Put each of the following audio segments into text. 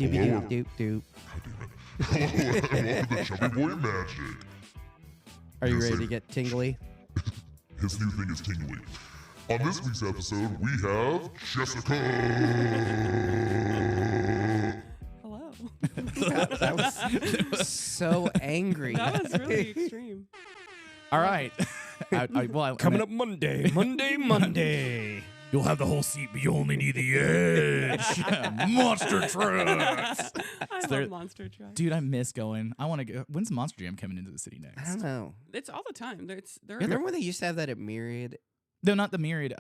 Hello. Doop doop. Hello, welcome to Chubby Boy Magic. Are you ready to get tingly? His new thing is tingly. On this week's episode, we have Jessica. Hello. That was so angry. That was really extreme. All right. Coming up Monday. You'll have the whole seat, but you only need the edge. Monster trucks. I love monster trucks. Dude, I miss going. I want to go. When's Monster Jam coming into the city next? I don't know. It's all the time. They're Remember when they used to have that at Myriad? No, not the Myriad.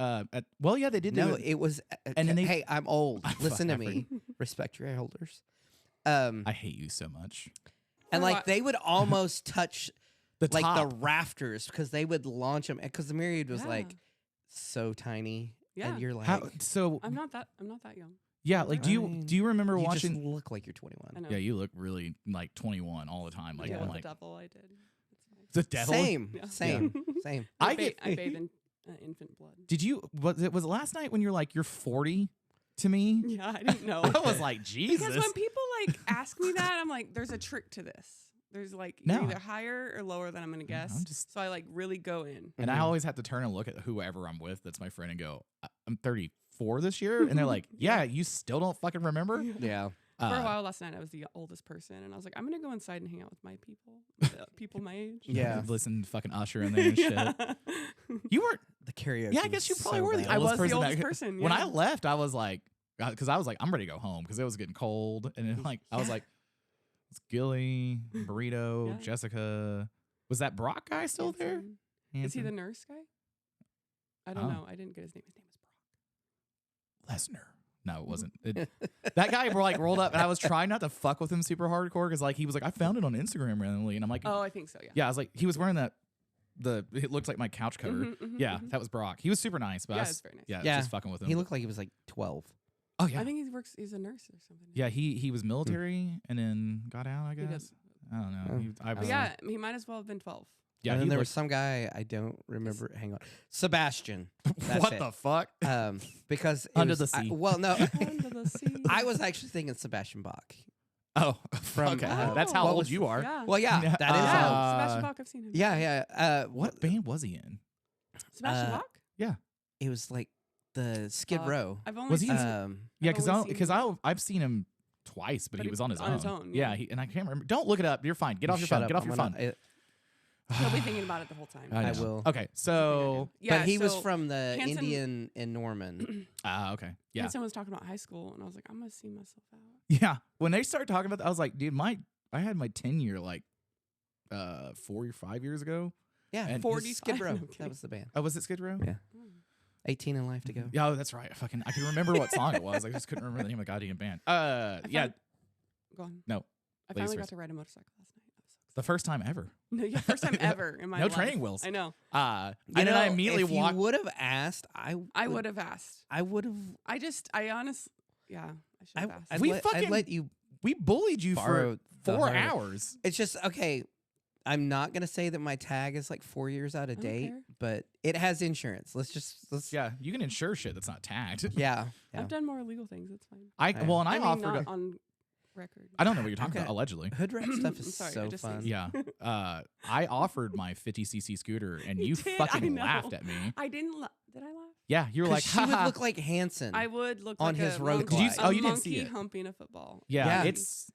Well, yeah, they did. No, do it was. And then they- hey, I'm old. Listen to Fuck, me. Respect your elders. I hate you so much. And For like what? they would almost touch The like top. the rafters because they would launch them because the Myriad was Yeah. like so tiny. Yeah. And you're like, How, so I'm not that young. yeah, like I mean, do you remember you watching? just look like you're 21. I know. Yeah, you look really like 21 all the time. Like yeah, I'm the like devil I did. the devil. Same, Yeah. same, same. I I get. bathe in infant blood. Did you? Was it last night when you're like you're 40 to me? Yeah, I didn't know. I was like Jesus. Because when people like ask me that, I'm like, there's a trick to this. There's like No. you're either higher or lower than I'm gonna guess. I'm just- So I like really go in. And I always have to turn and look at whoever I'm with that's my friend and go, I'm 34 this year. And they're like, yeah, you still don't fucking remember? Yeah. For a while last night, I was the oldest person, and I was like, I'm gonna go inside and hang out with my people, people my age. Yeah. Listen to fucking Usher in there and shit. Yeah. You weren't. The karaoke. Yeah, I guess you was probably so were the bad. I oldest was the person. oldest that, person, When I yeah. left, I was like, because I was like, I'm ready to go home because it was getting cold. And then like, I was Yeah. like, it's Gilly, Burrito, Yeah. Jessica. Was that Brock guy still there? Hanson. Is he the Hanson? nurse guy? I don't Oh. know. I didn't get his name. His name was Brock. Lesnar. No, it wasn't. That guy like rolled up, and I was trying not to fuck with him super hardcore because like he was like, I found it on Instagram randomly, and I'm like, Oh, I think so. Yeah. yeah, I was like, he was wearing that. It looked like my couch cover. Mhm, mhm, Yeah, mhm. that was Brock. He was super nice, but Yeah, I was, it's very nice. yeah, Yeah. just fucking with him. He looked like he was like 12. oh yeah, I think he's a nurse or something. yeah. He was military and then got out. I He guess does. I don't know. Oh. I But was, yeah, he might as well have been 12. yeah. And then he there was looked- some guy I don't remember. Hang on, Sebastian. That's what it. the fuck? Because it Under was- the sea. well, no, Under the sea. I was actually thinking Sebastian Bach. Oh, From, okay. uh, That's how what old was- you are. Yeah. Well, yeah, Yeah. that is. Yeah, Uh, Sebastian Bach. I've seen him. Yeah. What band was he in? Sebastian uh, Bach. It was like the Skid Row. I've only Was he seen in- Yeah, I've only seen him. I've seen him twice, but he was on his own. yeah. Yeah, and I can't remember. Don't look it up. You're fine. Get off your Shut phone. up, Get off I'm your gonna- phone. He'll be thinking about it the whole time. I know. will. Okay, so Yeah, but he was so from the Hanson- Indian in Norman. okay, yeah, Hanson was talking about high school, and I was like, I'm gonna see myself out. yeah. When they started talking about that, I was like, dude, I had my 10-year like 4 or 5 years ago. Yeah, And- 45. Skid Row. No That kidding. was the band. Oh, was it Skid Row? Yeah. 18 and Life to Go. Yeah, oh, that's right. I can remember what song it was. I just couldn't remember the name of the goddamn band. Yeah, Go on. No, I ladies finally got first. to ride a motorcycle last night. I was so the first time ever. excited. No, yeah, first time ever in my No life. training wheels. I know. And then I immediately if walked. you would have asked, I would have asked. I would have. I honestly, yeah, I should have asked. We I'd fucking- let you We bullied you borrow for the 4 hard- hours. It's just okay. I'm not gonna say that my tag is like 4 years out of I don't date, care. but it has insurance. Let's Yeah, you can insure shit that's not tagged. yeah. I've done more illegal things. It's fine. I Yeah. well, and I, mean, offered. not on record. I don't know what you're talking Okay. about. Allegedly. Hood rat stuff I'm is sorry, I so just fun. think- Yeah. I offered my 50cc scooter, and you did, I fucking know. laughed at me. I didn't. Did I laugh? Yeah, you were 'Cause like, she would "Haha." look like Hanson. I would look On like his a road monkey, glide. Did you- oh, a you didn't see monkey it. humping a football. Yeah, Yeah. it's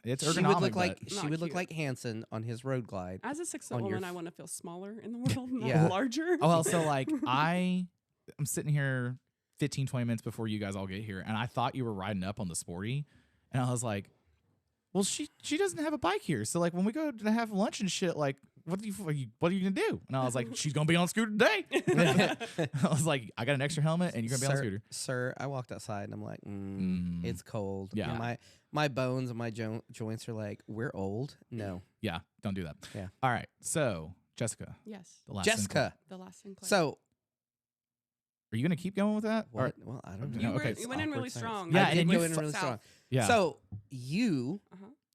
it's she ergonomic. would look like but- she Not would look cute. like Hanson on his road glide. As a 6 foot on your woman, I f- want to feel smaller in the world, not Yeah. larger. oh well, so like I'm sitting here 15, 20 minutes before you guys all get here, and I thought you were riding up on the Sporty, and I was like, well, she doesn't have a bike here, so like when we go to have lunch and shit, like what are you gonna do? And I was like, she's gonna be on scooter today. I was like, I got an extra helmet, and you're gonna be on scooter. Sir, I walked outside and I'm like, Mm. it's cold. Yeah. And my bones and my joints are like, we're old. No. Yeah, don't do that. Yeah. All right, so Jessica, Yes, the last Jessica. the last Sinclair. So are you gonna keep going with that? what? Well, I don't know. you, No, okay. you went in Awkward really silence. strong. Yeah, I and did then go you in really south. strong. Yeah. So you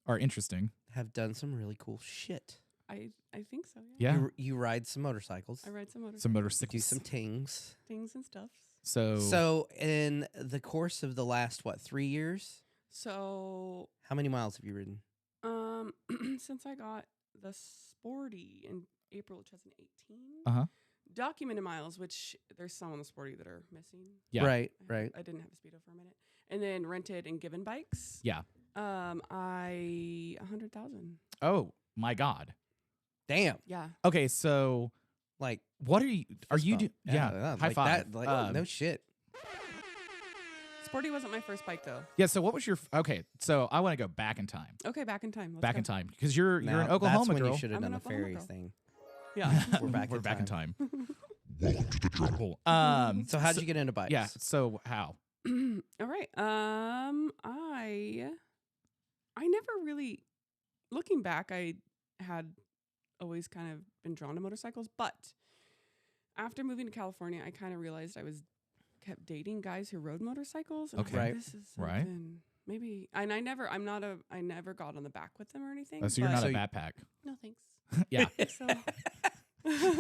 are interesting. have done some really cool shit. I think so. Yeah. Yeah. You ride some motorcycles. I ride some motorcycles, Some motorcycles. Do some tings. things and stuff. So So in the course of the last 3 years, So, How many miles have you ridden? since I got the Sporty in April 2018, Uh-huh. documented miles, which there's some on the Sporty that are missing. Yeah. Right, right. I didn't have a Speedo for a minute, and then rented and given bikes. Yeah. 100,000. Oh my God. Damn. Yeah. Okay, so Like, what are you? Are fist you? bump. Yeah. High like five. That, like, no shit. Sporty wasn't my first bike though. Yeah. So what was your? Okay. So I want to go back in time. Okay, back in time. Let's Back go. in time because you're Now, in Oklahoma, that's when girl. you should have I'm done an the Oklahoma fairies girl. thing. Yeah. We're back, We're back in time. Welcome to the jungle. Cool. So how'd you get into bikes? Yeah. So how? All right. I never really, looking back, I had always kind of been drawn to motorcycles, but after moving to California, I kind of realized I kept dating guys who rode motorcycles. And I was Okay. like, Right. this is Right. something maybe. And I never got on the back with them or anything. So you're but- not a So backpack. No thanks. Yeah. So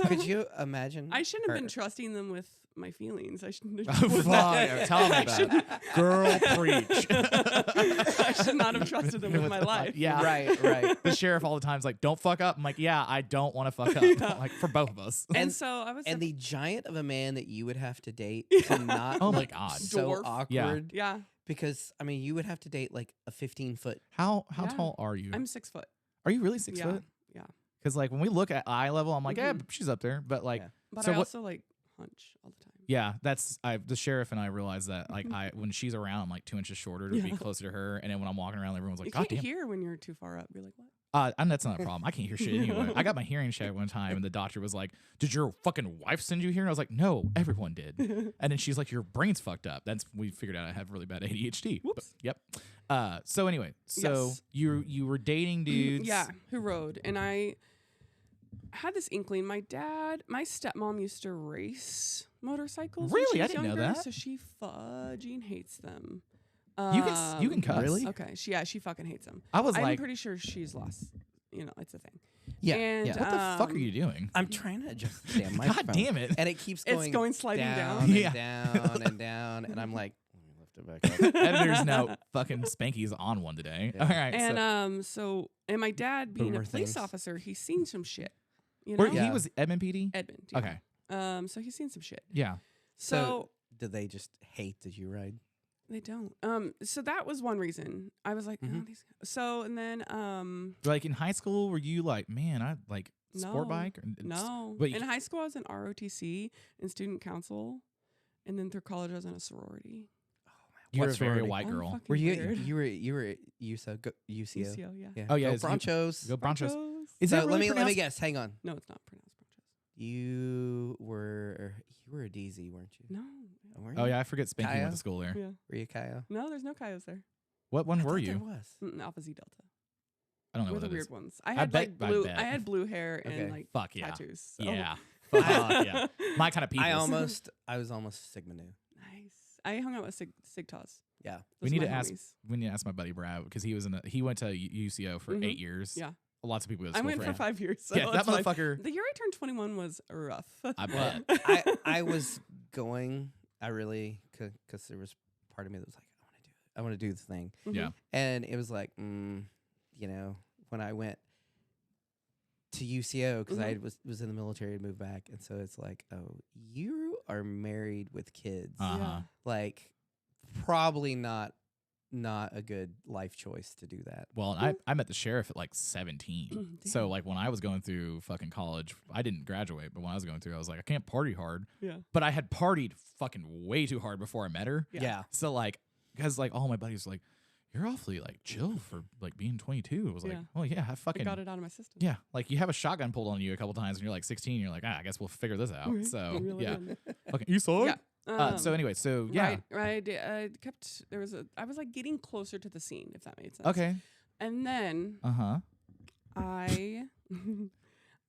Could you imagine? I shouldn't have been her- trusting them with my feelings. I shouldn't Oh, have. fuck. Tell me I about shouldn't- it. Girl, preach. I should not have trusted them with my life. Yeah. Right. The sheriff all the time is like, don't fuck up. I'm like, yeah, I don't want to fuck up. Like, for both of us. And And- so I was. And the giant of a man that you would have to date Yeah. to not Oh my look God. so Dwarf. awkward. yeah, Because I mean, you would have to date like a 15-foot. How Yeah. tall are you? I'm 6 foot. Are you really 6 Yeah. foot? Yeah. Because like when we look at eye level, I'm like, yeah, Mhm. she's up there. But like, Yeah. But So I what- also like hunch all the time. yeah, the sheriff and I realized that like when she's around, I'm like 2 inches shorter to be Yeah. closer to her. And then when I'm walking around, everyone's like, You God can't damn. hear when you're too far up. You're like, what? And that's not a problem. I can't hear shit anyway. I got my hearing checked one time, and the doctor was like, "Did your fucking wife send you here?" And I was like, "No, everyone did." And then she's like, "Your brain's fucked up." That's we figured out I have really bad ADHD. But, Whoops. yep. So anyway, so Yes. you were dating dudes. Yeah, who rode. And I had this inkling. My stepmom used to race motorcycles. when Really? she I was didn't know younger, that. So she fudging hates them. You can cuss. Really? Okay. She fucking hates them. I was I'm like, pretty sure she's lost. You know, it's a thing. Yeah. And, yeah. "What the fuck are you doing?" I'm trying to adjust the damn God microphone. damn it! And it keeps It's going. going sliding down. and Yeah. down and down, and I'm like, let me lift it back up. Editor's note: fucking Spanky's on one today. Yeah. All right. And and my dad being Boomer a police things. officer, he's seen some shit. You so know, he Yeah. was Edmond PD. Edmund. Yeah. Okay. So he's seen some shit. Yeah. So Did they just hate that you ride? they don't. So that was one reason. I was like, oh, Mhm. these. So and then Like in high school, were you like, man, I like sport No. bike? Or, no. Wait, In high school, I was in ROTC and student council, and then through college, I was in a sorority. you're a What very sorority? white I'm girl. fucking Were you weird. you were at UCO? UCO. UCO, yeah. Yeah. Oh, yeah, Go is you- Bronchos. Go Bronchos. Broncos. Is so that really let me pronounced? guess. Hang on. No, it's not pronounced Broncos. You were a DZ, weren't you? No. Were Oh you? yeah, I forget Spanky went Kaya? to school there. Yeah. Were you Kyle? No, there's no Kaios there. What one I were thought there you? was. Alpha Z Delta. I don't know We're what the it is. weird ones. I had like bet- I blue. bet. I had blue hair and Okay. like Fuck yeah. tattoos. so- Yeah. Fuck yeah. My kind of people. I was almost Sigma Nu. Nice. I hung out with Sigtas. Yeah. We Those need are to my ask. homies. We need to ask my buddy Brad because he went to UCO for Mhm. 8 years. Yeah. Lots of people go to I school went for eight. 5 years. So Yeah, that it's fine. motherfucker. The year I turned 21 was rough. I bet. I was going. I really because there was part of me that was like, I want to do the thing, Mhm. Yeah. and it was like, you know, when I went to UCO because I was in the military and moved back, and so it's like, oh, you are married with kids, Uh-huh. like probably not a good life choice to do that. Well, I met the sheriff at like 17. So Damn. like when I was going through fucking college, I didn't graduate, but when I was going through, I was like, I can't party hard. Yeah. But I had partied fucking way too hard before I met her. Yeah. So like, because like all my buddies were like, you're awfully like chill for like being 22. It was like, Yeah. oh yeah, I I fucking got it out of my system. yeah. Like you have a shotgun pulled on you a couple times, and you're like 16. You're like, I guess we'll figure this out. Mhm. So Reel it yeah. in. Okay, you saw it. Yeah. So anyway, so yeah. Right. I kept. I was like getting closer to the scene, if that made sense. Okay. And then Uh huh.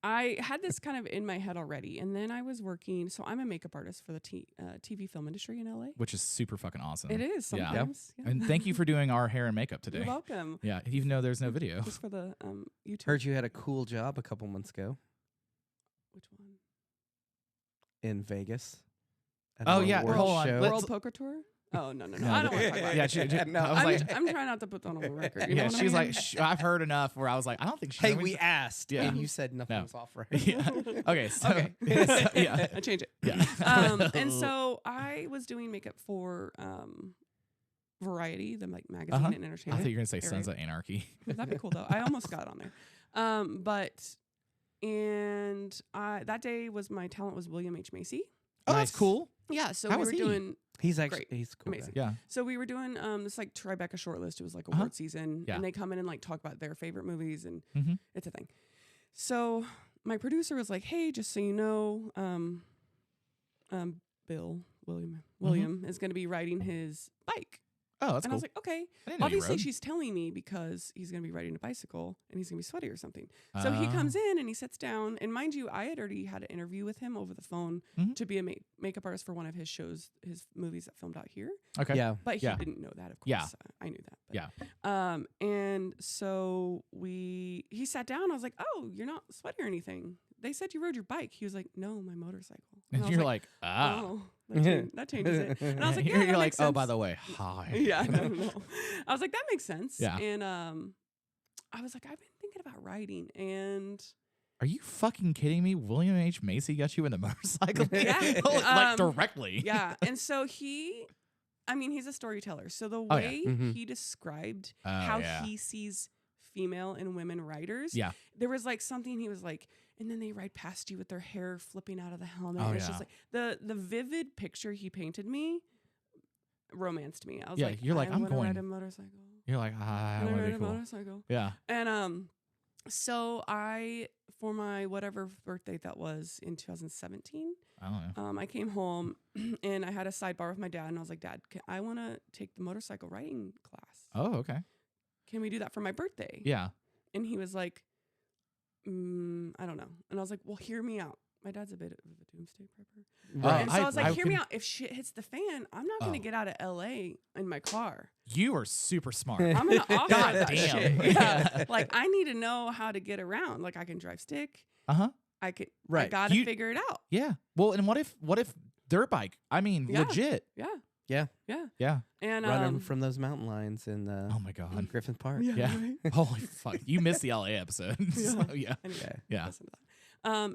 I had this kind of in my head already, and then I was working. So I'm a makeup artist for the TV film industry in LA. Which is super fucking awesome. It is Yeah. sometimes. Yeah. And thank you for doing our hair and makeup today. You're welcome. Yeah, even though there's no video. Just for the YouTube. Heard you had a cool job a couple months ago Which one? in Vegas. at Oh, a yeah, world hold on. show. Let's- World Poker Tour. Oh no. I don't want to talk about Yeah, it. No, I was like, I'm trying not to put that on the record. You know yeah, what I she's mean? like, I've heard enough where I was like, I don't think she's. Hey, we asked, Yeah. and you said nothing No. was off right. Yeah. Okay. So, Okay. yeah. I change it. Yeah. And so I was doing makeup for Variety, the like magazine and I entertainment. thought you were gonna say area. Sons of Anarchy. That'd be cool though. I almost got it on there. That day was my talent was William H. Macy. Oh, Nice. that's cool. Yeah, so How we was were he? doing He's actually Great. he's cool. Amazing. Guy. Yeah. so we were doing this like Tribeca shortlist. It was like Uh-huh. award season, Yeah. and they come in and like talk about their favorite movies, and Mm-hmm. it's a thing. So my producer was like, "Hey, just so you know, William is going to be riding his bike." Oh, that's And I cool. was like, "Okay." I didn't know you Obviously, rode. she's telling me because he's going to be riding a bicycle and he's going to be sweaty or something. So he comes in and he sits down. And mind you, I had already had an interview with him over the phone Mhm. to be a makeup artist for one of his shows, his movies that filmed out here. Okay. But Yeah. he Yeah. didn't know that, of course. Yeah. I knew that. But. Yeah. And so he sat down. I was like, "Oh, you're not sweaty or anything. They said you rode your bike." He was like, "No, my motorcycle." And I was you're like, "Oh, that changes it." And I was like, "Yeah, you're that like, makes oh, by sense." the way, hi. Yeah, no. I was like, that makes sense. Yeah. And I was like, I've been thinking about writing, and Are you fucking kidding me? William H. Macy got you in the motorcycle? Yeah. Like directly. yeah, and so he's a storyteller. So the Oh, yeah. way Mhm. he described Oh, how yeah. he sees female and women writers, Yeah. there was like something he was like, and then they ride past you with their hair flipping out of the helmet. Oh, and it's yeah. just like the vivid picture he painted me romanced me. I was Yeah, like, you're like, I I'm wanna ride going- a motorcycle. You're like, I I want to ride be a cool. motorcycle. Yeah. And so I, for my whatever birthday that was in 2017, I don't know. I came home and I had a sidebar with my dad, and I was like, "Dad, I want to take the motorcycle riding class. Oh, okay. Can we do that for my birthday?" Yeah. And he was like, "I don't know." And I was like, "Well, hear me out." My dad's a bit of a doomsday prepper. Right. And so I was like, "Hear me can- out. If shit hits the fan, I'm not going to Oh. get out of LA in my car. You are super smart. I'm going to off God that damn. shit." Yeah. Like, I need to know how to get around. Like, I can drive stick. Uh-huh. I Right. got to You- figure it out. Yeah. Well, and what if dirt bike? I mean, Yeah. legit. Yeah. Yeah. Yeah. Yeah. And Running from those mountain lines in Oh my god. Griffith Park. Yeah. right? Holy fuck. You missed the LA episode. So, yeah. Anyway, Yeah. listen to that.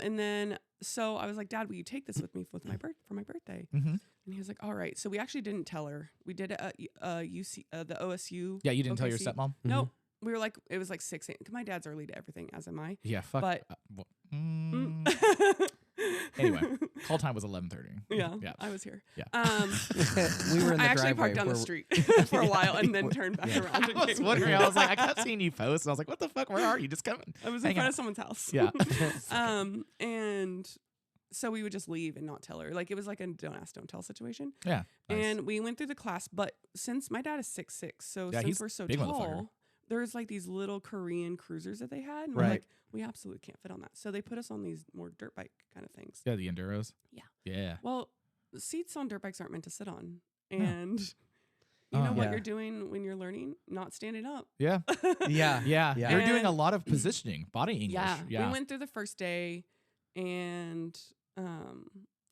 And then so I was like, "Dad, will you take this with me for my birthday?" Mm-hmm. And he was like, "All right." So we actually didn't tell her. We did it at UC, the OSU. Yeah, you didn't tell your OKC. stepmom? No, we were like, it was like 6 a.m. My dad's early to everything, as am I. Yeah, fuck. But- Anyway, call time was 11:30. Yeah, Yeah. I was here. Yeah. We were in the I actually driveway parked down the where- street for a while and then turned back around. and I was came wondering. back. I was like, I kept seeing you post, and I was like, what the fuck? Where are you? Just coming. I was in hang front out. of someone's house. Yeah. And so we would just leave and not tell her. Like, it was like a don't ask, don't tell situation. Yeah. Nice. And we went through the class, but since my dad is 6'6", so Yeah, since he's we're so big tall, motherfucker. there's like these little Korean cruisers that they had. And we're Right. like, we absolutely can't fit on that. So they put us on these more dirt bike kind of things. Yeah, the enduros. Yeah. Yeah. Well, the seats on dirt bikes aren't meant to sit on. No. And you know Oh. what Yeah. you're doing when you're learning? Not standing up. Yeah. Yeah. Yeah. Yeah. You're doing a And- lot of positioning, body English. Yeah. Yeah. We went through the first day and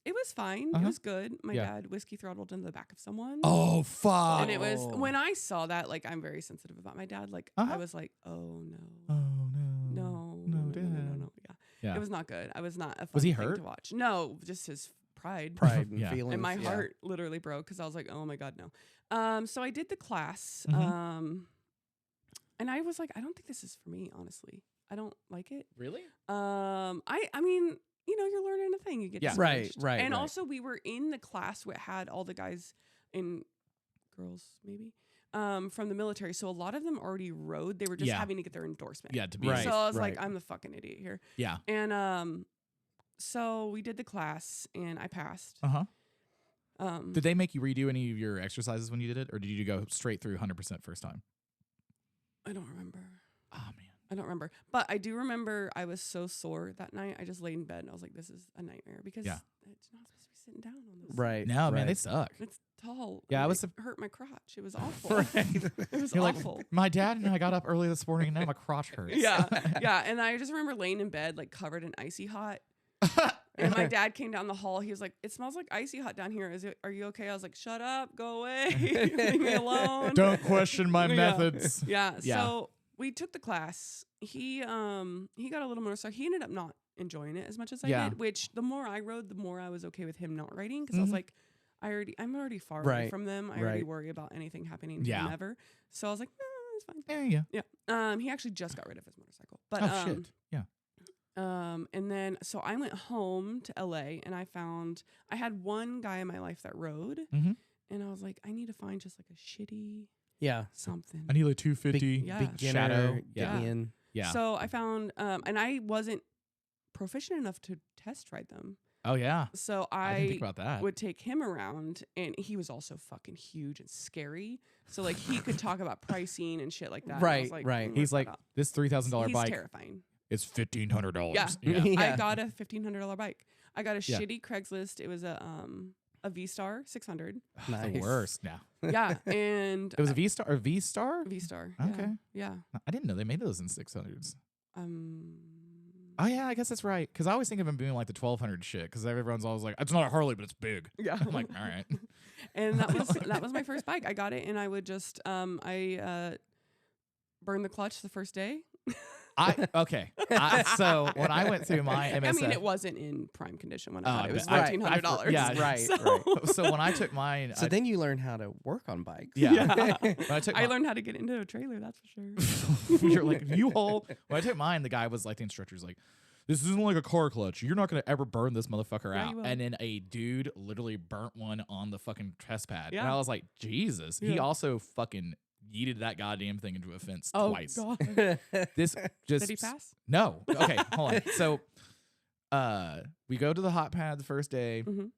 it was fine. It Uh-huh. was good. My Yeah. dad whiskey throttled into the back of someone. Oh fuck. And it was Oh. when I saw that, like, I'm very sensitive about my dad. Like, Uh-huh. I was like, oh no, Oh no. no, No, no. Dad. Yeah. Yeah. It was not good. I was not a fun Was he thing hurt? to watch. No, just his pride. Pride and Yeah. feelings. And my yeah. heart literally broke because I was like, oh my God, no. So I did the class. Mhm. And I was like, I don't think this is for me, honestly. I don't like it. Really? I mean, you know, you're learning a thing. You get Yeah. Right, discouraged. right, And right. also, we were in the class that had all the guys and girls, maybe, from the military. So a lot of them already rode. They were just Yeah. having to get their endorsement. Yeah, to be Right. So I was right. like, I'm the fucking idiot here. Yeah. And so we did the class, and I passed. Uh-huh. Did Did they make you redo any of your exercises when you did it, or did you go straight through 100% first time? I don't remember. Oh man. I don't remember. But I do remember I was so sore that night. I just laid in bed and I was like, this is a nightmare because Yeah. it's not supposed to be sitting down on those. Right. No, man, right. they suck. It's tall. Yeah, I and was it hurt my crotch. It was awful. Right. It was You're awful. like, my dad and I got up early this morning and now my crotch hurts. Yeah. Yeah. And I just remember laying in bed, like covered in icy hot. And my dad came down the hall. He was like, "It smells like icy hot down here. Are you okay?" I was like, "Shut up, go away, leave me alone." Don't question my Yeah. methods. Yeah. Yeah. So we took the class. He got a little motorcycle. He ended up not enjoying it as much as I Yeah. did. Which the more I rode, the more I was okay with him not riding because I was Mhm. like, I'm already far away Right, from them. I already right. worry about anything happening to Yeah. them ever. So I was like, it's fine. Yeah. Yeah. He actually just got rid of his motorcycle. But Oh shit. Yeah. and then so I went home to LA and I had one guy in my life that rode, Mhm. and I was like, I need to find just like a shitty Yeah. something. I need like 250. Yeah. Beginner, Shadow. get Yeah. me in. Yeah. So I found, and I wasn't proficient enough to test ride them. Oh yeah. So I didn't think about that. would take him around, and he was also fucking huge and scary. So like he could talk about pricing and shit like that. and I was Right, like, right. He's like, this $3,000 he's bike terrifying. is $1,500. Yeah. Yeah. I got a $1,500 bike. I got a Yeah. shitty Craigslist. It was a V-Star 600. The Nice. worst now. Yeah, and It was a V-Star or V-Star? V-Star. Okay. Yeah. I didn't know they made those in 600s. Um. Oh yeah, I guess that's right. Because I always think of them being like the 1200 shit. Because everyone's always like, it's not a Harley, but it's big. Yeah. I'm like, all right. And that was my first bike. I got it, and I would just I burned the clutch the first day. So when I went through my MSF, I mean, it wasn't in prime condition when I Oh, got it. It was I bet. $1,400. Yeah, right, So, right. so when I took mine, So then you learn how to work on bikes. yeah. When I took I my- learned how to get into a trailer. That's for sure. You're like, U-Haul. When I took mine, the guy was like, the instructor's like, this isn't like a car clutch. You're not going to ever burn this motherfucker Yeah, out. you will. And then a dude literally burnt one on the fucking test pad. And Yeah. I was like, Jesus. He Yeah. also fucking yeeted that goddamn thing into a fence Oh twice. God! This just Did he pass? No. Okay, hold on. So we go to the hot pad the first day. Mhm.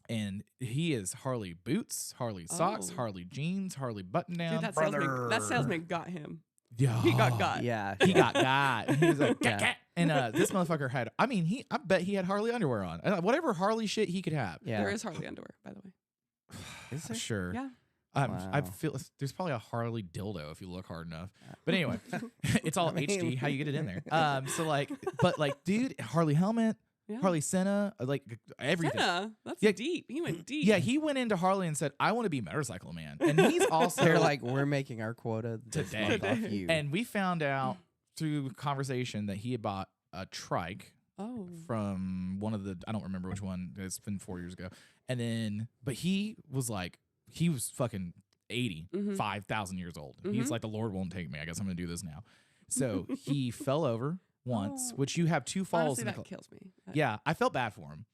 And he is Harley boots, Harley socks, Oh. Harley jeans, Harley button down. Dude, that salesman got him. Yeah. He got got. Yeah. He got got. He was like, Yeah. "Gat." And this motherfucker had. I mean, I bet he had Harley underwear on. Whatever Harley shit he could have. Yeah. There is Harley underwear, by the way. Is there? Sure. Yeah. I Wow. feel there's probably a Harley dildo if you look hard enough. But anyway, it's all I mean- HD. How you get it in there? So like, but like, dude, Harley helmet, Yeah. Harley Senna, like everything. Senna, that's Yeah. deep. He went deep. Yeah, he went into Harley and said, "I want to be motorcycle man," and he's also They're like, we're making our quota this Today. month off you. And we found out through conversation that he had bought a trike Oh. from one of the, I don't remember which one. It's been 4 years ago. And then, but he was fucking 80, Mhm. 5,000 years old. He's Mhm. like, the Lord won't take me. I guess I'm going to do this now. So he fell over once, Oh. which you have 2 falls Honestly, in the that kills me. Yeah, I felt bad for him.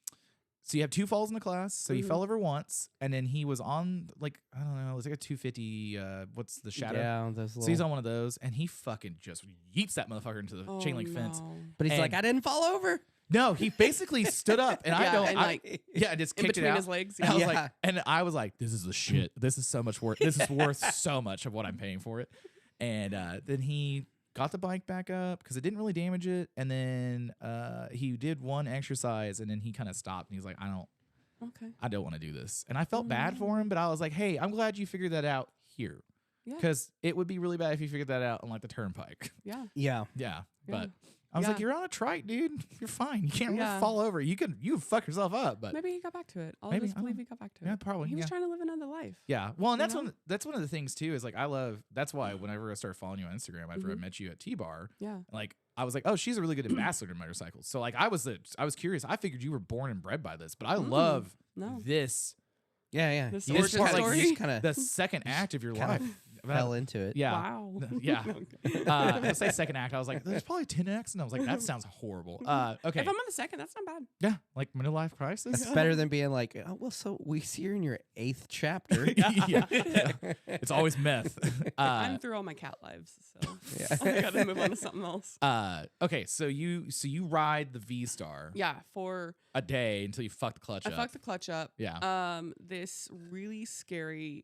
So you have 2 falls in the class. So he Mhm. fell over once, and then he was on like, I don't know, it was like a 250. What's the shadow? Yeah, those So he's little- on one of those, and he fucking just yeets that motherfucker into the Oh, chain link fence. no. But he's and- like, I didn't fall over. No, he basically stood up, and I Yeah, don't, and I, like, yeah, just in kicked it between out. his legs. And I was Yeah. like, and I was like, this is the shit. This is so much worth. This is worth so much of what I'm paying for it. And then he got the bike back up because it didn't really damage it. And then he did one exercise, and then he kind of stopped, and he's like, Okay. I don't want to do this. And I felt bad for him, but I was like, hey, I'm glad you figured that out here. Yeah. Because it would be really bad if you figured that out on like the turnpike. Yeah. Yeah. Yeah. Yeah. But I was like, Yeah. you're on a trike, dude. You're fine. You can't really Yeah. fall over. You fuck yourself up. But Maybe he got back to it. I'll Maybe, just I don't believe know. he got back to it. yeah, probably. He was Yeah. trying to live another life. Yeah. Well, and You that's know? that's one of the things too, is like that's why whenever I started following you on Instagram after I met you at T-Bar, Yeah. like I was like, oh, she's a really good ambassador to motorcycles. So like I was curious. I figured you were born and bred by this, but I love No. this Yeah, yeah. This You origin just kinda- story? you just kind of the second act of your Kind life. of fell into it. Yeah. Wow. Yeah. Okay. I say second act. I was like, there's probably 10 acts, and I was like, that sounds horrible. Okay. If I'm on the second, that's not bad. Yeah, like middle life crisis. That's better than being like, oh, well, so we see you're in your 8th chapter. yeah. It's always meth. I'm through all my cat lives, so Yeah. I gotta move on to something else. Okay, so you ride the V Star Yeah, for a day until you fuck the clutch I up. fucked the clutch up. Yeah. This really scary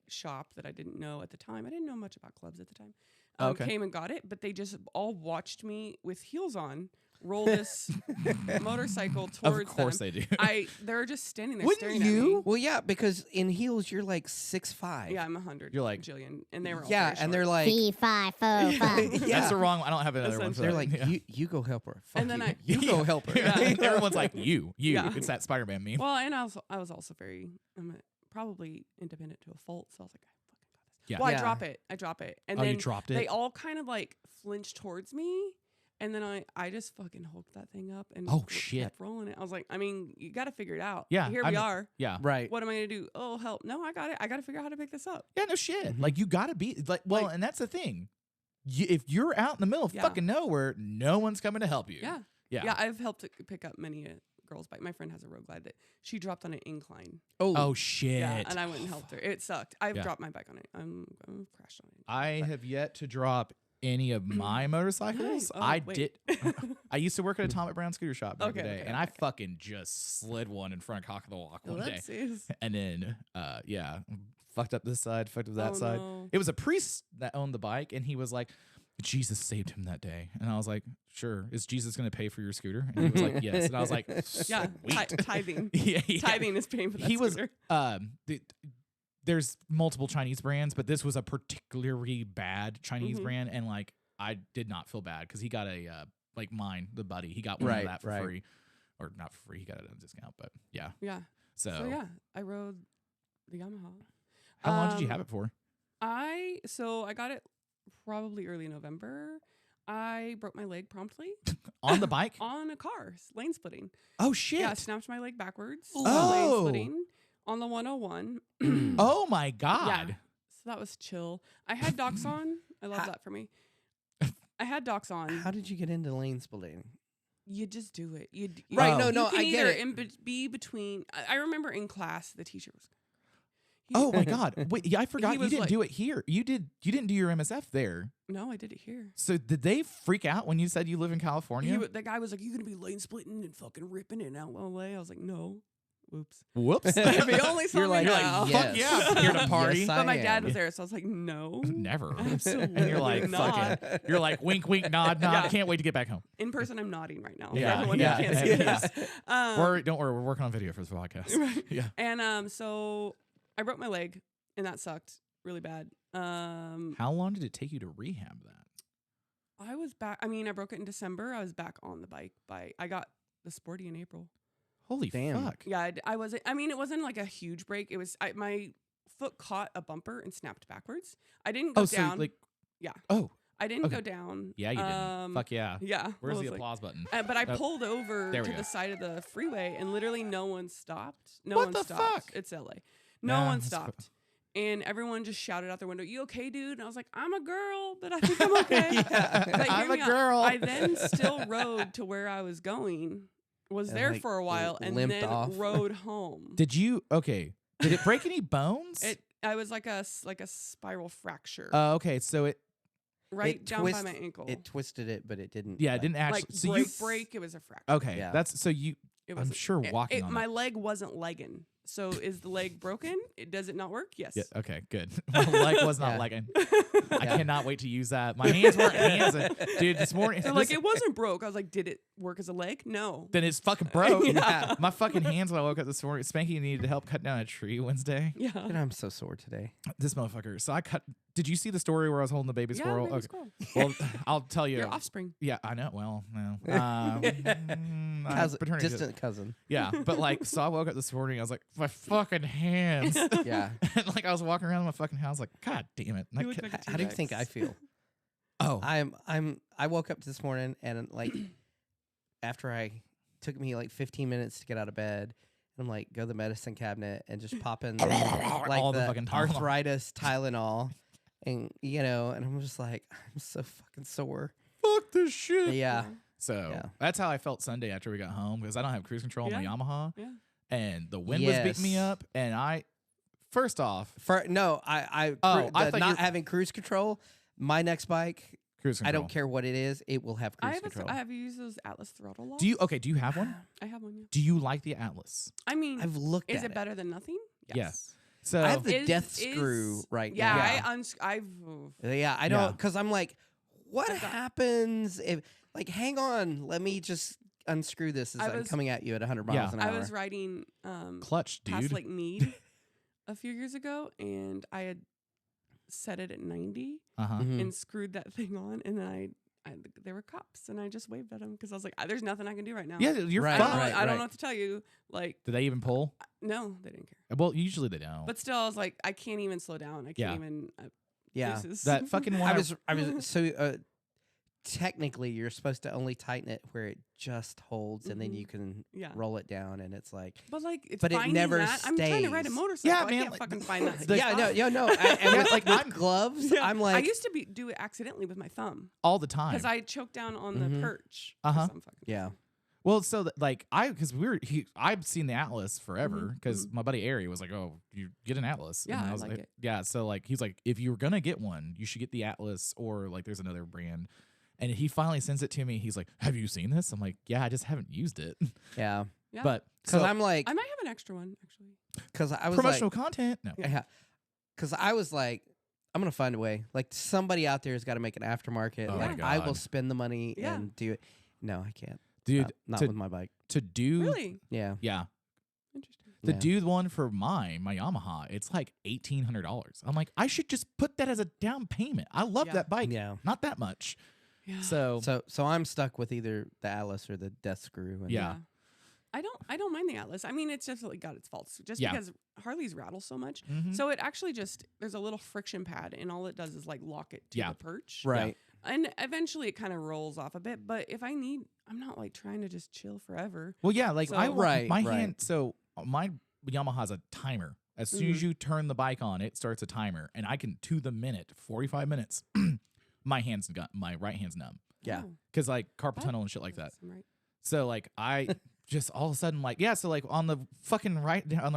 shop that I didn't know at the time. I didn't know much about clubs at the time. Okay. Came and got it, but they just all watched me with heels on roll this motorcycle towards Of course them. they do. They're just standing there Wouldn't staring you? at me. Well, yeah, because in heels you're like 6'5". Yeah, I'm 100. You're like- Jillian, and they were all Yeah, very and they're short. like, Fee-fi-fo-fum. yeah. That's the wrong one. I don't have another one. For They're that. like, Yeah. you go help her. Fuck And then you. You go help her. Yeah. Everyone's like, you. Yeah. It's that Spider-Man meme. Well, and I was also very probably independent to a fault, so I was like, I fucking got this. Yeah. Well, Yeah. I drop it, and Oh, then you dropped it? they all kind of like flinched towards me, and then I just fucking hulked that thing up and Oh, shit. kept rolling it. I was like, I mean, you got to figure it out. Yeah, here I we mean- are. Yeah. Right. What am I gonna do? Oh, help! No, I got it. I got to figure out how to pick this up. Yeah, no shit. Mhm. Like, you got to be, like, well, Like- and that's the thing. If you're out in the middle of Yeah. fucking nowhere, no one's coming to help you. Yeah, Yeah. yeah. I've helped to pick up many a girl's bike. My friend has a road glide that she dropped on an incline. Oh, shit. Yeah, and I went and helped her. It sucked. I've Yeah. dropped my bike on it. I'm crashed on it. I have yet to drop any of my motorcycles. Nice. Oh, I wait. did. I used to work at a Tom at Brown scooter shop back in the Okay, day, okay, and I okay. fucking just slid one in front of Cock of the Walk one day. Whoopsies. And then, yeah, fucked up this side, fucked up that Oh, side. no. It was a priest that owned the bike, and he was like, Jesus saved him that day. And I was like, sure. Is Jesus going to pay for your scooter? And he was like, yes. And I was like, Yeah, sweet. tithing. yeah, yeah. Tithing is paying for that He was, scooter. there's multiple Chinese brands, but this was a particularly bad Chinese Mhm. brand. And like, I did not feel bad because he got a, like mine, the buddy, he got one Right, of that for right. free. Or not for free, he got it on discount, but yeah. Yeah. So, So yeah, I rode the Yamaha. how long did you have it for? I got it probably early November. I broke my leg promptly On the bike? on a car, lane splitting. Oh, shit. Yeah, I snapped my leg backwards. Ooh. Lane Oh. splitting on the 101. Oh, my God. Yeah. So that was chill. I had docs on. I love Ha- that for me. I had docs on. How did you get into lane splitting? You just do it. Right, no, no, you can I get either it. be between. I remember in class the teacher was. Oh my God! Wait, yeah, I forgot you was didn't like- do it here. You didn't do your MSF there. No, I did it here. So did they freak out when you said you live in California? The guy was like, "You gonna be lane splitting and fucking ripping it out LA?" I was like, "No, whoops." Whoops! If you only saw You're me like, now. fuck yeah, I'm here to party. Yes, But my I dad am. was there, so I was like, "No, Never. absolutely And you're like, not." fucking. You're like, wink, wink, nod, nod. Yeah. I can't wait to get back home. In person, I'm nodding right now. Yeah, For everyone yeah, who can't see yeah. this. Don't worry, we're working on video for this podcast. Right. Yeah. And so I broke my leg, and that sucked really bad. How long did it take you to rehab that? I was back. I mean, I broke it in December. I was back on the bike I got the Sporty in April. Holy Damn. fuck! Yeah, I wasn't. I mean, it wasn't like a huge break. It was my foot caught a bumper and snapped backwards. I didn't go Oh, down. so like, Yeah. Oh, I didn't okay. go down. yeah, you didn't. Fuck yeah. Yeah. Where's I the was like- applause button? But I Oh, pulled over there we to go. the side of the freeway, and literally no one stopped. No What one the stopped. fuck? It's LA. No Nah, one that's fu- stopped. And everyone just shouted out their window, "You okay, dude?" And I was like, "I'm a girl, but I think I'm okay." Yeah. But hear I'm a me out. girl. I then still rode to where I was going, was And, there like, for a while, and limped then off. rode home. Did you? Okay. Did it break any bones? I was like a spiral fracture Okay, so it. right it down twist- by my ankle. It twisted it, but it didn't. Yeah, it didn't actually. like so you. break. It was a fracture. Okay, Yeah. that's so you. It I'm wasn't- sure walking on my it. leg wasn't legging. So is the leg broken? Does it not work? Yes. Yeah, okay, good. My leg was not Yeah. legging. I Yeah. cannot wait to use that. My hands weren't hands. Dude, this morning. They're this- like, it wasn't broke. I was like, did it work as a leg? No. then it's fucking broke. Yeah. My fucking hands when I woke up this morning. Spanky needed help cut down a tree Wednesday. Yeah. And I'm so sore today. This motherfucker. So I cut. Did you see the story where I was holding the baby Yeah, squirrel? baby Okay. squirrel. Well, I'll tell you. Your offspring. Yeah, I know. Well, no. Cousin, paternity- distant cousin. Yeah, but like, so I woke up this morning. I was like, my fucking hands. Yeah. And like, I was walking around my fucking house, like, God damn it. And I You look kept- like a How do you think I T-Rex. feel? oh, I woke up this morning and like after I took me like 15 minutes to get out of bed, and I'm like go to the medicine cabinet and just pop in like All the the fucking Tylenol. arthritis Tylenol, and and I'm just like I'm so fucking sore. fuck this shit. Yeah. So Yeah. that's how I felt Sunday after we got home because I don't have cruise control on my Yeah. Yamaha, Yeah. and the wind was beating me Yes. up. And I, first off, No, I Oh, I thought not you- having cruise control. My next bike, cruise control. I don't care what it is, it will have cruise control. I have used those Atlas throttle locks. Do you have one? I have one. Yeah. Do you like the Atlas? I mean, I've looked is at it better than nothing? Yeah. Yes. So I have the Is- death is- screw right Yeah. now. I've. Yeah, I Yeah. don't because I'm like, what I've got- happens if like, hang on, let me just unscrew this as I'm was- coming at you at 100 miles an hour. I was riding Clutch, dude. past Lake Mead a few years ago, and I had set it at 90 Uh-huh. Mhm. and screwed that thing on, and then I there were cops, and I just waved at them because I was like, there's nothing I can do right now. Yeah, you're Right, I don't, fucked. know, right. I don't know what to tell you. Like, Did they even pull? no, they didn't care. Well, usually they don't. But still, I was like, I can't even slow down. I Yeah. can't even. Yeah. deuces. that fucking one. I was so technically you're supposed to only tighten it where it just holds, and then Mhm. you can Yeah. roll it down, and it's like. But like, it's But it finding never that. I'm trying to ride a stays. motorcycle. Yeah, I man, can't like, fucking find that. the- Yeah, spot. no. And with, like, with I'm- gloves, Yeah. I'm like, I used to do it accidentally with my thumb all the time. because I choked down on Mhm. the perch. 'cause Uh-huh. I'm fucking yeah. Well, so like because I've seen the Atlas forever because mhm. my buddy Ari was like, "Oh, you get an Atlas." Yeah, and I was like it. Yeah, so like he's like, if you're gonna get one, you should get the Atlas or like there's another brand. And he finally sends it to me. He's like, "Have you seen this?" I'm like, "Yeah, I just haven't used it." Yeah. Yeah. But Because so, I'm like, I might have an extra one actually. because I was promotional like, content. No, yeah. Because I was like, I'm gonna find a way. Like somebody out there has got to make an aftermarket. Oh like my I will God. spend the money Yeah. and do it. No, I can't, dude, Not to, with my bike. to do Really Yeah. yeah, interesting. to Yeah. do one for my Yamaha, it's like $1,800. I'm like, I should just put that as a down payment. I love Yeah. that bike. Yeah. Not that much. Yeah. So So I'm stuck with either the Atlas or the death screw. And Yeah. I don't mind the Atlas. I mean, it's definitely got its faults just Yeah. because Harleys rattle so much. mhm. So it actually just there's a little friction pad, and all it does is like lock it to Yeah. the perch. Right. And eventually it kind of rolls off a bit. But if I'm not like trying to just chill forever. Well, yeah, like So- I want Right, my right. hand. So my Yamaha has a timer. As soon as you turn the bike on, it starts a timer, and I can to the minute, 45 minutes. my right hand's numb Yeah. Oh, because like carpal that tunnel and shit like that. doesn't seem right. So like I just all of a sudden like yeah. So like on the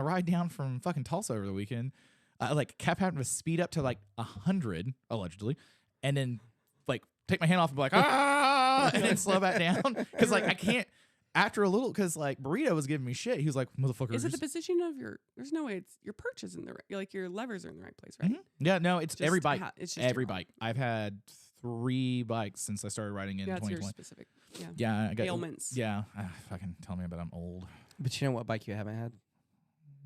ride down from fucking Tulsa over the weekend, I like kept having to speed up to like 100 allegedly, and then like take my hand off and be like and then slow back down because like I can't. After a little, because like Burrito was giving me shit. He was like, "Motherfucker." Is it the position of your? There's no way it's your perch is in the right. Like your levers are in the right place, right? Mhm. Yeah, no, it's Just every bike. it's just your Every arm. bike. I've had 3 bikes since I started riding in Yeah, it's your 2020. specific. Yeah. Yeah, I got Ailments. Yeah, fucking tell me about I'm old. But you know what bike you haven't had?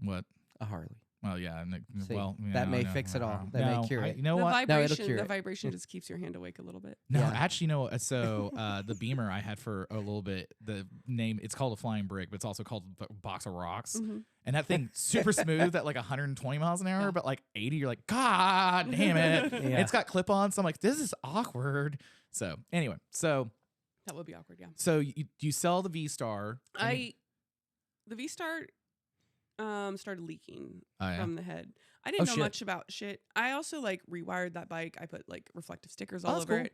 What? A Harley. Well, yeah. See, Well, yeah, that may no, fix it all. no, That may no, cure it. You know The what? No, it'll vibration, cure the it. vibration just keeps your hand awake a little bit. No, Yeah. actually, no. So the Beamer I had for a little bit. The name it's called a Flying Brick, but it's also called a Box of Rocks. Mhm. And that thing super smooth at like 120 miles an hour, Yeah. but like 80, you're like, God damn it! Yeah. It's got clip-ons. So I'm like, this is awkward. So anyway, That would be awkward. Yeah. so you sell the V Star. The V Star started leaking Oh, yeah. from the head. I didn't know shit. much about shit. I also like rewired that bike. I put like reflective stickers Oh, all that's over cool. it.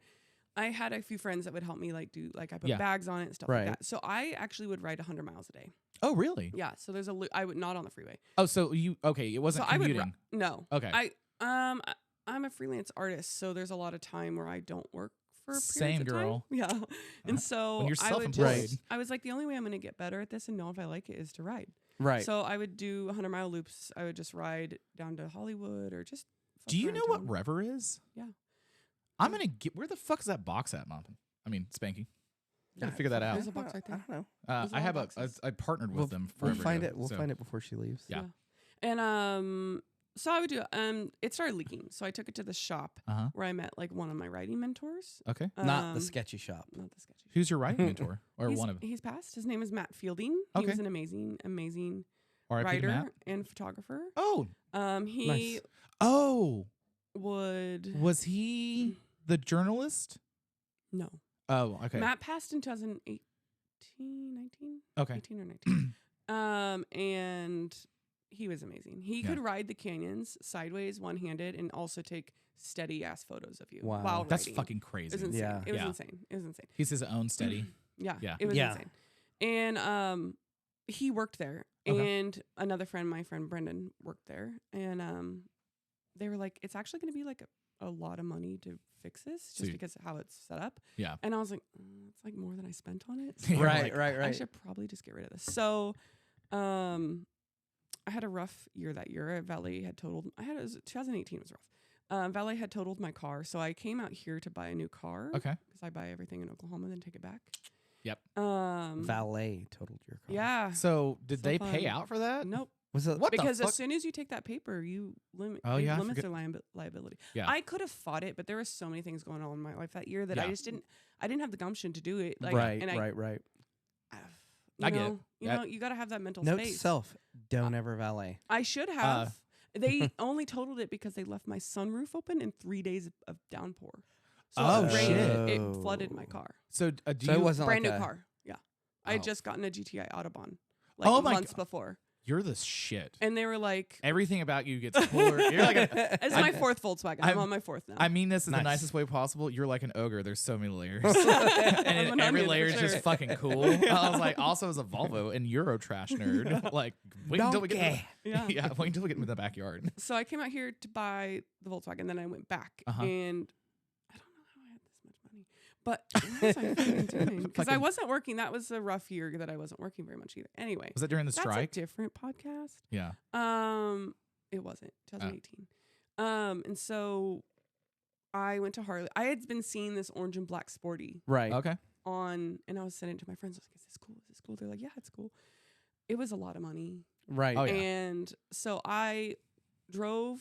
I had a few friends that would help me like do like I put Yeah. bags on it and stuff Right. like that. So I actually would ride 100 miles a day. Oh, really? Yeah. So there's I would not on the freeway. Oh, so it wasn't So I would commuting. no. Okay. I'm a freelance artist, so there's a lot of time where I don't work for periods Same of time. girl. Yeah. And so When you're I would self-employed. just, I was like, the only way I'm going to get better at this and know if I like it is to ride. Right. So I would do 100-mile loops. I would just ride down to Hollywood or just. fuck Do you around know what town. Rever is? Yeah. I'm gonna get. Where the fuck is that box at, Mom? I mean, Spanky. Gotta figure that out. There's a box right I there. don't know. There's a I lot have of boxes. I partnered with We'll- them We'll forever find ago, it. We'll so- find it before she leaves. Yeah. And so I would do. It started leaking, so I took it to the shop Uh-huh. where I met like one of my riding mentors. Okay. Not the Um, sketchy shop. Not the sketchy. Who's your writing mentor or he's, one of? he's passed. His name is Matt Fielding. Okay. He was an amazing R.I.P. to writer Matt? and photographer. Oh. He Nice. Oh. would Was he the journalist? no. Oh. Okay. Matt passed in 2018, 19, Okay. 18 or 19. And he was amazing. He Yeah. could ride the canyons sideways, one-handed, and also take steady ass photos of you Wow. while That's riding. fucking It was crazy. insane. Yeah. It was Yeah. insane. It was insane. He's his own steady. Yeah. Yeah. It was Yeah. insane. And he worked there. Okay. And another friend, my friend Brendan, worked there. And they were like, it's actually gonna be like a lot of money to fix this just Sweet. because of how it's set up. Yeah. And I was like, it's like more than I spent on it. You're Right. like, right. I Right. should probably just get rid of this. So, I had a rough year that year. Valet had totaled. 2018 was rough. Valet had totaled my car, so I came out here to buy a new car. Okay. Because I buy everything in Oklahoma, then take it back. Yep. Valet totaled your car. Yeah. So did So they pay fun. out for that? Nope. Was it What Because the fuck? as soon as you take that paper, you limit. Oh, it yeah, I limits forget- their liability. Yeah. I could have fought it, but there were so many things going on in my life that year that I Yeah. just didn't. I didn't have the gumption to do it. Like, right, and I, right. You I get it. know, you That- know, you got to have that mental Note to space. self: don't ever valet. I should have. They only totaled it because they left my sunroof open in 3 days of downpour. So Oh, it rained, shit. It flooded my car. So do So you? it wasn't Brand like new a, car. Yeah. I had Oh. just gotten a GTI Autobahn like Oh my months God. before. You're the shit. And they were like, Everything about you gets cooler. You're like it's my fourth Volkswagen. I'm on my fourth now. I mean this in the Nice. nicest way possible. You're like an ogre. There's so many layers. I'm and an every onion, layer for is sure. just fucking cool. I was like, also as a Volvo and Eurotrash nerd, like wait until we get Donkey. Yeah. yeah, wait until we get into the backyard. So I came out here to buy the Volkswagen. Then I went back. Uh-huh. And I don't know how I had this much money. But what was I fucking doing? Because I Fucking- wasn't working. That was a rough year that I wasn't working very much either. Anyway. Was that during the That's strike? a different podcast. Yeah. It wasn't 2018. And so I went to Harley. I had been seeing this orange and black sporty right. Okay. on, and I was sending it to my friends. I was like, "Is this cool? Is this cool?" They're like, "Yeah, it's cool." It was a lot of money, Right. Oh, yeah. and so I drove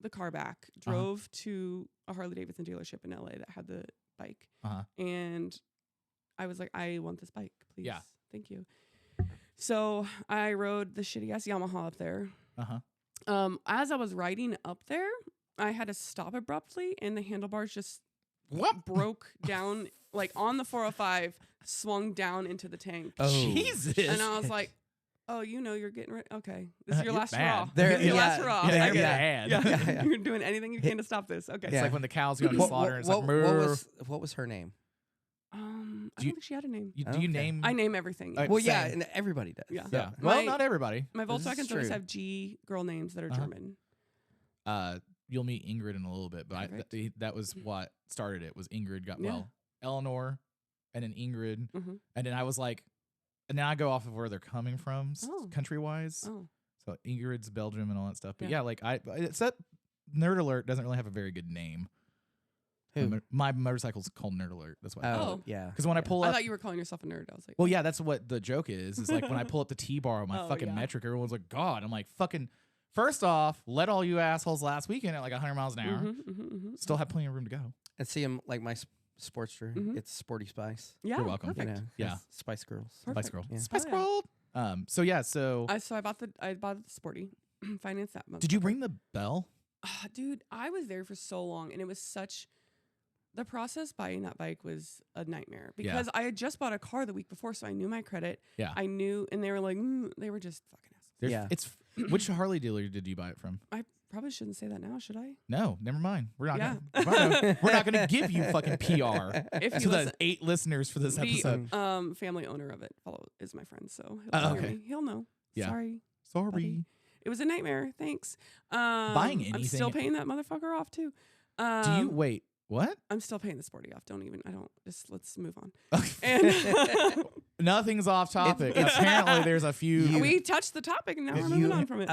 the car back, drove to a Harley Davidson dealership in LA that had the bike, Uh-huh. and I was like, "I want this bike, please. Yeah. Thank you." So I rode the shitty ass Yamaha up there. Uh-huh. As I was riding up there, I had to stop abruptly, and the handlebars just What? broke down, like on the 405, swung down into the tank. Oh, Jesus. And I was like, "Oh, you know, you're getting ready. Okay, this is your You're last bad. hurrah. There- This is your last yeah, hurrah. yeah, I you're get it. bad. Yeah. Yeah, yeah. You're doing anything you can to stop this. Okay. It's Yeah. like when the cows go into slaughter and it's like, what "Murr." was her name? I Do don't you- think she had a name. Do you Okay. name? I name everything. I- Well, yeah, same. and everybody does. Yeah. yeah. So- Well, My- not everybody. My This is Volkswagens always true. have G girl names that are Uh-huh. German. You'll meet Ingrid in a little bit, but Perfect. that was what started it. Was Ingrid got Yeah. well, Eleanor, and then Ingrid, Mhm. and then I was like, and then I go off of where they're coming from, Oh. country wise. Oh, So Ingrid's Belgium and all that stuff. But Yeah. yeah, like it's that Nerd Alert doesn't really have a very good name. Who? My motorcycle's called Nerd Alert. That's why. Oh, yeah. Because when I yeah. pull I up, thought you were calling yourself a nerd. I was like, well, yeah, that's what the joke is. Is like when I pull up the T-bar on my Oh, fucking yeah. metric, everyone's like, God. I'm like, fucking. First off, let all you assholes last weekend at like 100 miles an hour. Still have plenty of room to go. And see him like my Sportster. Mhm. It's Sporty Spice. Yeah, You're welcome. Perfect. You know, Yeah. it's Spice Girls. Spice Perfect. Girl. Yeah. Spice Oh, yeah. Girl. So yeah. So So I bought the sporty, financed that. did you motherfucker. ring the bell? Dude, I was there for so long, and it was such. The process buying that bike was a nightmare because I had just bought a car the week before, so I knew my credit. Yeah. I knew, and they were like, they were just fucking assholes. Yeah. It's which Harley dealer did you buy it from? I probably shouldn't say that now, should I? No, never mind. We're not. Yeah. We're not gonna give you fucking PR If to you the listen, 8 listeners for this episode. the family owner of it is my friend, so he'll Oh, hear okay. me. He'll know. Yeah. Sorry. Sorry. buddy. It was a nightmare. Thanks. Buying I'm anything- still paying that motherfucker off too. Do you wait? What? I'm still paying the sporty off. Let's move on. And Nothing's off topic. Apparently, there's a few. we touched the topic, and now we're You- moving on from it.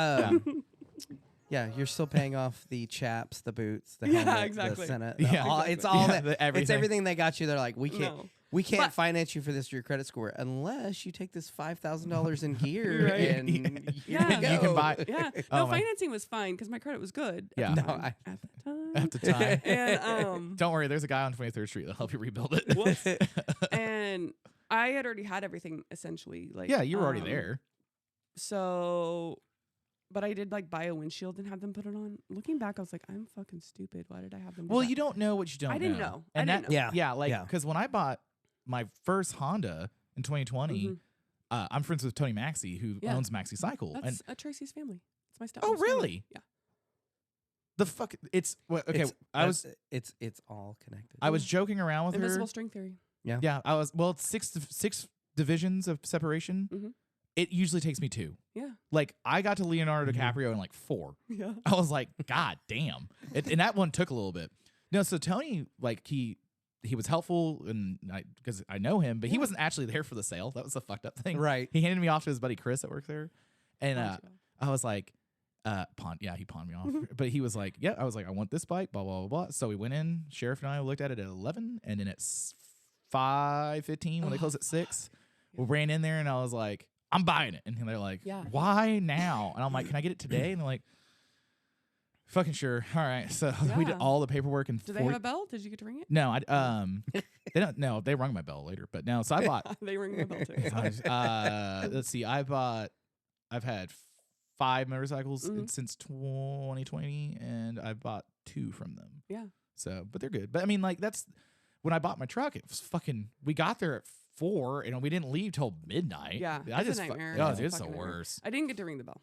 Yeah, you're still paying off the chaps, the boots, the Yeah, helmet, exactly. the Senate. Yeah, all, exactly. It's all Yeah, that. the everything. It's everything they got you. They're like, we can't. No. We can't But- finance you for this your credit score unless you take this $5,000 in gear Right. and Yeah. you You can go. buy- Yeah. Oh No, my- financing was fine because my credit was good. Yeah. At the No, time. I- At the time. At the time. And Don't worry, there's a guy on 23rd Street that'll help you rebuild it. and I had already had everything essentially. Like Yeah, you were already there. So, but I did like buy a windshield and have them put it on. Looking back, I was like, I'm fucking stupid. Why did I have them? Do Well, that? you don't know what you don't know. I didn't know. And I didn't that, know. Yeah. yeah, like Yeah. because when I bought my first Honda in 2020, Mhm. I'm friends with Tony Maxey, who Yeah. owns Maxey Cycle. And That's Tracy's family. It's my step. oh, really? Yeah. The fuck? It's okay. It's all connected. I was joking around with Invisible her. string theory. Yeah, I was. Well, it's six divisions of separation. Mhm. It usually takes me 2. Yeah. Like I got to Leonardo Mhm. DiCaprio in like 4. Yeah. I was like, God damn. And that one took a little bit. No, so Tony, like he was helpful and because I know him, but he Yeah. wasn't actually there for the sale. That was a fucked up thing. Right. He handed me off to his buddy Chris that works there. And Gotcha. I was like, He pawned me off. But he was like, yeah, I was like, I want this bike, blah, blah, blah, blah. So we went in, Sheriff and I looked at it at 11, and then at 5:15 when they closed at 6, we ran in there, and I was like, I'm buying it. And they're like, why now? And I'm like, can I get it today? And they're like, fucking sure. All right. So we did all the paperwork. And do they have a bell? Did you get to ring it? No, they don't. No, they rung my bell later. But no, so I bought. They ring my bell too. Let's see. I've had 5 motorcycles since 2020, and I bought 2 from them. Yeah. So, but they're good. But I mean, like that's when I bought my truck. It was fucking. We got there at 4, and we didn't leave till midnight. Yeah, it's a nightmare. It's the worst. I didn't get to ring the bell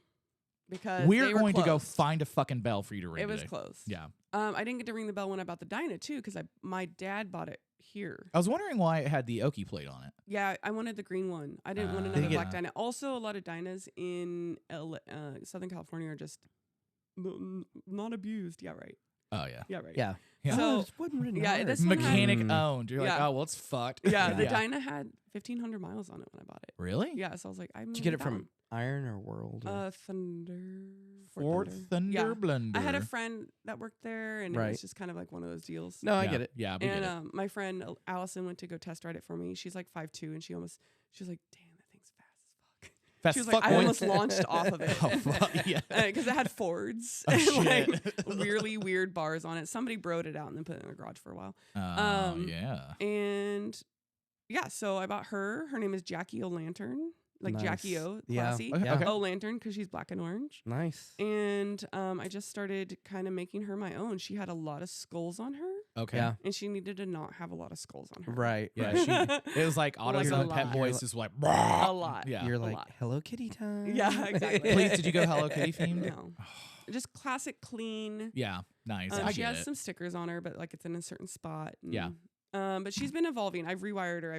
because we're going to go closed. find a fucking bell for you to ring. It was today. closed. Yeah. I didn't get to ring the bell when I bought the Dyna too because my dad bought it here. I was wondering why it had the Oki plate on it. Yeah, I wanted the green one. I didn't want another black Dyna. Also, a lot of Dynas in Southern California are just not abused. Yeah, right. Oh yeah. Yeah, right. Yeah. So this wouldn't really yeah, matter. this one had- Mechanic owned. You're like, oh well, it's fucked. Yeah, the Dyna had 1,500 miles on it when I bought it. Really? Yeah, so I was like, I'm. Did you get it from Iron or World? Or? Thunder. Fort Thunder Blender. I had a friend that worked there, and it Right. was just kind of like one of those deals. No, I get it. Yeah, we get it. And my friend Allison went to go test ride it for me. She's like 5'2", and she was like, "Damn, that thing's fast as fuck." Fast She was fuck like, "I boy. almost launched off of it." Oh, fuck, yeah. Because it had Fords Oh, and shit. like really weird bars on it. Somebody broed it out and then put it in the garage for a while. Yeah. And yeah, so I bought her. Her name is Jackie O'Lantern. Like Nice. Jackie O, Yeah. classy. Okay. Okay. O'Lantern because she's black and orange. Nice. And I just started kind of making her my own. She had a lot of skulls on her, Okay. Yeah. and she needed to not have a lot of skulls on her. Right. Yeah. Right. It was like auto Like a zone pet lot. voice is like A lot. Yeah. You're a like, lot. Hello Kitty time. Yeah, exactly. Please, did you go Hello Kitty themed? No. Just classic clean. Yeah. Nice. I She get has it. some stickers on her, but like it's in a certain spot. And, Yeah. But she's been evolving. I've rewired her.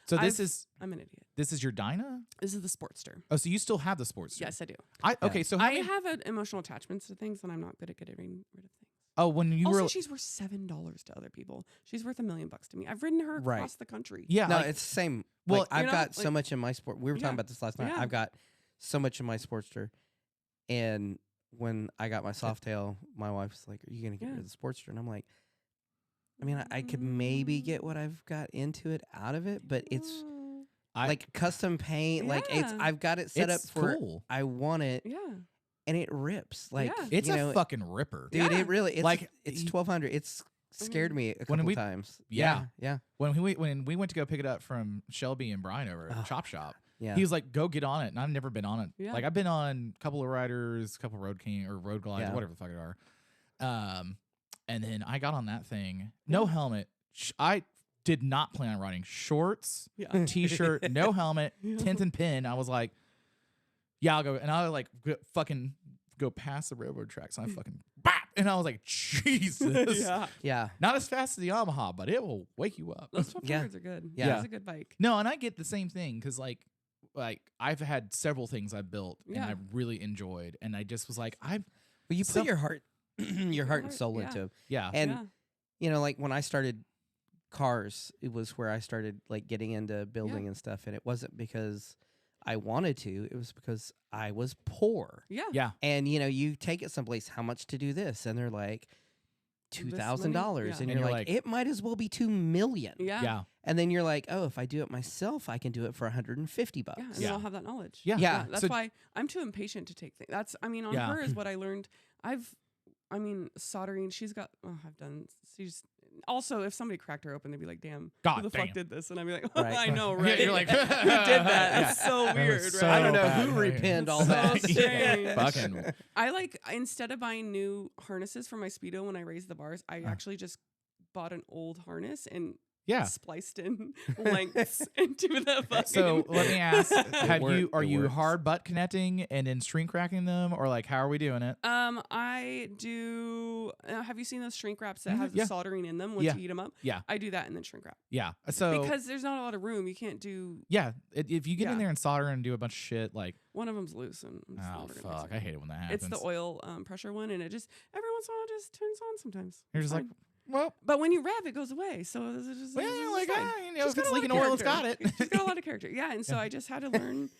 So I'm an idiot. this is your Dyna? This is the Sportster. Oh, so you still have the Sportster? Yes, I do. Okay, so how I many- have an emotional attachments to things, and I'm not good at getting rid of things. Oh, when you Also, were she's worth $7 to other people. She's worth $1 million to me. I've ridden her Right. across the country. yeah, No, like- it's the same. Well, Like, I've you know, got so like- much in my sport. We were talking Yeah. about this last night. Yeah. I've got so much in my Sportster, and when I got my Softail, my wife was like, "Are you gonna get rid of the Sportster?" And I'm like, I mean, I could maybe get what I've got into it out of it, but it's like custom paint. Like Yeah. I've got it set up it's for cool. I want it, Yeah. and it rips. Like Yeah. It's you a know, fucking ripper. dude. Yeah. It really it's Like, it's you- 1,200. It's scared me a When couple we- times. Yeah. yeah, When we went to go pick it up from Shelby and Brian over at Chop Shop, yeah. he was like, "Go get on it," and I've never been on it. Yeah. Like I've been on a couple of riders, a couple of road king or road glides, Yeah. whatever the fuck it are. And then I got on that thing, no helmet. I did not plan on riding shorts, Yeah. t-shirt, no helmet, 10th and pin. I was like, yeah, I'll go, and I like fucking go past the railroad tracks, and I fucking bap, and I was like, Jesus, Yeah. yeah. not as fast as the Yamaha, but it will wake you up. Those 1200s Yeah. are good. Yeah. Yeah. It's a good bike. No, and I get the same thing because like I've had several things I've built and Yeah. I really enjoyed, and I just was like, Well, you put Some- your heart, your heart and heart, soul yeah. into 'em. yeah, And Yeah. you know, like when I started cars, it was where I started like getting into building and stuff, and it wasn't because I wanted to; it was because I was poor. Yeah. yeah, And you know, you take it someplace, how much to do this, and they're like $2,000, yeah. and And you're you're like, like- it might as well be 2 million. Yeah. yeah, And then you're like, oh, if I do it myself, I can do it for $150. Yeah, and Yeah. then I'll have that knowledge. Yeah. Yeah. That's So- why I'm too impatient to take things. That's, I mean, on Yeah. her is what I learned. Soldering, she's got, she's, also, if somebody cracked her open, they'd be like, damn, God who the damn. fuck did this? And I'd be like, Right. I know, Yeah, right? you're like, who did that? That's so That was weird, so right? I don't know bad. who repinned all So that. strange. fucking I like, instead of buying new harnesses for my Speedo when I raised the bars, I actually just bought an old harness and yeah. spliced in lengths into the fucking. So let me ask: Are It you works. hard butt connecting and then shrink cracking them, or like how are we doing it? I do. Have you seen those shrink wraps that have Yeah. the soldering in them once Yeah. you heat them up? Yeah. I do that and then shrink wrap Yeah. So because there's not a lot of room. You can't do. yeah, if you get in Yeah. there and solder and do a bunch of shit, like One of them's loose and I'm just oh never gonna fix fuck, it. I hate it when that happens. It's the oil pressure one, and it just every once in a while just turns on sometimes. You're It's just like, fine. well, But when you rev, it goes away. So it's just, well, it's like fine. you know, She's if got it's a lot of leaking oil, it's got character. it. She's got a lot of character. Yeah, and so I just had to learn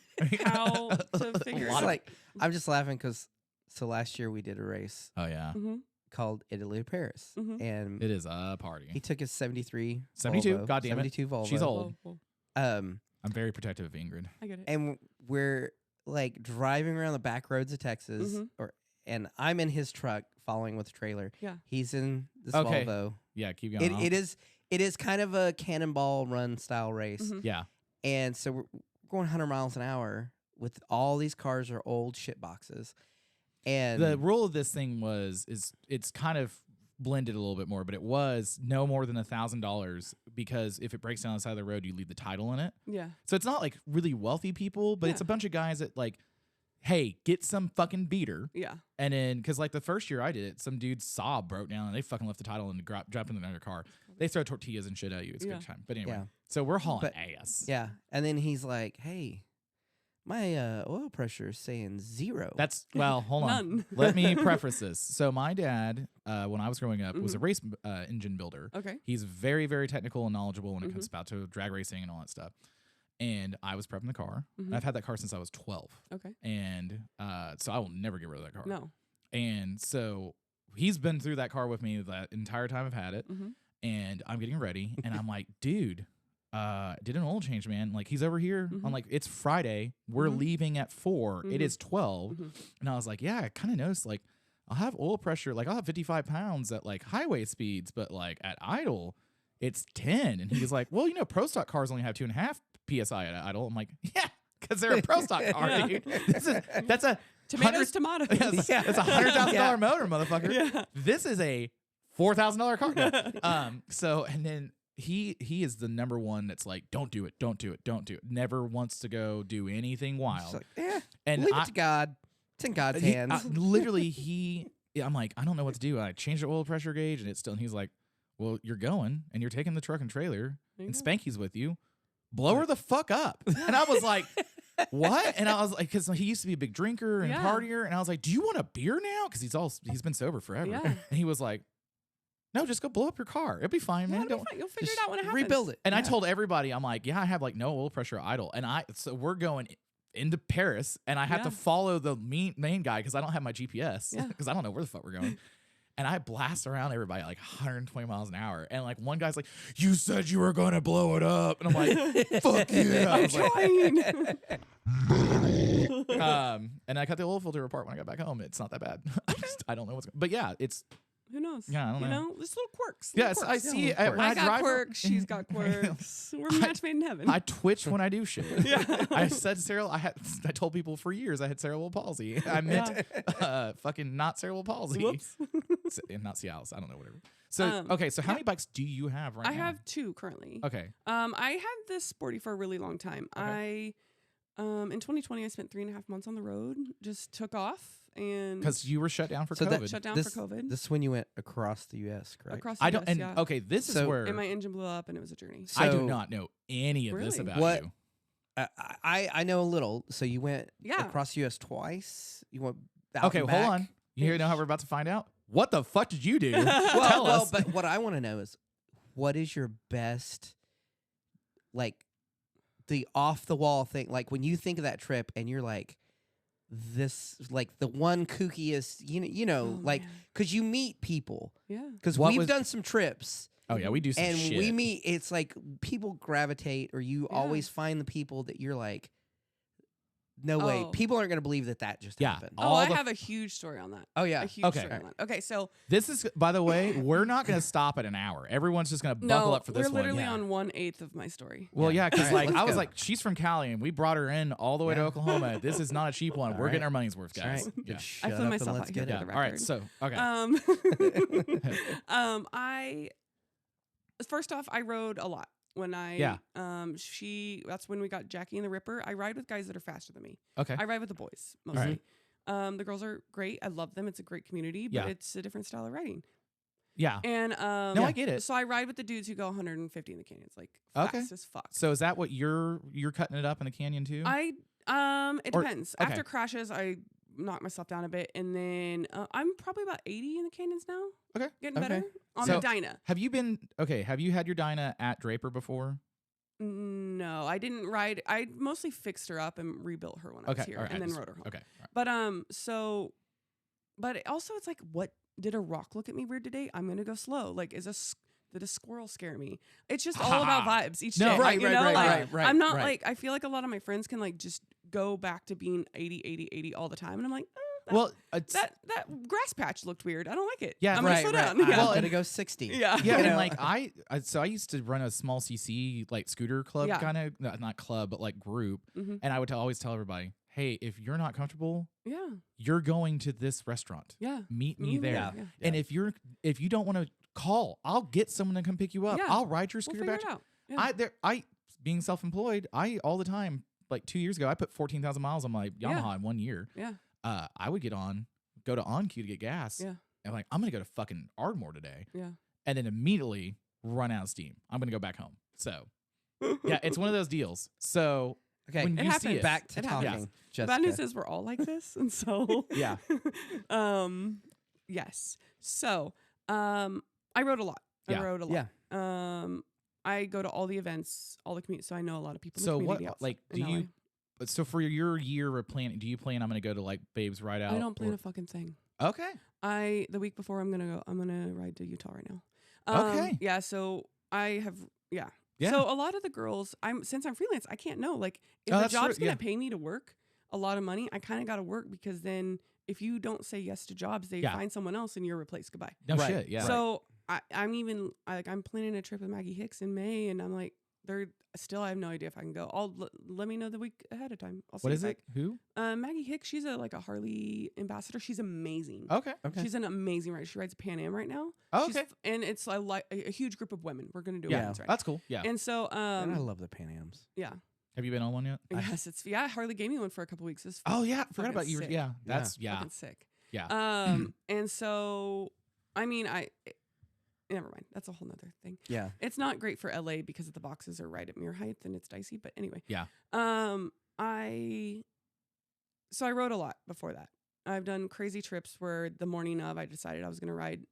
how to figure It's it out. like I'm just laughing because So last year we did a race Oh yeah, Mm-hmm. called Italy to Paris, Mhm. and it is a party. he took his 73 72, Volvo, God damn it. 72 Volvo. She's old. Um, I'm very protective of Ingrid. I get it. and we're like driving around the back roads of Texas, Mhm. and I'm in his truck following with the trailer. Yeah. He's in this Okay. Volvo. Yeah, keep going. It is kind of a cannonball run style race, Mhm. Yeah, and so we're going 100 miles an hour with all these cars are old shit boxes, and the rule of this thing is it's kind of blended a little bit more, but it was no more than $1,000 because if it breaks down on the side of the road, you leave the title in it. Yeah. So it's not like really wealthy people, but it's a Yeah. bunch of guys that like, hey, get some fucking beater. Yeah. And then, because like the first year I did it, some dude's saw broke down and they fucking left the title and dropped in another car. They throw tortillas and shit at you. It's a Yeah. good time. But anyway, Yeah. so we're hauling But- ass. yeah, and then he's like, "Hey, my oil pressure is saying 0." That's, well, hold on. None. Let me preface this. So my dad, when I was growing up, was a Mhm. race engine builder. Okay. He's very, very technical and knowledgeable when it Mm-hmm. comes about to drag racing and all that stuff. And I was prepping the car. Mhm. And I've had that car since I was 12. Okay. And so I will never get rid of that car. No. And so he's been through that car with me that entire time I've had it. Mm-hmm. And I'm getting ready. And I'm like, dude, did an oil change, man. Like, he's over here. Mhm. I'm like, it's Friday. We're Mhm. leaving at 4. It Mhm. is 12. Mhm. And I was like, yeah, I kind of noticed, like, I'll have oil pressure. Like, I'll have 55 pounds at, like, highway speeds. But, like, at idle, it's 10. And he's like, well, pro stock cars only have 2.5 PSI at idle. I'm like, yeah, because they're a pro stock car, Yeah. dude. That's a Tomatoes, tomatoes. that's Yeah. a $100,000 Yeah. motor, motherfucker. Yeah. This is a $4,000 car. No. So, and then he is the number one that's like, don't do it, don't do it, don't do it. Never wants to go do anything It's wild. like, yeah, And leave it to God. It's in God's hands. literally, I'm like, I don't know what to do. I changed the oil pressure gauge, and it's still. And he's like, well, you're going, and you're taking the truck and trailer, There you and go. Spanky's with you. Blow her the fuck up. And I was like, what? And I was like, because he used to be a big drinker and Yeah. partier, and I was like, do you want a beer now? Because he's been sober forever. Yeah. And he was like, no, just go blow up your car. It'll be fine, Yeah, man. it'll Don't. be fine. You'll figure Just it out when it happens. rebuild it. And I Yeah. told everybody, I'm like, yeah, I have like no oil pressure idle. And so we're going into Paris, and I have Yeah. to follow the main guy because I don't have my GPS Yeah. because I don't know where the fuck we're going. And I blast around everybody at like 120 miles an hour. And like one guy's like, you said you were going to blow it up. And I'm like, fuck yeah. I I'm was like, trying. and I cut the oil filter apart when I got back home. It's not that bad. I don't know what's going but yeah, it's, Who knows? Yeah, I don't you know. know, just little quirks. yes, little I quirks. see. little When I I got drive, quirks. She's got quirks. We're a match made in heaven. I twitch when I do shit. Yeah. I said Sarah, I told people for years I had cerebral palsy. I meant fucking not cerebral palsy. Whoops. And not Cialis. I don't know, whatever. So, okay, so how yeah. many bikes do you have right I now? have 2 currently. Okay. I had this Sporty for a really long time. Okay. In 2020, I spent 3.5 months on the road. Just took off and Because you were shut down for So COVID. that shut down this, for COVID. This is when you went across the U.S., correct? across the I don't, US, and yeah. okay, this is So- where And my engine blew up, and it was a journey. I do So- not know any of this Really? about What- you. I know a little. So you went Yeah. across the U.S. twice. You went out Okay, and hold back? on. You know how we're about to find out? What the fuck did you do? Well, Tell well, us. but what I want to know is, what is your best, like, the off the wall thing? Like when you think of that trip and you're like, this, like the one kookiest, Oh, like, man. because you meet people. Yeah. Because What we've was- done some trips. Oh yeah, we do some And shit. we meet, it's like people gravitate, or you Yeah. always find the people that you're like, no way. Oh. People aren't going to believe that just Yeah. happened. Oh, All I the- have a huge story on that. Oh, yeah. A huge Okay. story on that. Okay, so This is, by the way, we're not going to stop at an hour. Everyone's just going to buckle no, up for this we're literally one. on 1/8 of my story. Well, yeah, because All right, like let's I was go. like, she's from Cali, and we brought her in all the way to Yeah. Oklahoma. This is not a cheap one. All We're right. getting our money's worth, All right. guys. Yeah. Shut I up flew and myself let's out get here it. for the All right. record. So okay. I first off, I rode a lot when I Yeah. that's when we got Jackie and the Ripper. I ride with guys that are faster than me. Okay. I ride with the boys All mostly. right. The girls are great. I love them. It's a great community, but Yeah. it's a different style of riding. Yeah. And No, I get it. So I ride with the dudes who go 150 in the canyons, like Okay. fast as fuck. So is that what you're cutting it up in the canyon too? It Or- depends. okay. After crashes, I knock myself down a bit, and then I'm probably about 80 in the canyons now. Okay. Getting Okay. better on So- the Dyna. Have you been okay? Have you had your Dyna at Draper before? No, I didn't ride. I mostly fixed her up and rebuilt her when I was Okay. here, all right, and then just- rode her home. Okay. all right. But so but it's like, what did a rock look at me weird today? I'm gonna go slow. Like, did a squirrel scare me? It's just all about vibes each day. Right, you right, know? right, Like, right, I'm not right. like, I feel like a lot of my friends can like just go back to being 80 all the time, and I'm like, Well, that grass patch looked weird. I don't like it. Yeah, I'm gonna right, slow right. down. Yeah. I'm gonna go 60. Yeah. yeah, You and know? like I used to run a small CC like scooter club Yeah. kind of, not club, but like group, Mhm. and I would always tell everybody, hey, if you're not comfortable, Yeah. you're going to this restaurant. Yeah. Meet me Me there. there, yeah. And if you don't want to call, I'll get someone to come pick you up. Yeah. I'll ride your We'll scooter figure back. it out. Yeah. I being self-employed, I all the time, like 2 years ago, I put 14,000 miles on my Yamaha in 1 year. Yeah. I would go to OnQ to get gas. Yeah. And I'm like, I'm gonna go to fucking Ardmore today. Yeah. And then immediately run out of steam. I'm gonna go back home. So yeah, it's one of those deals. So Okay, when It you see happens. it, back to It happens. talking. The Jessica. bad news is we're all like this, and so Yeah. yes. So I rode a lot. Yeah. I rode a lot. Yeah. I go to all the events, all the communities, so I know a lot of people. In So the what, community like, in do LA. you? So for your year of planning, do you plan I'm gonna go to like Babes Ride Out? I don't plan or- a fucking thing. Okay. The week before I'm gonna ride to Utah right now. Okay. Yeah. So I have. Yeah. Yeah. So a lot of the girls, since I'm freelance, I can't know. Like, if Oh, the that's true, job's gonna yeah. pay me to work a lot of money, I kind of got to work, because then if you don't say yes to jobs, they Yeah. find someone else and you're replaced. Goodbye. No Right. shit. Yeah. So I'm planning a trip with Maggie Hicks in May, and I'm like, I have no idea if I can go. Let me know the week ahead of time. I'll see what if is I- it? Who? Maggie Hicks. She's a Harley ambassador. She's amazing. Okay. Okay. She's an amazing rider. She rides Pan Am right now. Oh, She's okay. and it's a huge group of women. We're gonna do a Yeah. women's ride. That's cool. Yeah. And so and I love the Pan Ams. yeah. Have you been on one yet? Yes, Harley gave me one for a couple weeks. It's Oh yeah. Forgot fucking about you. sick. Yeah. That's yeah. fucking sick. Yeah. And so I mean never mind. That's a whole nother thing. Yeah. It's not great for LA because the boxes are right at mirror height and it's dicey. But anyway. Yeah. I rode a lot before that. I've done crazy trips where the morning of I decided I was going to ride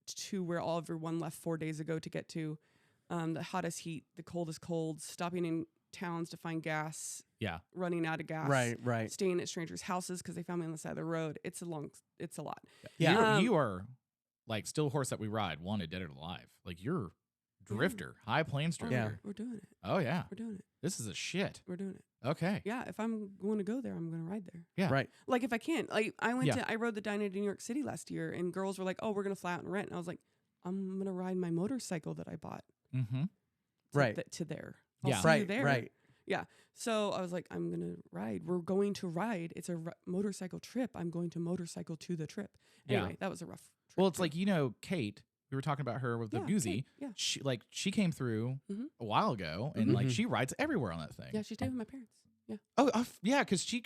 to where everyone left 4 days ago to get to, the hottest heat, the coldest cold, stopping in towns to find gas, Yeah. running out of gas, Right. staying at strangers' houses because they found me on the side of the road. It's a lot. Yeah. You are like Still Horse That We Ride, Wanted, Dead or Alive. Like you're drifter, high plains drifter. Yeah. We're doing it. Oh yeah. We're doing it. This is a shit. We're doing it. Okay. Yeah, if I'm going to go there, I'm going to ride there. Yeah. Right. Like if I can. Like I rode the Dyna to New York City last year, and girls were like, "Oh, we're going to fly out and rent." And I was like, "I'm going to ride my motorcycle that I bought Mm-hmm. Right. to there. I'll Yeah. see you Right. there." Right. Yeah. So I was like, I'm going to ride. We're going to ride. It's a motorcycle trip. I'm going to motorcycle to the trip. Yeah. Anyway, that was a rough trip. Well, it's like Kate. We were talking about her with the Yeah, Goozy. Kate, yeah. She came through Mhm. a while ago, and like Mhm. she rides everywhere on that thing. Yeah, she stayed with my parents. Yeah. Oh, yeah, because she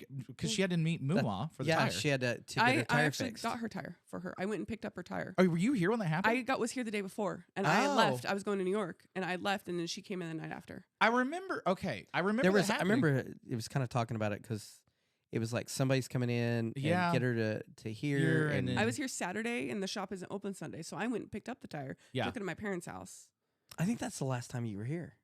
had to meet Muwa for the Yeah. tire. She had to get her I tire actually fixed. got her tire for her. I went and picked up her tire. Oh, were you here when that happened? Was here the day before, and I had Oh. left. I was going to New York, and I left, and then she came in the night after. I remember. Okay, I remember. There that was. I happening. remember it was kind of talking about it because it was like somebody's coming in Yeah. and get her to Here, here, and and then- I was here Saturday, and the shop isn't open Sunday, so I went and picked up the tire. Yeah. Took it to my parents' house. I think that's the last time you were here.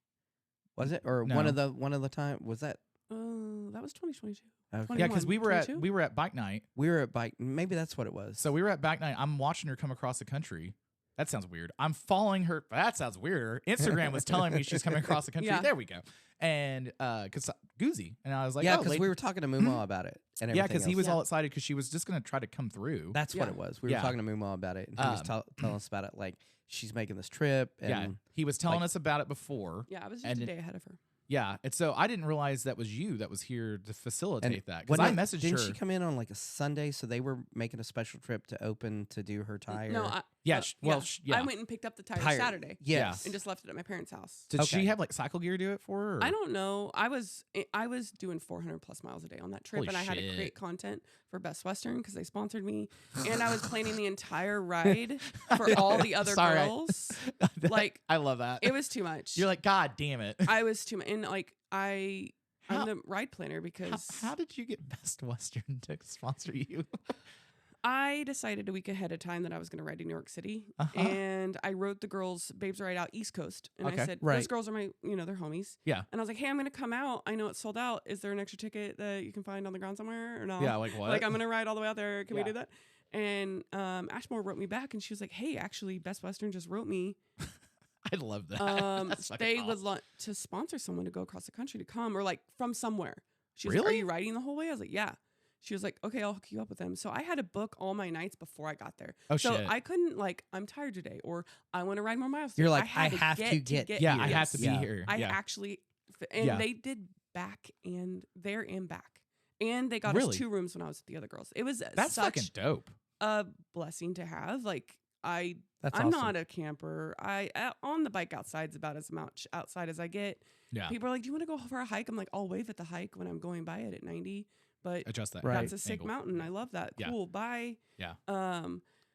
Was it or No. one of the time was that? That was 2022. Okay. Yeah, because we were 22? at bike night. We were at bike. Maybe that's what it was. So we were at bike night. I'm watching her come across the country. That sounds weird. I'm following her. That sounds weirder. Instagram was telling me she's coming across the country. Yeah. There we go. And because Goozy, and I was like, yeah, oh, because we were talking to Mumo about it. And yeah, everything because he else. was Yeah. all excited because she was just gonna try to come through. That's what Yeah. it was. We were Yeah. talking to Mumo about it, and he was telling us about it. Like she's making this trip, and Yeah, he was telling like- us about it before. Yeah, I was just And a it- day ahead of her. Yeah, and so I didn't realize that was you that was here to facilitate that because when I messaged didn't her. she come in on like a Sunday? So they were making a special trip to open to do her tire. No, Yeah, yeah. yeah. I went and picked up the tire Tire. Saturday Yes. and just left it at my parents' house. Did she Okay. have like cycle gear do it for her? or- I don't know. I was doing 400 plus miles a day on that trip, Holy and I had to shit. create content for Best Western because they sponsored me, and I was planning the entire ride for all the other Sorry, girls. Like, I love that. It was too much. You're like, God damn it. I was too much, and like I'm How- the ride planner because How did you get Best Western to sponsor you? I decided a week ahead of time that I was going to ride to New York City, Uh-huh. and I wrote the girls Babes Ride Out East Coast, and Okay. I said, Right. those girls are my, they're homies. Yeah. And I was like, hey, I'm going to come out. I know it's sold out. Is there an extra ticket that you can find on the ground somewhere or no? Yeah, like what? Like, I'm going to ride all the way out there. Can we Yeah. do that? And Ashmore wrote me back, and she was like, "Hey, actually, Best Western just wrote me. I love that. That's fucking They awesome. would like to sponsor someone to go across the country to come, or like from somewhere." She was like, "Are Really? you riding the whole way?" I was like, "Yeah." She was like, "Okay, I'll hook you up with them." So I had to book all my nights before I got there. Oh, so shit. I couldn't like, I'm tired today, or I want to ride more miles. You're today. like, I have to get here. Yeah, I Yes. have to be Yeah. here. I yeah. actually, and Yeah. they did back and there and back, and they got Really? us 2 rooms when I was with the other girls. It was That's such fucking dope. a blessing to have. Like I'm That's awesome. not a camper. On the bike outside is about as much outside as I get. Yeah. People are like, "Do you want to go for a hike?" I'm like, "I'll wave at the hike when I'm going by it at 90." But Adjust that. Right. that's a sick angle. mountain. I love that. Yeah. Cool. Bye. Yeah.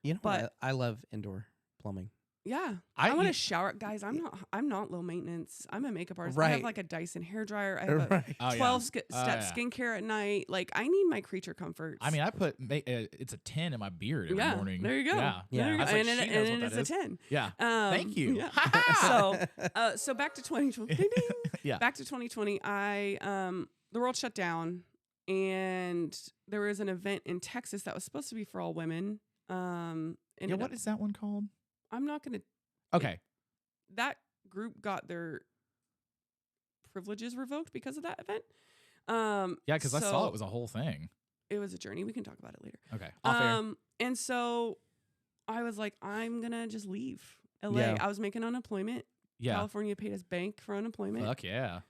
You know, but- what? I love indoor plumbing. Yeah. I I want you- to shower, guys. I'm not low maintenance. I'm a makeup artist. I have Right. like a Dyson hairdryer. I have a Right. Oh, 12 yeah. step skincare at night. Like I need my creature comforts. I mean, I put it's a 10 in my beard every yeah, morning. there you go. Yeah. Yeah. There you go. I was like, And, she knows and what it that is is. a 10. Yeah. Um, Thank you. Yeah. So back to 2020. Ding, ding. Yeah. Back to 2020. The world shut down, and there was an event in Texas that was supposed to be for all women. Yeah. ended What up- is that one called? I'm not gonna. Okay. That group got their privileges revoked because of that event. Yeah, because I saw so it was a whole thing. It was a journey. We can talk about it later. Okay. Off air. And so I was like, I'm gonna just leave LA. Yeah. I was making unemployment. Yeah. California paid us bank for unemployment. Fuck yeah.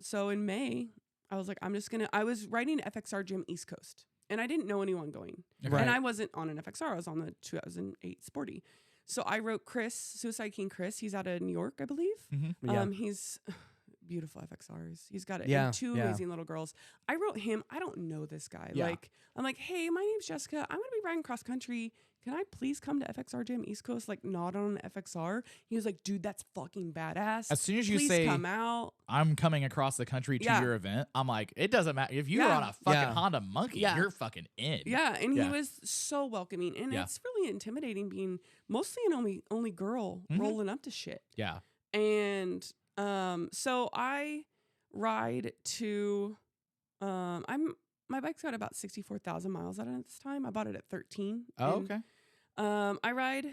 So in May, I was like, I was riding FXR Gym East Coast, and I didn't know anyone going. Okay. And I wasn't on an FXR. I was on the 2008 Sporty. So I wrote Chris, Suicide King Chris. He's out of New York, I believe. Mm-hmm. Yeah. He's beautiful FXRs. He's got Yeah, 2 yeah. amazing little girls. I wrote him. I don't know this guy. Yeah. Like, I'm like, hey, my name's Jessica. I'm going to be riding cross country. Can I please come to FXR Gym East Coast? Like, not on an FXR. He was like, dude, that's fucking badass. As soon as you please say come out. I'm coming across the country to Yeah. your event, I'm like, it doesn't matter. If you're Yeah. on a fucking Yeah. Honda Monkey, Yeah. you're fucking in. Yeah, and Yeah. he was so welcoming, and Yeah. it's really intimidating being mostly an only girl Mhm. rolling up to shit. Yeah. And so I ride to my bike's got about 64,000 miles on it at this time. I bought it at 13. Oh, And, okay. I ride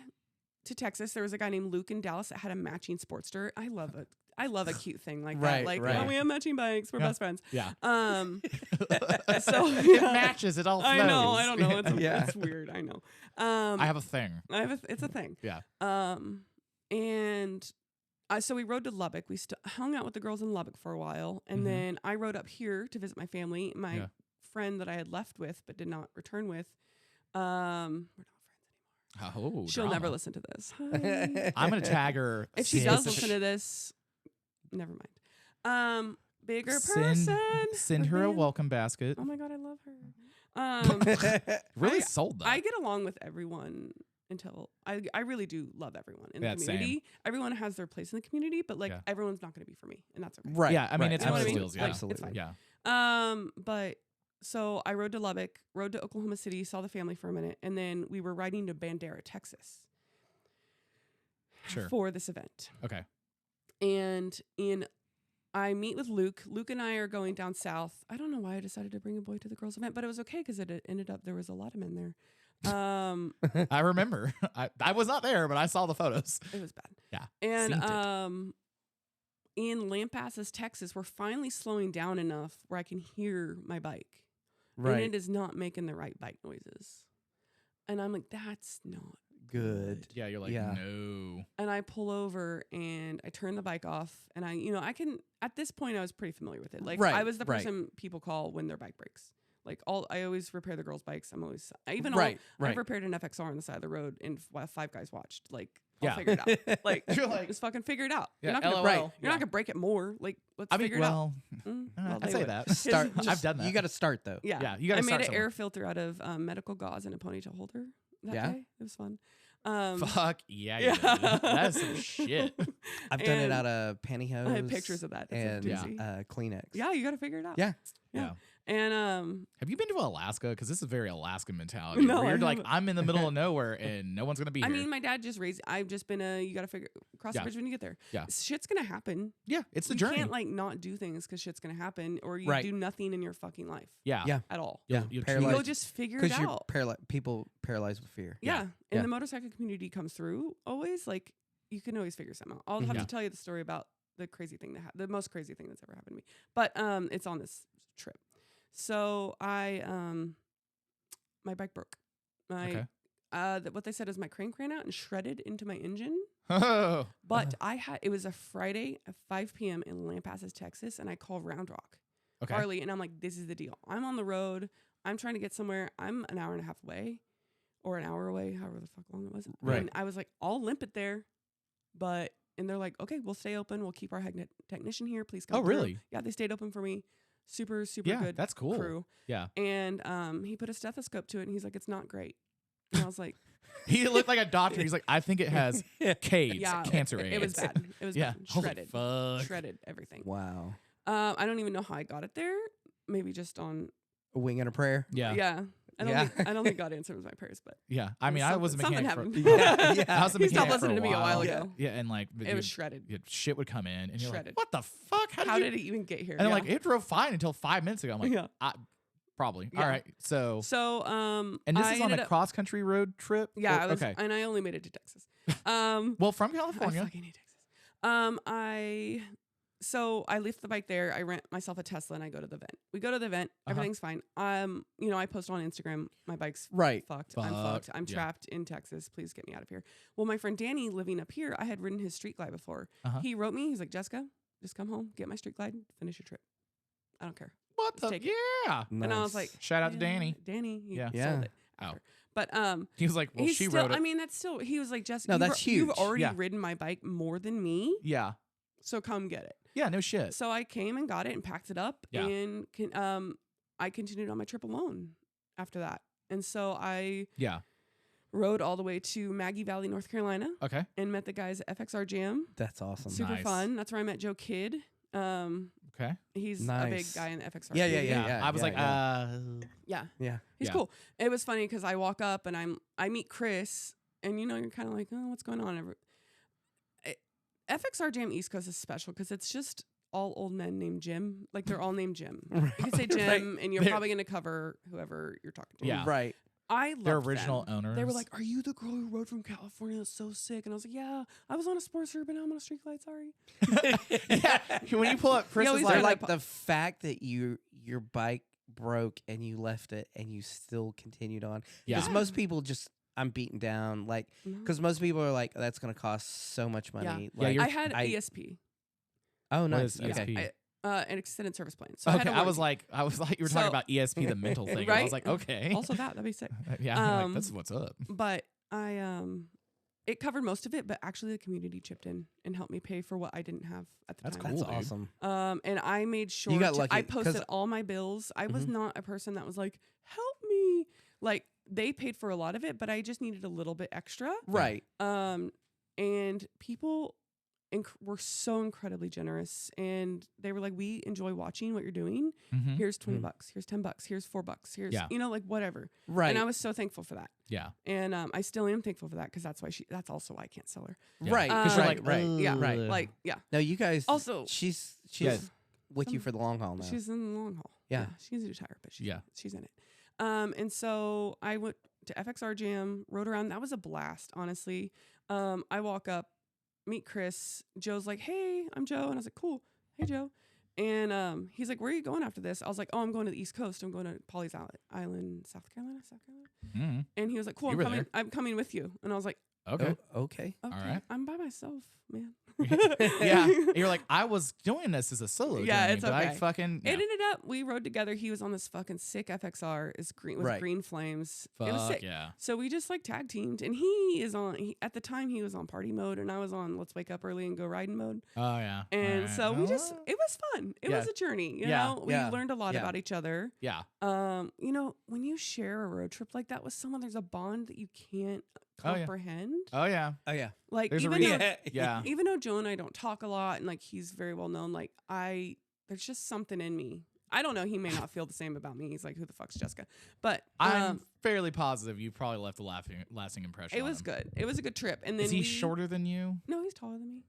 to Texas. There was a guy named Luke in Dallas that had a matching Sportster. I love a cute thing like that. Right, Like, right. oh, we have matching bikes. We're Yeah. best friends. Yeah. So It matches. It all flows. I know. I don't know. It's, Yeah. it's weird. I know. I have a thing. It's a thing. Yeah. And so we rode to Lubbock. We hung out with the girls in Lubbock for a while, and Mhm. then I rode up here to visit my family. My Yeah. friend that I had left with but did not return with. We're not friends anymore. Oh, She'll drama. never listen to this. Hi. I'm gonna tag her. If she does specific- listen to this, never mind. Bigger Send- person. Send her a welcome basket. Oh my god, I love her. Really I- sold that. I get along with everyone until I really do love everyone in Yeah, the same. community. Everyone has their place in the community, but like Yeah. everyone's not going to be for me, and that's okay. Right. Yeah, I mean, right. it's one of those absolutely, deals, yeah. Absolutely. It's fine. Yeah. But so I rode to Lubbock, rode to Oklahoma City, saw the family for a minute, and then we were riding to Bandera, Texas Sure. for this event. Okay. And I meet with Luke. Luke and I are going down south. I don't know why I decided to bring a boy to the girls' event, but it was okay because it ended up there was a lot of men there. I remember. I was not there, but I saw the photos. It was bad. Yeah, And seen it. in Lampasas, Texas, we're finally slowing down enough where I can hear my bike. Right. And it is not making the right bike noises. And I'm like, that's not Good. Yeah, you're like, Yeah. no. And I pull over and I turn the bike off, and I can, at this point I was pretty familiar with it. Like Right, I was the right. person people call when their bike breaks. Like I always repair the girls' bikes. I've Right. repaired an FXR on the side of the road and while 5 guys watched. Like I'll Yeah. figure it out. Like You're like- just fucking figure it out. Yeah, You're not gonna LOL. break. Right. You're not gonna break it more. Like let's I mean, figure it well, out. Well, I say anyway. that. Start. I've done that. You got to start though. Yeah, you gotta I made start an somewhere. air filter out of medical gauze and a ponytail holder that Yeah? day. It was fun. Fuck yeah, you Yeah. did. That's some shit. I've done it And out of pantyhose. I had pictures of that. It's a and doozy. Kleenex. Yeah, you got to figure it out. Yeah. Yeah. And Have you been to Alaska? Because this is very Alaskan mentality. No, where you're I like, haven't. I'm in the middle of nowhere and no one's gonna be I here. mean, my dad just raised. I've just been you got to cross the Yeah. bridge when you get there. Yeah. Shit's gonna happen. yeah, it's the You journey. can't like not do things because shit's gonna happen, or you Right. do nothing in your fucking life yeah, Yeah. at all. Yeah, you'll paralyzed. You'll just figure it Because you're out. people paralyzed with fear. Yeah. Yeah. And Yeah. the motorcycle community comes through always. Like you can always figure something out. I'll have Yeah. to tell you the story about the crazy thing the most crazy thing that's ever happened to me. But it's on this trip. So my bike broke. Okay. What they said is my crank ran out and shredded into my engine. Oh, But it was a Friday at 5 p.m. in Lampasas, Texas, and I call Round Rock, okay. Harley, and I'm like, this is the deal. I'm on the road. I'm trying to get somewhere. I'm an hour and a half away, or an hour away, however the fuck long it was. Right. And I was like, I'll limp it there, and they're like, okay, we'll stay open. We'll keep our technician here. Please come. Oh, through." really? Yeah, they stayed open for me. Super, super Yeah, good. that's cool. Crew. Yeah. And he put a stethoscope to it, and he's like, it's not great. And I was like, He looked like a doctor. He's like, I think it has AIDS, yeah, cancer it AIDS. was bad. It was Yeah. bad. I was like, Shredded. fuck. Shredded everything. Wow. I don't even know how I got it there. Maybe just on. A wing and a prayer. Yeah. Yeah. Yeah. I don't think God answers my prayers, but Yeah. I mean, I was a something mechanic. happened. Yeah, I was a He mechanic stopped for listening to me a while Yeah. ago. Yeah, and like It was shredded. shit would come in, and you're Shredded. like, "What the fuck? How you-" did it even get here? And they're Yeah. like, "It drove fine until 5 minutes ago." I'm like, Yeah. "Probably." Yeah. All right. So, So and this I is on ended a up- cross country road trip. Yeah, Or- I was, okay. and I only made it to Texas. Well, from I California. fucking hate Texas. So I lift the bike there. I rent myself a Tesla and I go to the event. We go to the event. Uh-huh. Everything's fine. I post on Instagram. My bike's Right. fucked. I'm fucked. I'm Yeah. trapped in Texas. Please get me out of here. Well, my friend Danny living up here, I had ridden his street glide before. Uh-huh. He wrote me. He's like, Jessica, just come home, get my street glide, finish your trip. I don't care. What Let's the? take it. Yeah. And I was Nice. like, Shout out to yeah, Danny. Danny, he Yeah. Yeah. sold it. Oh. After. But He was like, "Well, he's she still, wrote it." I mean, that's still. He was like, Jessica, No, that's You've huge. already Yeah. ridden my bike more than me, Yeah. so come get it. Yeah. No shit. So I came and got it and packed it up, Yeah. and I continued on my trip alone after that. And so I Yeah. rode all the way to Maggie Valley, North Carolina, Okay. and met the guys at FXR Jam. That's awesome. Super Nice. fun. That's where I met Joe Kidd. Okay. He's a big Nice. guy in the FXR. Yeah, community. yeah. I was like, Yeah. Yeah. He's Yeah. cool. It was funny because I walk up and I meet Chris, and you're kind of like, oh, what's going on? FXR Jam East Coast is special because it's just all old men named Jim. Like they're all named Jim. You can say Jim, and you're They're- probably going to cover whoever you're talking to. Yeah. Right. I loved their original them. owners. They were like, "Are you the girl who rode from California? That's so sick." And I was like, "Yeah, I was on a Sportster, but now I'm on a street glide. Sorry." yeah. When you pull up, Chris Yeah, is we They're started like, like the fact that your bike broke and you left it and you still continued on. yeah. Because most people just, I'm beaten down. Like, Mhm. because most people are like, that's going to cost so much money. Yeah. Yeah, Like, you're- I had I- ESP, oh, What nice. is Okay. ESP? an extended service plan. So I, Okay, had a I was warranty. like, you were So- talking about ESP, the mental thing. And I was Right? like, okay. Also that'd be sick. yeah, I'm like, um, that's what's up. But I it covered most of it, but actually the community chipped in and helped me pay for what I didn't have at the That's time. That's cool, dude. awesome. And I made sure got I lucky, 'cause- posted all my bills. I was Mhm. not a person that was like, help me. Like they paid for a lot of it, but I just needed a little bit extra. Right. And people were so incredibly generous, and they were like, we enjoy watching what you're doing. Mhm. Here's $20, Mm. here's $10, here's $4, here's, Yeah. like whatever. Right. And I was so thankful for that. Yeah. And I still am thankful for that because that's also why I can't sell her. Yeah. Right. Because you're right. like, right. Yeah. Right. Like, yeah. No, you guys. Also, she's Yeah. with you for the long haul now. she's in the long haul. Yeah. She's a retire, but Yeah. she's in it. And so I went to FXR Jam, rode around. That was a blast, honestly. I walk up, meet Chris. Joe's like, hey, I'm Joe. And I was like, cool. Hey, Joe. And he's like, where are you going after this? I was like, oh, I'm going to the East Coast. I'm going to Pawleys Island, South Carolina. Mhm. And he was like, cool, You I'm were coming. there. I'm coming with you. And I was like, Okay. Oh, okay. okay, right. I'm by myself, man. yeah. You're like, I was doing this as a solo. Yeah, journey, it's but I okay. fucking. It ended up, we rode together. He was on this fucking sick FXR with Right. green flames. It was Fuck sick. yeah. So we just like tag teamed, and he is on. At the time, he was on party mode, and I was on let's wake up early and go riding mode. Oh yeah. And Alright. so we just, Oh. it was fun. It Yeah. was a journey. You Yeah. know, we Yeah. learned a lot Yeah. about each other. Yeah. When you share a road trip like that with someone, there's a bond that you can't Oh, yeah. comprehend. Oh yeah. Oh yeah. Like There's a even reason. though, Yeah. even though Joe and I don't talk a lot, and like he's very well known, like there's just something in me. I don't know. He may not feel the same about me. He's like, who the fuck's Jessica? But I'm fairly positive you probably left a lasting impression. it was good. It was a good trip. And then Is he shorter than you? No, he's taller than me.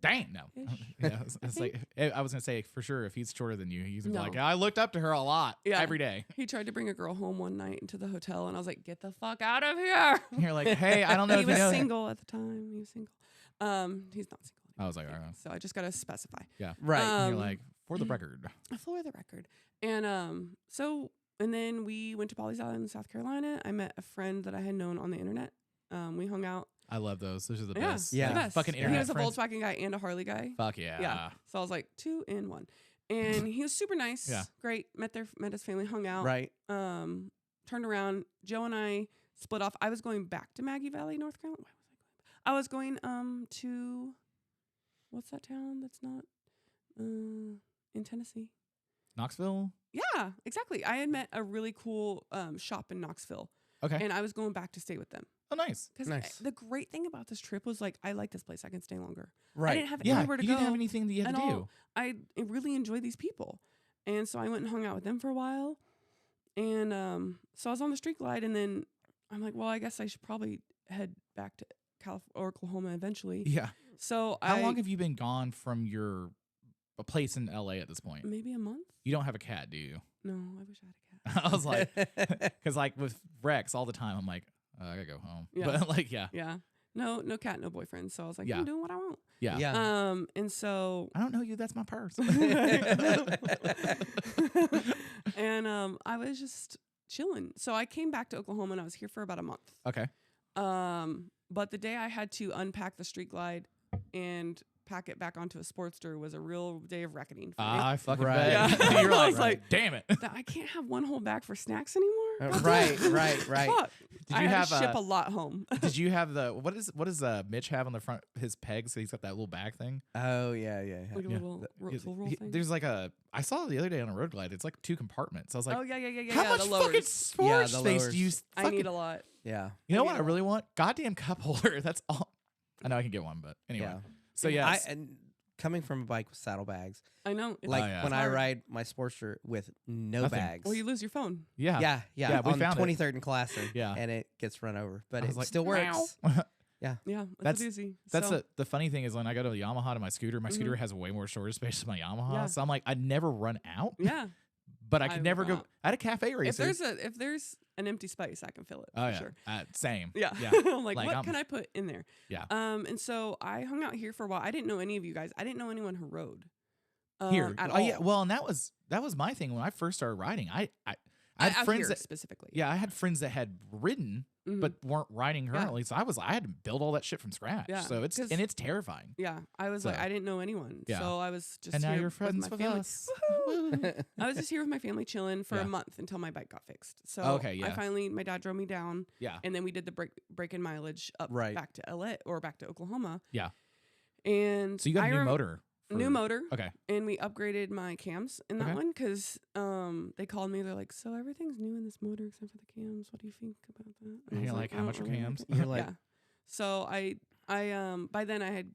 Dang, no. Ish. Yeah, it's like I was gonna say for sure if he's shorter than you, he's No. like I looked up to her a lot Yeah. every day. He tried to bring a girl home one night into the hotel, and I was like, "Get the fuck out of here!" And you're like, hey, I don't know He if you was know. single at the time. He was single. He's not single. I was like, all right. So I just gotta specify. Yeah. Right. And you're Um, like, for the record. For the record. And and then we went to Pawleys Island in South Carolina. I met a friend that I had known on the internet. We hung out. I love those. Those are the Yeah, best. Yeah. the best. Fucking He internet was a friends. Volkswagen guy and a Harley guy. Fuck yeah. Yeah. So I was like 2 in 1. And he was super nice. Yeah. Great. Met his family, hung out. Right. Turned around. Joe and I split off. I was going back to Maggie Valley, North Carolina. Why was I going? I was going to what's that town that's not in Tennessee? Knoxville? Yeah, exactly. I had met a really cool shop in Knoxville. Okay. And I was going back to stay with them. Oh, nice. Because Nice. the great thing about this trip was like, I like this place. I can stay longer. I Right. didn't have Yeah. anywhere to You go. didn't have anything that you had at to all. do. I really enjoyed these people. And so I went and hung out with them for a while. And so I was on the street glide. And then I'm like, well, I guess I should probably head back to Oklahoma eventually. Yeah. So How long have you been gone from your a place in LA at this point? Maybe a month? You don't have a cat, do you? No, I wish I had a cat. I was like, because like with Rex all the time, I'm like, I gotta go home. Yeah. But like, yeah. Yeah. No cat, no boyfriend. So I was like, Yeah. I'm doing what I want. Yeah. Yeah. And so I don't know you. That's my purse. and I was just chilling. So I came back to Oklahoma and I was here for about a month. Okay. But the day I had to unpack the street glide and pack it back onto a Sportster was a real day of reckoning for me. I fucking Right. bet. Yeah. You're I like, was like, damn it. That I can't have one whole bag for snacks anymore. Right. Fuck. Did I you had have to ship a lot home. Did you have the what does Mitch have on the front his pegs? So he's got that little bag thing. Oh yeah. Like a Yeah. little He's- roll he- thing. There's like I saw it the other day on a road glide. It's like 2 compartments. I was like, Oh yeah. how much the fucking lowers. storage the space lowers. do you? I Fucking, need a lot. Yeah. you know I what need I a really want? Goddamn cup holder. That's all. I know I can get one, but anyway. Yeah. So yeah, And coming from a bike with saddlebags, I know. It's like yeah. when I hard. ride my Sportster with no Nothing. bags. Well, you lose your phone. yeah, Yeah, we on found it. 23rd and Classic. Yeah. And it gets run over, but I it was like, still works. Yeah, That's- that's easy. That's so, the funny thing is when I go to the Yamaha to my scooter has way more storage space than my Yamaha. Yeah. So I'm like, I'd never run out, yeah. but I could I never would go. not. I had a cafe racer. If there's an empty space, I can fill it. oh for yeah, sure. same. Yeah. Yeah. I'm like, Like, what I'm- can I put in there? Yeah. And so I hung out here for a while. I didn't know any of you guys. I didn't know anyone who rode. Here, At oh all. yeah. Well, and that was my thing when I first started riding. I had Out friends here that specifically. I had friends that had ridden Mhm. but weren't riding currently. So I had to build all that shit from scratch. Yeah, So it's 'cause- terrifying. Yeah, I was So- like, I didn't know anyone. Yeah. So I was just And now here you're friends my with family. us. Woohoo. I was just here with my family chilling for Yeah. a month until my bike got fixed. So Okay, yeah. my dad drove me down, Yeah. and then we did the break in mileage up Right. back to LA or back to Oklahoma. Yeah. And So you got a new motor. New motor. Okay. And we upgraded my cams in that Okay. one because they called me. They're like, so everything's new in this motor except for the cams. What do you think about that? And I And was you're like, how "I much don't are really cams? like it." You're like, Yeah. So I by then I had,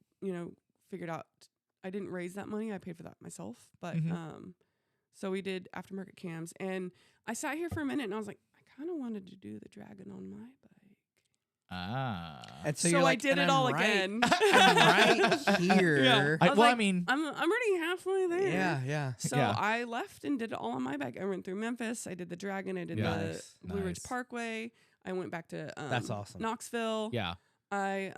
figured out I didn't raise that money. I paid for that myself. But Mhm. so we did aftermarket cams. And I sat here for a minute and I was like, I kind of wanted to do the Dragon on my bike. Ah. and So you're I like, did "And it I'm all right- again. I'm right here. Yeah. I was well, I like, mean, I'm already halfway there. Yeah. So Yeah. I left and did it all on my bike. I went through Memphis. I did the Dragon. I did Yeah. the Nice. Blue Ridge Nice. Parkway. I went back to That's awesome. Knoxville. yeah. I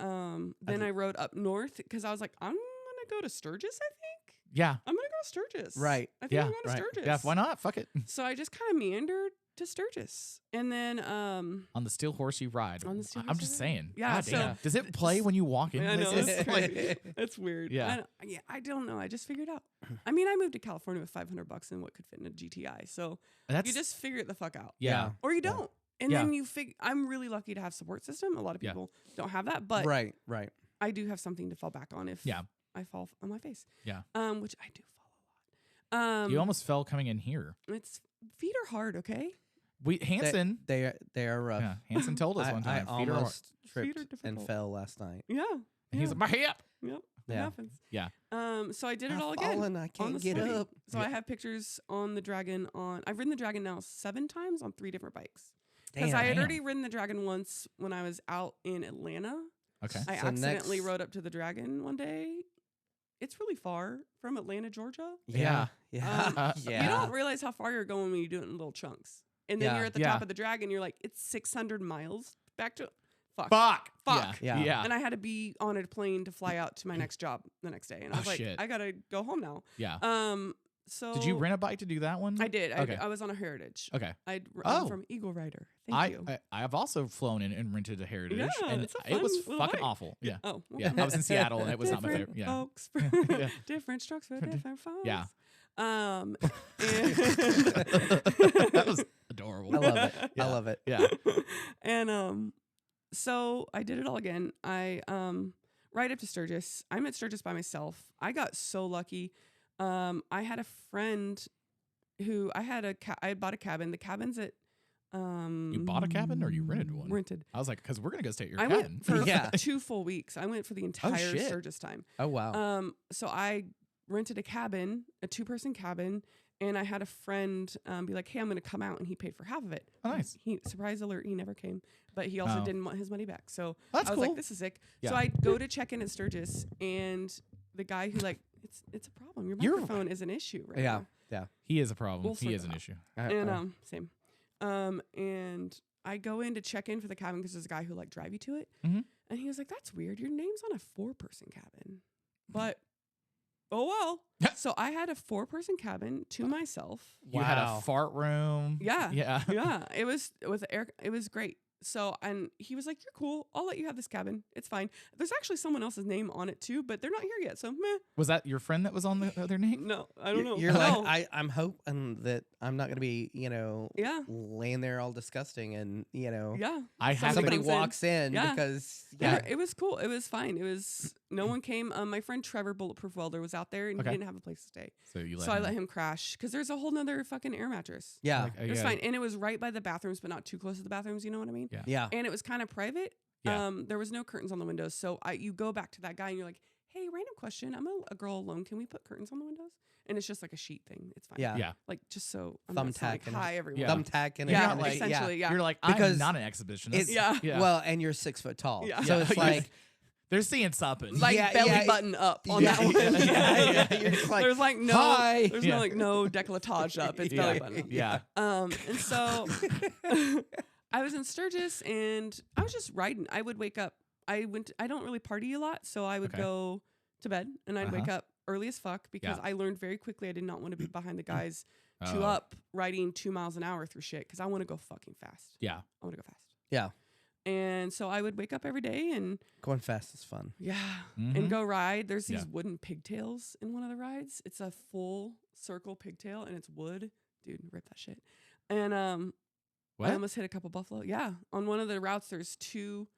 then I rode up north because I was like, I'm gonna go to Sturgis. I think Yeah. I'm gonna go to Sturgis. Right. I think Yeah. I'm going to Right. Sturgis. Yeah. Why not? Fuck it. So I just kind of meandered to Sturgis, and then On the steel horse you ride. On the steel I'm horse just I ride. saying. Yeah, God so- damn. Does it play when you walk into I know, this? it's Like- crazy. It's weird. Yeah. I don't know. I just figured out. I mean, I moved to California with $500 and what could fit in a GTI. So That's you just figure it the fuck out. yeah. Or you don't. And Yeah. then you figure, I'm really lucky to have support system. A lot of Yeah. people don't have that, but Right. I do have something to fall back on if Yeah. I fall on my face. Yeah. Which I do fall a lot. You almost fell coming in here. It's feet are hard, okay? Hanson. They are rough. Yeah. Hanson told us one I time. feet are hard. almost Feet are tripped and difficult. fell last night. Yeah. And he's like, my hip. Yep. It Yeah. happens. Yeah. So I did it I've all again. fallen, I on can't the get Sporty. up. So I have pictures on the Dragon I've ridden the Dragon now 7 times on 3 different bikes. Because I had Damn. already ridden the Dragon once when I was out in Atlanta. Okay. I So accidentally next- rode up to the Dragon one day. It's really far from Atlanta, Georgia. Yeah. Yeah. Um, yeah. You don't realize how far you're going when you do it in little chunks. And then Yeah. you're at the Yeah. top of the Dragon. You're like, it's 600 miles back to. Fuck. Fuck. Fuck. Yeah. Yeah. Yeah. And I had to be on a plane to fly out to my next job the next day. And I Oh, was like, shit. I gotta go home now. Yeah. So Did you rent a bike to do that one? I did. Okay. I was on a Heritage. Okay. I'm Oh. from Eagle Rider. Thank you. I have also flown in and rented a Heritage, Yeah, and it's a it was fun little fucking bike. awful. Yeah. Oh, Yeah. I was in Seattle, and it was not my Different favorite. Yeah. Folks for Yeah. different strokes for different folks. Yeah. And That was adorable. I love it. Yeah. I love it. Yeah. And so I did it all again. I right up to Sturgis. I'm at Sturgis by myself. I got so lucky. I had a friend who I had bought a cabin. The cabin's at You bought a cabin or you rented one? Rented. I was like, because we're gonna go stay at your I cabin. went for Yeah. 2 full weeks. I went for the entire shit. Sturgis time. Oh wow. So I rented a cabin, a 2-person cabin, and I had a friend be like, "Hey, I'm going to come out," and he paid for half of it. Oh, nice. He surprise alert, he never came, but he also Oh. didn't want his money back. So That's I was cool. like, "This is sick." Yeah. So I go to check in at Sturgis, and the guy who like, it's a problem. Your You're- microphone is an issue right yeah. now. Yeah. He is a problem. We'll He sort is that an out. issue. And same. And I go in to check in for the cabin because there's a guy who like drive you to it, Mhm. and he was like, "That's weird. Your name's on a 4-person cabin," but oh well. So I had a 4-person cabin to myself. You had a Wow. fart room. Yeah. Yeah. Yeah, it was with air. It was great. So, and he was like, "You're cool. I'll let you have this cabin. It's fine." There's actually someone else's name on it too, but they're not here yet. So, meh. Was that your friend that was on the other name? No, I don't know. You're No. like, I'm hoping that I'm not going to be, yeah, laying there all disgusting and, yeah. I had somebody comes in. walks in Yeah. because, Yeah, it was cool. It was fine. It was no one came. My friend Trevor, bulletproof welder, was out there and Okay. he didn't have a place to stay. So you let So him. I let him crash because there's a whole nother fucking air mattress. yeah. Like, It was yeah. fine, and it was right by the bathrooms, but not too close to the bathrooms. You know what I mean? Yeah. Yeah. And it was kind of private. Yeah. There was no curtains on the windows, so you go back to that guy and you're like, "Hey, random question. I'm a girl alone. Can we put curtains on the windows?" And it's just like a sheet thing. It's fine. Yeah. Yeah. Like just so I'm not saying, like, Thumbtack and- hi everyone. Yeah. Thumbtack and Yeah, and like, essentially, yeah. You're like, Because I'm not an exhibitionist. it's- Yeah. Yeah. Well, and you're 6 foot tall. Yeah. So Yeah. it's like, They're seeing something. Like Yeah, belly yeah, button up on yeah, that one. yeah. You're just like, there's like no, "Hi." there's Yeah. no like no decolletage up. It's Yeah. belly button up. yeah. And so I was in Sturgis and I was just riding. I would wake up. I don't really party a lot, so I would Okay. go to bed and I'd wake up early as fuck because Yeah. I learned very quickly I did not want to be behind the guys Oh. up riding 2 miles an hour through shit because I want to go fucking fast. Yeah. I want to go fast. yeah, And so I would wake up every day and going fast is fun. and Mhm. go ride. There's these Yeah. wooden pigtails in one of the rides. It's a full circle pigtail and it's wood. Dude, rip that shit. And I What? almost hit a couple buffalo. Yeah. On one of the routes there's 2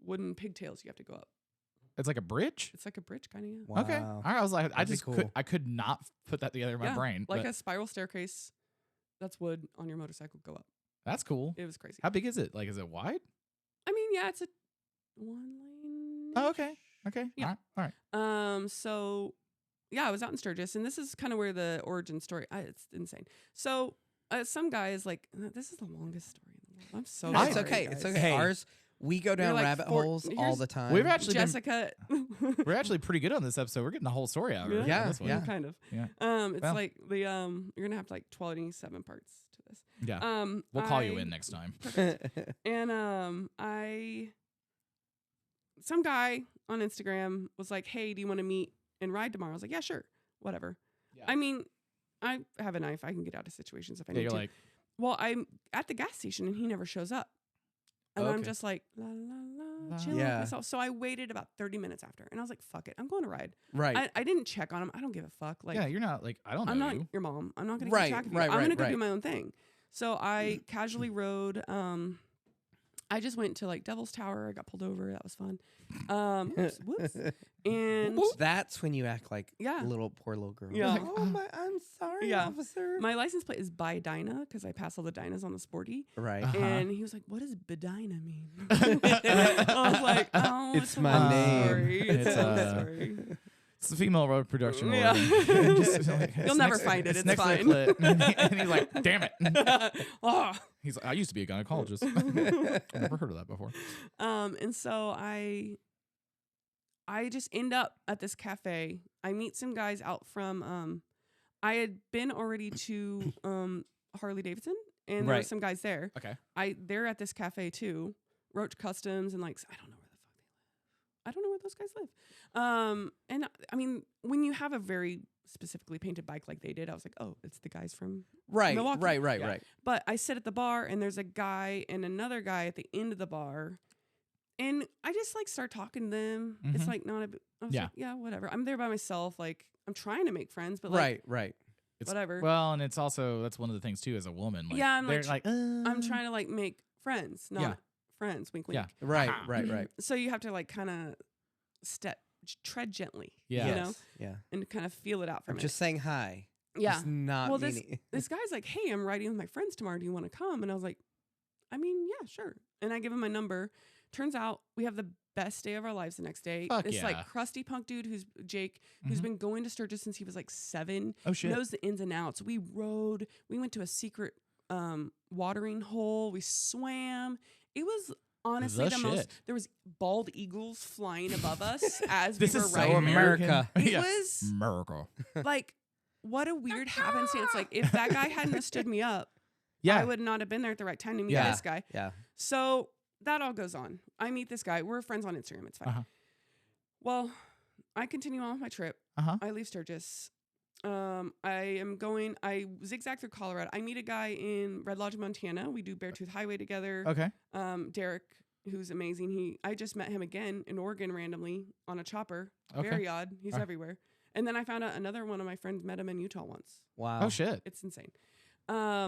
wooden pigtails you have to go up. It's like a bridge. It's like a bridge kind of, yeah. Wow. Okay. All right. I was like, I That'd be just cool. could not put that together in my Yeah, brain. Like but a spiral staircase that's wood on your motorcycle go up. that's cool. It was crazy. How big is it? Like, is it wide? I mean, yeah, it's a 1 lane. Oh, okay. Okay. Yeah. All right. All right. So yeah, I was out in Sturgis, and this is kind of where the origin story. It's insane. So some guy is like, "This is the longest story in the world." I'm so No, sorry. it's okay. It's guys. okay. Hey. Ours, we go down like rabbit four- holes all here's- the time. We've actually been Jessica. we're actually pretty good on this episode. We're getting the whole story out of it. Yeah. on this one. Yeah. kind of. Yeah. It's Well. like the you're gonna have like 27 parts to this. Yeah. We'll call you in next time. And some guy on Instagram was like, "Hey, do you want to meet and ride tomorrow?" I was like, "Yeah, sure, whatever." Yeah. I mean, I have a knife. I can get out of situations if I Yeah, need you're to. like, Well, I'm at the gas station and he never shows up. And I'm Okay. just like, la, la, La. chilling Yeah. with myself. So I waited about 30 minutes after. And I was like, fuck it. I'm going to ride. right. I didn't check on him. I don't give a fuck. Like, yeah, you're not like, I don't know I'm not you. your mom. I'm not going to Right, keep track of you. right, I'm going to right, go do right. my own thing. So I casually rode I just went to like Devil's Tower. I got pulled over. That was fun. Whoops. And That's when you act like Yeah. poor little girl. Yeah. Like, oh my, I'm sorry, Yeah. officer. my license plate is by Dinah because I pass all the Dinahs on the sporty. Right. Uh-huh. And he was like, "What does Bedina mean?" I was like, "Oh, It's a my love name. story. It's It's, a love story." It's the female reproduction Yeah. organ. Just, like, You'll it's never next- find it. It's next to the fine. clit. And he's like, damn it. Oh. He's like, I used to be a gynecologist. I've never heard of that before. And so I just end up at this cafe. I meet some guys out from I had been already to Harley Davidson, and there were Right. some guys there. Okay. They're at this cafe too, Roach Customs, and like I don't know where the fuck they live. I don't know where those guys live. And I mean, when you have a very specifically painted bike like they did, I was like, oh, it's the guys from Right. Milwaukee. Right. Yeah. Right. But I sit at the bar, and there's a guy and another guy at the end of the bar. And I just like start talking to them. It's Mhm. like not a, I was Yeah. like, yeah, whatever. I'm there by myself. Like I'm trying to make friends, but like, Right. Right. It's, whatever. Well, and it's also, that's one of the things too, as a woman. Like, Yeah, I'm they're like, like, I'm trying to like make friends, not Yeah. friends. Wink, wink. Yeah. Right. Ah. Right. Right. So you have to like kind of tread gently, Yeah. you Yes. know, Yeah. and kind of feel it out from I'm it. just saying hi. Yeah. Just not Well, this meaning. this guy's like, hey, I'm riding with my friends tomorrow. Do you want to come? And I was like, I mean, yeah, sure. And I give him my number. Turns out we have the best day of our lives the next day. Fuck This yeah. like crusty punk dude who's Jake, who's Mhm. been going to Sturgis since he was like 7, oh shit. knows the ins and outs. We rode. We went to a secret watering hole. We swam. It was honestly The the most. shit. There was bald eagles flying above us as This we were is so riding. America. It Yeah. was America. like what a weird happenstance. Like if that guy hadn't have stood me up, Yeah. I would not have been there at the right time to meet Yeah. this guy. Yeah. So that all goes on. I meet this guy. We're friends on Instagram. It's fine. Uh-huh. Well, I continue on with my trip. Uh-huh. I leave Sturgis. I zigzag through Colorado. I meet a guy in Red Lodge, Montana. We do Beartooth Highway together. Okay. Derek, who's amazing. I just met him again in Oregon randomly on a chopper. Okay. Very odd. He's Uh. everywhere. And then I found out another one of my friends met him in Utah once. Wow. Oh shit. It's insane.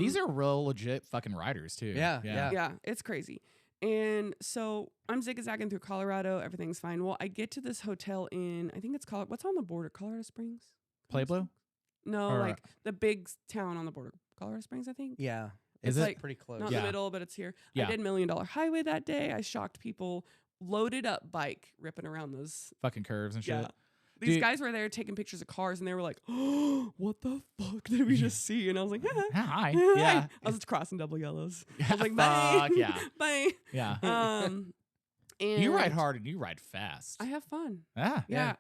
These are real legit fucking riders too. Yeah, yeah. Yeah, it's crazy. And so I'm zigzagging through Colorado. Everything's fine. Well, I get to this hotel in, I think it's called, what's on the border? Colorado Springs? Pueblo? No, Or- like the big town on the border. Colorado Springs, I think. Yeah. Is It's it? like pretty close? Not Yeah. in the middle, but it's here. Yeah. I did $1 Million Highway that day. I shocked people. Loaded up bike ripping around those. Fucking curves and shit. Yeah. These Dude. guys were there taking pictures of cars, and they were like, "Oh, what the fuck did we just see?" And I was like, Hi. "Hi." Yeah. I was just crossing double yellows. I was like, "Bye." Fuck yeah. Bye. Yeah. And You ride hard and you ride fast. I have fun. Ah. Yeah.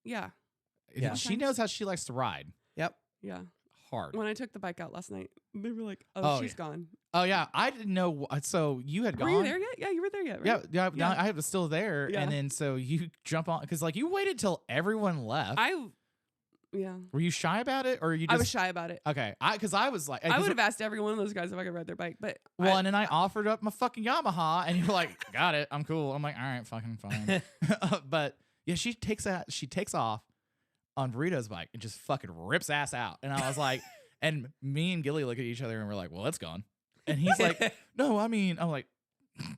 Yeah. She Sometimes. knows how she likes to ride Yep. Yeah. hard. When I took the bike out last night, they were like, "Oh, Oh, she's yeah. gone." Oh yeah, I didn't know. So you had Were gone. you there yet? Yeah, you were there yet, right? Yeah, Yeah. I was still there, Yeah. and then so you jump on because like you waited till everyone left. Yeah. Were you shy about it, or you just I was shy about it. okay? Because I was like, I 'cause- would have asked every one of those guys if I could ride their bike, but well, and then I offered up my fucking Yamaha, and you're like, got it, I'm cool. I'm like, all right, fucking fine. But yeah, she takes off on Burrito's bike and just fucking rips ass out, and I was like, and me and Gilly look at each other and we're like, well, it's gone, and he's like, no, I mean, I'm like,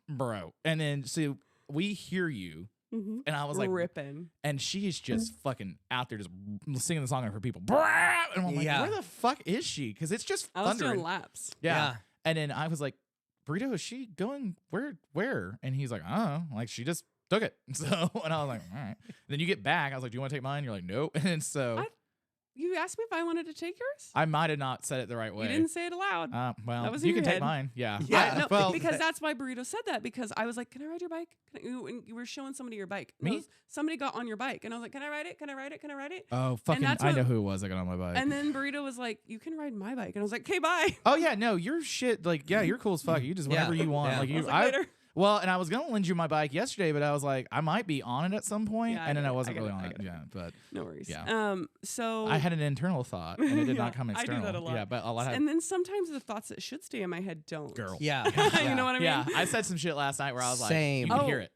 bro, and then so we hear you. Mhm. And I was like, ripping. and she's just fucking out there just singing the song for people. And I'm like, Yeah. where the fuck is she? Because it's just I was thundering. doing laps. Yeah. And then I was like, Burrito, is she going where? And he's like, I don't know. Like, she just took it. So, and I was like, all right. And then you get back. I was like, do you want to take mine? You're like, nope. And so You asked me if I wanted to take yours? I might have not said it the right way. You didn't say it aloud. Well, That was you in can your take head. mine. Yeah. Yeah. No, well, because that's why Burrito said that, because I was like, can I ride your bike? You were showing somebody your bike. And I Me? was- somebody got on your bike. And I was like, can I ride it? Can I ride it? Can I ride it? oh, fucking, that's I know what- who it was that got on my bike. And then Burrito was like, you can ride my bike. And I was like, okay, bye. oh, yeah. No, your shit, like, yeah, you're cool as fuck. You just Yeah. whatever you want. Yeah. Like, I you, was like, later. Well, and I was gonna lend you my bike yesterday, but I was like, I might be on it at some point, Yeah, I and then get I it, wasn't I get really it, on I it. get it. Yeah, but No worries. Yeah. So I had an internal thought, and it did Yeah, not come I do external. that a lot. Yeah, but a lot of and then sometimes the thoughts that should stay in my head don't. girl. Yeah. You know what I mean? Yeah, I said some shit last night where I was like, Same. you can Oh, hear it.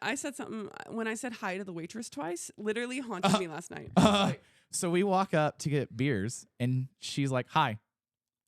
I said something when I said hi to the waitress twice, literally haunted me last night. I was like, So we walk up to get beers, and she's like, "Hi,"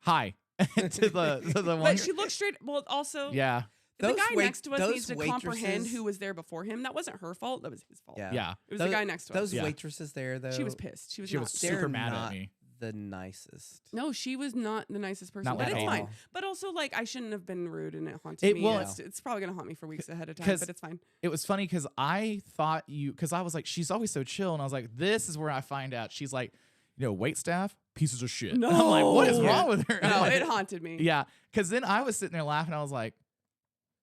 to the one. but she looked straight. Well, also, yeah, the Those guy wait- next to us those needs to comprehend waitresses- who was there before him. That wasn't her fault. That was his fault. Yeah. Yeah. It was Those- the guy next to us. Those Yeah. waitresses there, though. She was pissed. She was She not. was super they're mad at not me. the nicest. No, she was not the nicest person. Not But at it's all. fine. But also, like, I shouldn't have been rude, and it haunted It- me. well, and it's probably gonna haunt me for weeks ahead of time. 'cause- But it's fine. It was funny because I thought because I was like, she's always so chill. And I was like, this is where I find out. She's like, wait staff, pieces of shit. No. And I'm like, what is Yeah. wrong with her? I'm No, like, it haunted me. yeah. Because then I was sitting there laughing. I was like,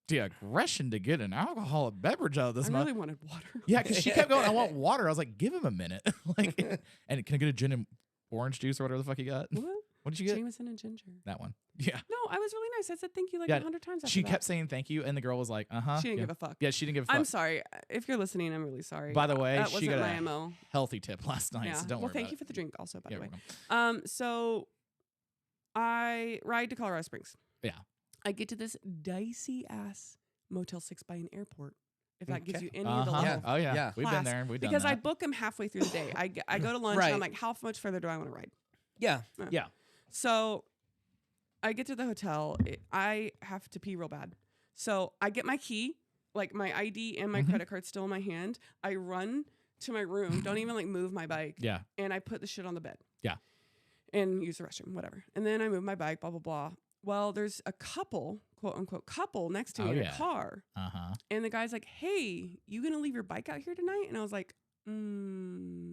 the aggression to get an alcoholic beverage out of this I month. really wanted water. Yeah, because she kept going, I want water. I was like, give him a minute. Like, and can I get a gin and orange juice or whatever the fuck you got? What? What did you get? Jameson and ginger. That one. Yeah. No, I was really nice. I said thank you like Yeah, 100 times. After She that. kept saying thank you, and the girl was like, She didn't yeah. give a fuck. Yeah, she didn't give a fuck. I'm sorry if you're listening. I'm really sorry. By the way, that she wasn't got my a MO. healthy tip last night, Yeah. so don't well, worry thank about you for the drink, also, by it. the way. You're welcome. So I ride to Colorado Springs. Yeah. I get to this dicey ass Motel 6 by an airport. If that gives Okay. you any of the Uh-huh. level. Oh yeah. Yeah. We've class. been there. We've Because done I that. book them halfway through the day. I go to lunch and Right. I'm like, how much further do I want to ride? Yeah. Yeah. So I get to the hotel. I have to pee real bad. So I get my key, like my ID and my Mhm. credit card still in my hand. I run to my room, don't even like move my bike, Yeah. and I put the shit on the bed. Yeah. And use the restroom, whatever. And then I move my bike, blah, blah, blah. Well, there's a couple, quote unquote, couple next to me Oh, in yeah. a car. Uh-huh. And the guy's like, hey, you going to leave your bike out here tonight? And I was like,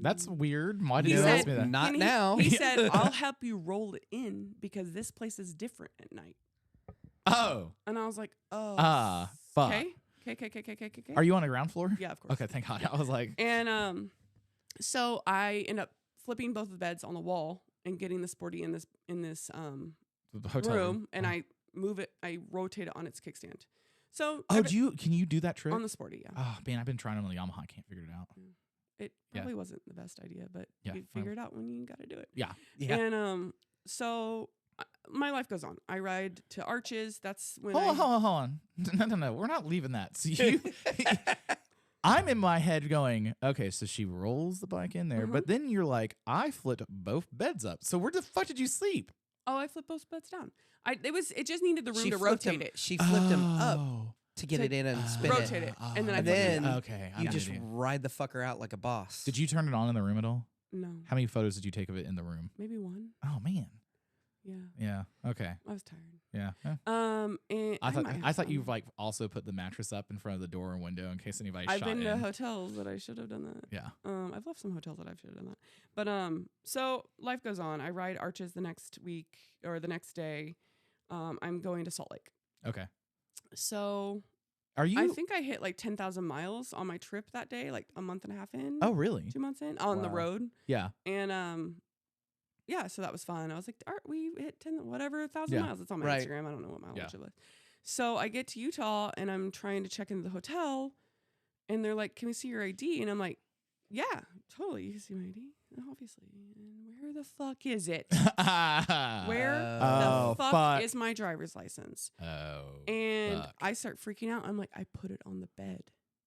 That's weird. Why did He you said- ask me that? Not and now. He said, I'll help you roll it in because this place is different at night. Oh. And I was like, oh. Fuck. Okay. Okay. Are you on the ground floor? Yeah, of course. Okay, thank God. I was like, And so I end up flipping both of the beds on the wall and getting the sporty in this the hotel room, and I move it. I rotate it on its kickstand. So Oh, can you do that trick? on the sporty? Yeah. Oh man, I've been trying on the Yamaha. I can't figure it out. It Yeah. probably wasn't the best idea, but Yeah, you figure it out when you got to do it. Yeah. Yeah. And so my life goes on. I ride to Arches. That's when Hold on. No. We're not leaving that. So you I'm in my head going, okay, so she rolls the bike in there, but then you're like, I flipped both beds up. So where the fuck did you sleep? Oh, I flipped both beds down. It just needed the room She to flipped rotate him. it. She flipped him up Oh. to get To it in and spin rotate it, and then I And flipped it then down. okay, You I'm just with you. ride the fucker out like a boss. Did you turn it on in the room at all? No, How many photos did you take of it in the room? maybe one. Oh man. Yeah, Yeah. Okay. I was tired. Yeah. Yeah. And I might have thought you some. like also put the mattress up in front of the door and window in case anybody I've shot been to in. hotels that I should have done that. Yeah. I've left some hotels that I should have done that. But so life goes on. I ride Arches the next week or the next day. I'm going to Salt Lake. Okay. So Are you? I think I hit like 10,000 miles on my trip that day, like a month and a half in. Oh really? 2 months in on the Wow. road. Yeah. And yeah, so that was fun. I was like, we hit 1,000 Yeah. miles. It's on my Right. Instagram. I don't know what mileage Yeah. it was. So I get to Utah and I'm trying to check into the hotel, and they're like, "Can we see your ID?" And I'm like, "Yeah, totally. You can see my ID, obviously." And where the fuck is it? Where Oh, the fuck fuck. is my driver's license? Oh. And fuck. I start freaking out. I'm like, I put it on the bed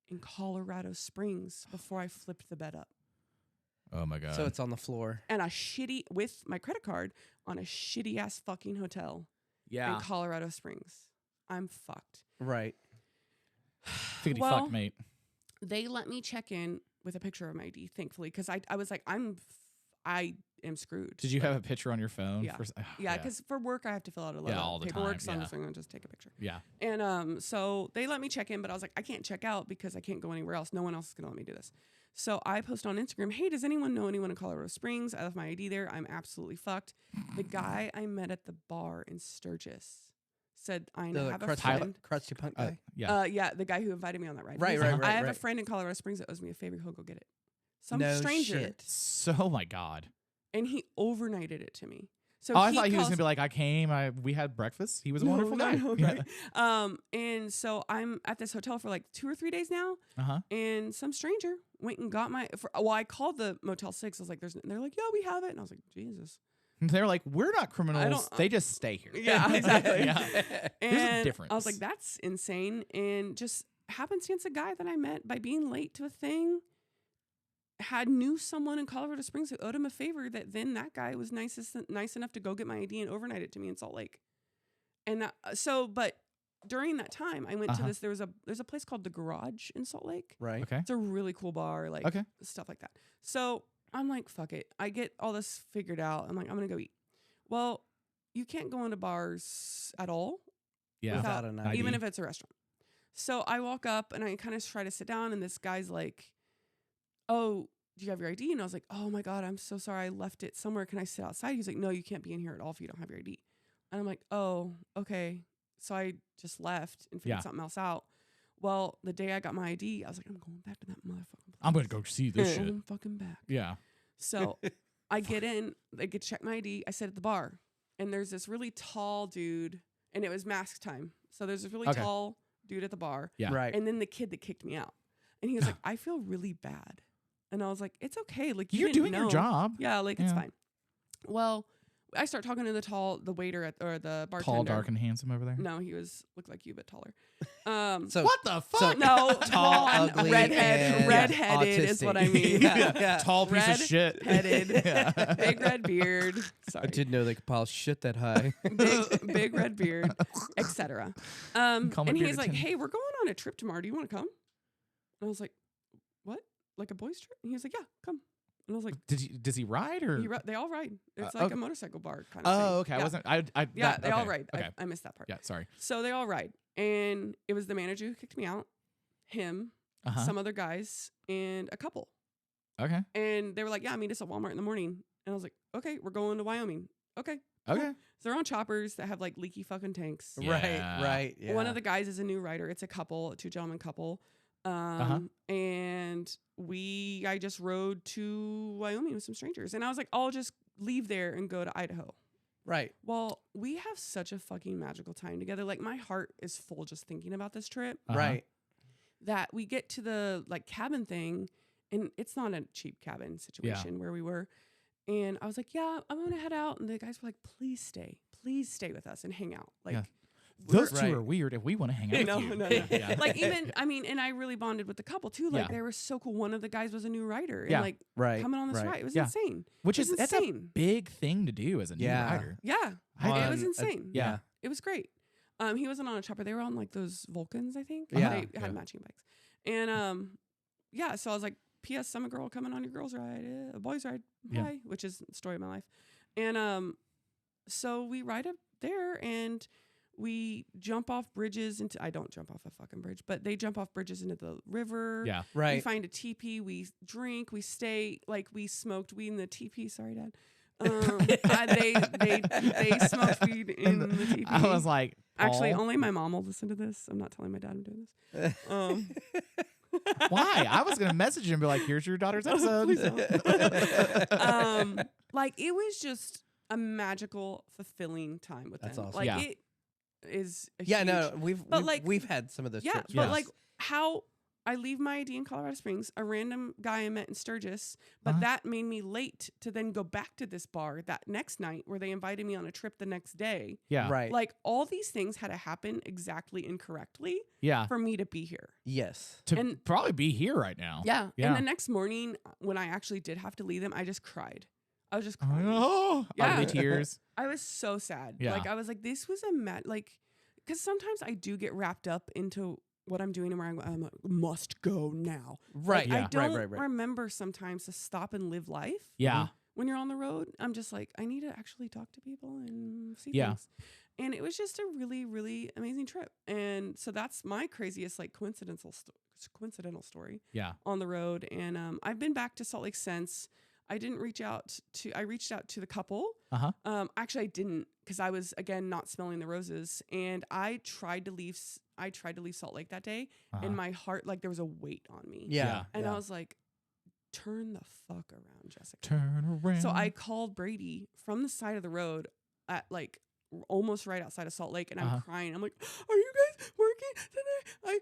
in Colorado Springs before I flipped the bed up. Oh my god. So it's on the floor. And with my credit card on a shitty ass fucking hotel yeah. in Colorado Springs. I'm fucked. Right. Figgity well, fuck, mate. They let me check in with a picture of my ID, thankfully, because I was like, I am screwed. Did you have a picture on your phone? Yeah. Oh, Yeah, because for work I have to fill out a lot all of the paperwork, time, so I'm yeah. just going to just take a picture. yeah. And so they let me check in, but I was like, I can't check out because I can't go anywhere else. No one else is going to let me do this. So I post on Instagram, hey, does anyone know anyone in Colorado Springs? I left my ID there. I'm absolutely fucked. The guy I met at the bar in Sturgis said, I The have a crusty, friend. crusty punk guy. Yeah. Yeah, the guy who invited me on that ride. Right, He's right, like, right, I have a right. friend in Colorado Springs that owes me a favor. He'll go get it. Some No stranger. shit. So, oh my god. And he overnighted it to me. So Oh, I thought he was calls- gonna be like, I came, we had breakfast. He was a No, wonderful guy. no, right? And so I'm at this hotel for like 2 or 3 days now, Uh-huh. and some stranger went and got I called the Motel 6. I was like, they're like, yeah, we have it. And I was like, Jesus. They're like, we're not criminals. don't- They just stay here. Yeah, exactly. Yeah. And There's a I difference. was like, that's insane. And just happenstance, a guy that I met by being late to a thing knew someone in Colorado Springs who owed him a favor, that then that guy was nice enough to go get my ID and overnight it to me in Salt Lake. And but during that time, I went to this. There's a place called the Garage in Salt Lake. Right. Okay. It's a really cool bar, like stuff like that. So I'm like, fuck it. I get all this figured out. I'm like, I'm gonna go eat. Well, you can't go into bars at all. Yeah. Without an ID. even if it's a restaurant. So I walk up and I kind of try to sit down, and this guy's like, "Oh, do you have your ID?" And I was like, "Oh my God, I'm so sorry. I left it somewhere. Can I sit outside?" He's like, "No, you can't be in here at all if you don't have your ID." And I'm like, "Oh, okay." So I just left and figured something else out. Well, the day I got my ID, I was like, I'm going back to that motherfucking place. I'm going to go see this shit. I'm fucking back. Yeah. So I get in, they get check my ID. I sit at the bar, and there's this really tall dude, and it was mask time. So there's this really tall dude at the bar. Yeah. Right. And then the kid that kicked me out. And he was like, I feel really bad. And I was like, it's okay. Like, You're doing your know. job. Yeah, like it's fine. Well, I start talking to the waiter or the bartender. Tall, dark, and handsome over there. No, he looked like you, but taller. So What the fuck? No, tall, ugly, and redheaded is what I mean. Yeah. Tall piece of shit. Headed, big red beard. Sorry, I didn't know they could pile shit that high. big red beard, etc. And he's like, "Hey, we're going on a trip tomorrow. Do you want to come?" And I was like, "What? Like a boys' trip?" And he was like, "Yeah, come." And I was like, Does he ride or? they all ride. It's like a motorcycle bar kind of Oh, thing. okay. Yeah. I wasn't. Yeah, they all okay. ride. Okay. I missed that part. Yeah, sorry. So they all ride. And it was the manager who kicked me out, him, some other guys, and a couple. Okay. And they were like, yeah, meet us at Walmart in the morning. And I was like, okay, we're going to Wyoming. Okay. Okay. So they're on choppers that have like leaky fucking tanks. Yeah. Right. Yeah. One of the guys is a new rider. It's a couple, a 2-gentleman couple. And I just rode to Wyoming with some strangers. And I was like, I'll just leave there and go to Idaho. Right. Well, we have such a fucking magical time together. Like, my heart is full just thinking about this trip. Right. That we get to the like cabin thing, and it's not a cheap cabin situation where we were. And I was like, yeah, I'm going to head out. And the guys were like, please stay with us and hang out. Like, those two are weird if we want to hang out with you. No. Yeah. Like, even, I mean, and I really bonded with the couple too. Like, they were so cool. One of the guys was a new rider and like coming on this ride. It was insane. That's a big thing to do as a new rider. Yeah. It was insane. Yeah. It was great. He wasn't on a chopper. They were on like those Vulcans, I think. Yeah. They had matching bikes. And so I was like, P.S. I'm a girl coming on your girls' ride, a boys' ride, hi, which is the story of my life. And so we ride up there and we jump off bridges into, I don't jump off a fucking bridge, but they jump off bridges into the river. Yeah. Right. We find a teepee, we drink, we stay, like we smoked weed in the teepee. Sorry, Dad. They smoked weed in the teepee. I was like, actually, only my mom will listen to this. I'm not telling my dad I'm doing this. Why? I was gonna message him and be like, "Here's your daughter's episode." Please don't. Like, it was just a magical, fulfilling time with That's them. awesome. Like, Yeah. it is. We've had some of those trips. But Yes. like how I leave my ID in Colorado Springs, a random guy I met in Sturgis, but that made me late to then go back to this bar that next night where they invited me on a trip the next day. Yeah. Right. Like, all these things had to happen exactly and correctly Yeah. for me to be here. Yes. To probably be here right now. Yeah. Yeah. And the next morning when I actually did have to leave them, I just cried. I was just crying. Oh, Yeah. ugly tears. I was so sad. Yeah. Like, I was like, this was because sometimes I do get wrapped up into what I'm doing and where I'm like, must go now. Right. Like, Yeah. I don't Right. remember sometimes to stop and live life. Yeah. When you're on the road, I'm just like, I need to actually talk to people and see Yeah. things. And it was just a really, really amazing trip. And so that's my craziest, like, coincidental story Yeah. on the road. And I've been back to Salt Lake since. I reached out to the couple. Actually, I didn't, because I was, again, not smelling the roses. And I tried to leave Salt Lake that day, and my heart, like, there was a weight on me. Yeah. And I was like, turn the fuck around, Jessica. Turn around. So I called Brady from the side of the road at, like, almost right outside of Salt Lake, and I'm crying. I'm like, are you guys working today?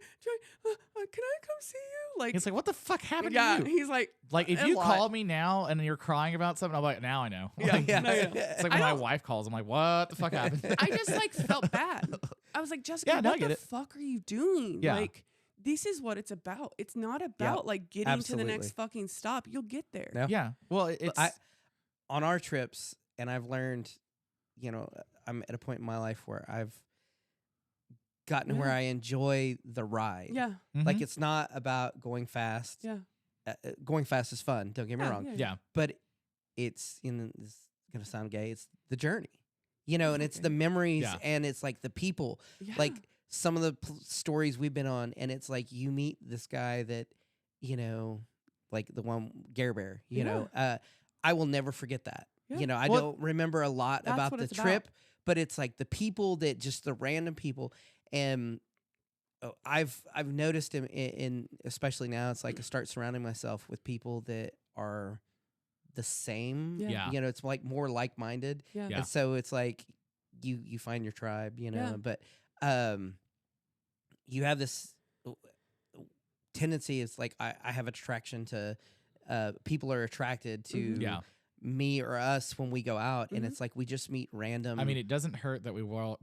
Can I come see you? Like, It's like, what the fuck happened yeah. to you? He's like, Like, if a you lot. call me now and you're crying about something, I'm like, now I know. Yeah, Like, yeah. It's like when my wife calls, I'm like, what the fuck happened? I just, like, felt bad. I was like, Jessica, Yeah, no, I what get the it. fuck are you doing? Yeah. Like, this is what it's about. It's not about like getting to the next fucking stop. You'll get there. No. Yeah. Well, it's On our trips, and I've learned, I'm at a point in my life where I've gotten where I enjoy the ride. Yeah. Like it's not about going fast. Yeah. Going fast is fun. Don't get me wrong. Yeah. But it's this is gonna sound gay. It's the journey, and it's the memories and it's like the people, like some of the stories we've been on, and it's like you meet this guy that, like the one Gare Bear, I will never forget that. Yeah. I don't remember a lot about the trip, about. but it's like the people that just the random people. And I've noticed in especially now, it's like I start surrounding myself with people that are the same. Yeah. It's like more like-minded. Yeah. And so it's like you find your tribe, but you have this tendency. It's like I have attraction to people are attracted to me or us when we go out, and it's like we just meet random. I mean, it doesn't hurt that we wore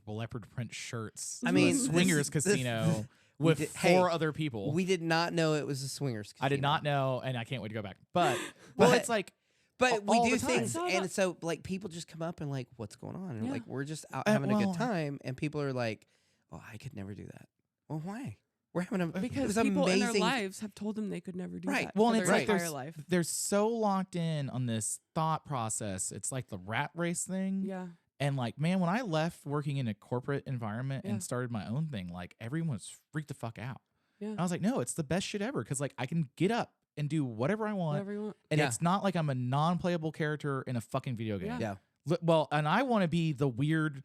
leopard print shirts. I mean, to a swingers casino with four other people. We did not know it was a swingers casino. I did not know, and I can't wait to go back. But it's like, but we all do the time. things, and so like people just come up and like, what's going on? And like we're just out Uh, having a well- good time, and people are like, oh, I could never do that. Well, why? We're having it Because was people in their amazing. lives have told them they could never do Right. that. Well, for and it's their like entire life. they're so locked in on this thought process. It's like the rat race thing. Yeah. And like, man, when I left working in a corporate environment Yeah. and started my own thing, like everyone was freaked the fuck out. Yeah. And I was like, no, it's the best shit ever because like I can get up and do whatever I want, Whatever you want. and Yeah. it's not like I'm a non-playable character in a fucking video game. Yeah. Yeah. Well, and I want to be the weird.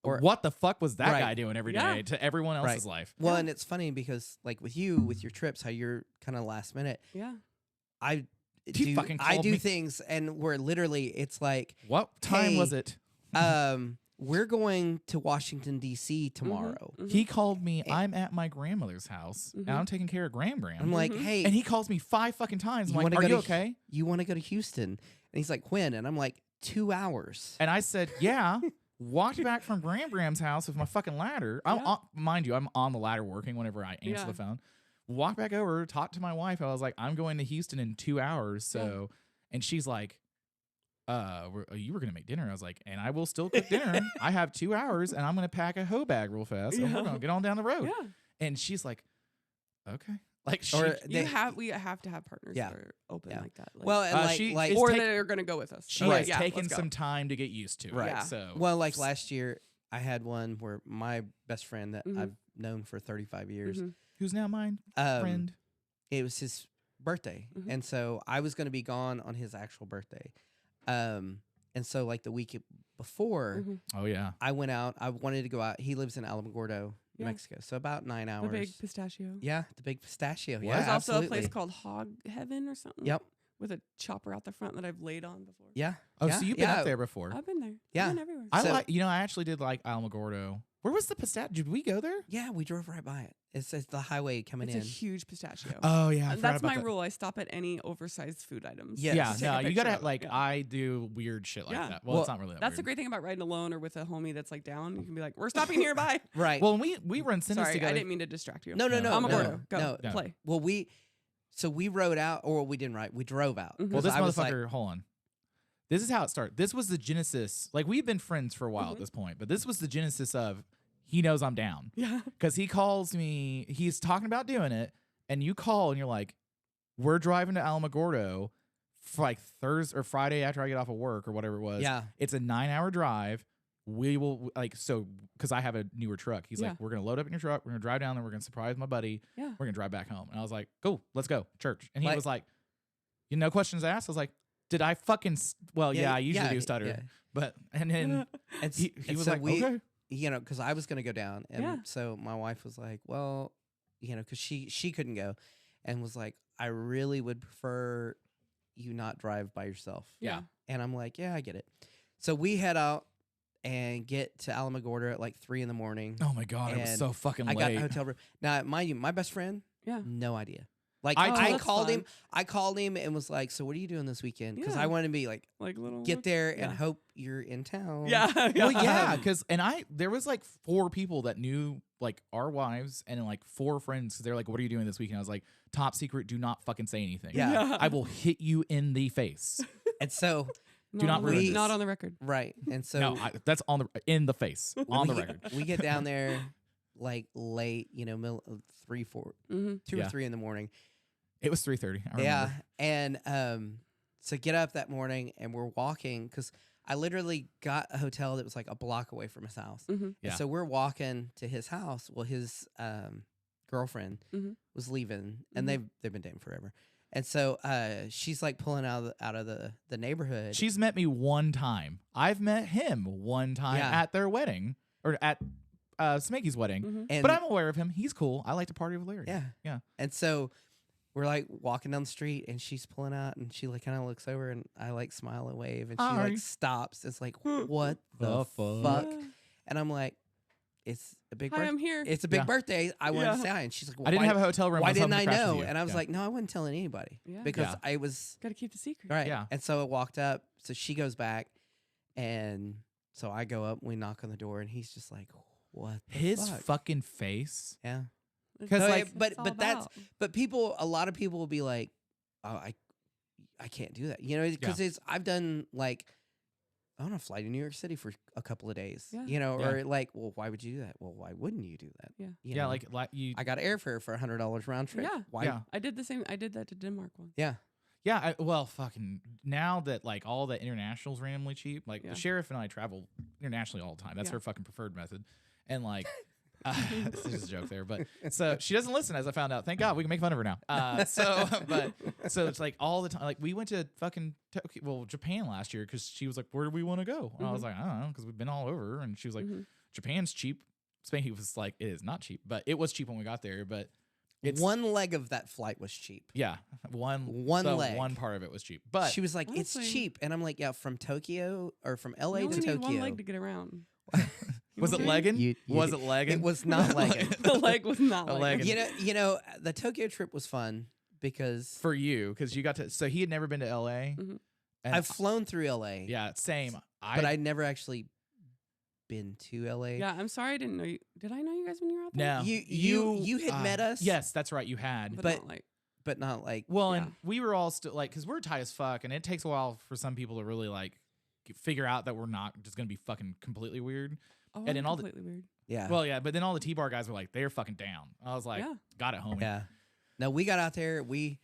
Or- What the fuck was that Right. guy doing every day Yeah. to everyone else's Right. life? Well, and it's funny because like with you, with your trips, how you're kind of last minute. Yeah. I fucking I called do me. things, and where literally it's like, What time Hey, was it? we're going to Washington D.C. tomorrow. Mhm. He called me. Eh. I'm at my grandmother's house, and I'm taking care of Gram. I'm like, Mhm. hey, and he calls me 5 fucking times. I'm You like, wanna are go you to- okay? you want to go to Houston? And he's like, when? And I'm like, 2 hours. And I said, yeah. Walked back from Gram's house with my fucking ladder. Mind you, I'm on the ladder working whenever I answer Yeah. the phone. Walked back over, talked to my wife. I was like, I'm going to Houston in 2 hours. So, and she's like, you were going to make dinner. I was like, and I will still cook dinner. I have 2 hours and I'm going to pack a hoe bag real fast and we're going to get on down the road. Yeah. And she's like, okay. Like, she, Or We have to have partners Yeah. that are open Yeah. like that. Like, Well, and she- like it's or take- that are going to go with us. she So, has yeah, taken let's go. some time to get used to it. Right. Yeah. So, well, like last year, I had one where my best friend that Mhm. I've known for 35 years, Mhm. who's now mine? um, Friend. it was his birthday, Mhm. and so I was going to be gone on his actual birthday, and so like the week before, Mhm. Oh, yeah. I went out. I wanted to go out. He lives in Alamogordo, Yeah. Mexico, so about 9 hours. The big pistachio. Yeah, the big pistachio. What? Yeah, There's also absolutely. a place called Hog Heaven or something. Yep. With a chopper out the front that I've laid on before. Yeah. Oh, yeah, so you've been yeah. up there before. I've been there. Yeah. I've been everywhere. I So- like, I actually did like Alamogordo. Where was the pistachio? Did we go there? Yeah, we drove right by it. It's the highway coming It's a in. huge pistachio. Oh yeah, I And forgot that's about my that. rule. I stop at any oversized food items. Yes. Yeah, to take a no, you picture gotta of it. like. Yeah. I do weird shit like Yeah. that. Well, Well, it's not really that That's the weird. great thing about riding alone or with a homie that's like down. You can be like, "We're stopping here, bye." Right. Well, we run cinemas Sorry, together. I didn't mean to distract you. no. I'm a no, Gordo. Go no. play. Well, we rode out, or we didn't ride. We drove out. Mhm. Well, 'Cause this I was like, motherfucker. Hold on. This is how it started. This was the genesis. Like we've been friends for a while at this point, but this was the genesis of he knows I'm down Yeah. because he calls me. He's talking about doing it, and you call and you're like, "We're driving to Alamogordo for like Thursday or Friday after I get off of work or whatever it was. Yeah. It's a 9-hour drive. We will like because I have a newer truck. He's Yeah. like, we're gonna load up in your truck. We're gonna drive down there. We're gonna surprise my buddy. Yeah. We're gonna drive back home. And I was like, cool, let's go church. And he Like- was like, no questions asked. I was like, did I fucking? Well, yeah, I usually do stutter, yeah. but and then And he and was so like, we, okay. because I was gonna go down, and Yeah. so my wife was like, well, because she couldn't go, and was like, I really would prefer you not drive by yourself. Yeah. And I'm like, yeah, I get it. So we head out and get to Alamogordo at like 3 in the morning. Oh my god, it was And so fucking I late. got a hotel room. Now, mind you, my best friend, Yeah. no idea. Like I I told- called That's him. I called him and was like, "So what are you doing this weekend?" Because Yeah. I wanted to be like, Like little. get there and yeah. hope you're in town. Yeah. Well, yeah, because there was like 4 people that knew like our wives and like 4 friends because they're like, "What are you doing this weekend?" I was like, "Top secret, do not fucking say anything. Yeah. I will hit you in the face." And so Do not ruin this. Not on the record. right, and so No, that's in the face, on the we record. we get down there like late, 3, 4, Mm-hmm. 2 Yeah. or 3 in the morning. It was 3:30. I remember. Yeah, and so get up that morning and we're walking because I literally got a hotel that was like a block away from his house. Mm-hmm. Yeah. And so we're walking to his house. Well, his girlfriend Mhm. was leaving, Mhm. and they've been dating forever. And so she's like pulling out of the neighborhood. She's met me one time. I've met him one time Yeah. at their wedding or at Spanky's wedding. Mm-hmm. and But I'm aware of him. He's cool. I like to party with Larry. yeah, Yeah. And so we're like walking down the street, and she's pulling out, and she like kind of looks over, and I like smile and wave, and she Hi. like stops. It's like, what the The fuck? fuck? And I'm like, it's a big Hi, birthday. I'm here. It's a big Yeah. birthday. I wanted to Yeah. say hi. And she's like, well, I didn't why, have a hotel room. why I was didn't hoping I to crash with know? you. And I was Yeah. like, no, I wasn't telling anybody Yeah. because Yeah. I was Got to keep the secret. right. Yeah. And so I walked up. So she goes back, and so I go up. And we knock on the door, and he's just like, what? The his fuck? fucking face. Yeah. 'Cause, So, like- but it's all that's about. but a lot of people will be like, oh, I can't do that, because I've done like. I want to fly to New York City for a couple of days, Yeah. Yeah. or like, well, why would you do that? Well, why wouldn't you do that? Yeah. You Yeah, know? like you. I got airfare for $100 round trip. Yeah. Why? Yeah. I did the same. I did that to Denmark once. Yeah. Yeah, well, fucking now that like all the international's randomly cheap, like Yeah. the sheriff and I travel internationally all the time. That's Yeah. her fucking preferred method, and like. This is just a joke there, but so she doesn't listen, as I found out. Thank God we can make fun of her now. So it's like all the time. Like we went to fucking Japan last year because she was like, "Where do we want to go?" And I was like, "I don't know," because we've been all over. And she was like, Mhm. "Japan's cheap." Spanky was like, "It is not cheap, but it was cheap when we got there." But it's One leg of that flight was cheap. yeah, one One leg. one part of it was cheap, but She was like, Honestly- "It's cheap," and I'm like, "Yeah, from Tokyo or from You LA only to need Tokyo." one leg to get around. was it legging? You- Was it legging? It was not legging. The leg was not A like leg. You know, the Tokyo trip was fun because For you, because you got to. So he had never been to LA. Mhm. And I've flown through LA. yeah, same. but I'd never actually been to LA. Yeah, I'm sorry I didn't know you. Did I know you guys when you were out there? no. You had met us. Yes, that's right. You had. But, but- not like but not like. Well, Yeah. and we were all still like, because we're tight as fuck, and it takes a while for some people to really like figure out that we're not just gonna be fucking completely weird. oh, and I'm in all the- completely weird. Yeah. Well, yeah, but then all the T-bar guys were like, they're fucking down. I was like, Yeah. got it, homie. yeah. No, we got out there. We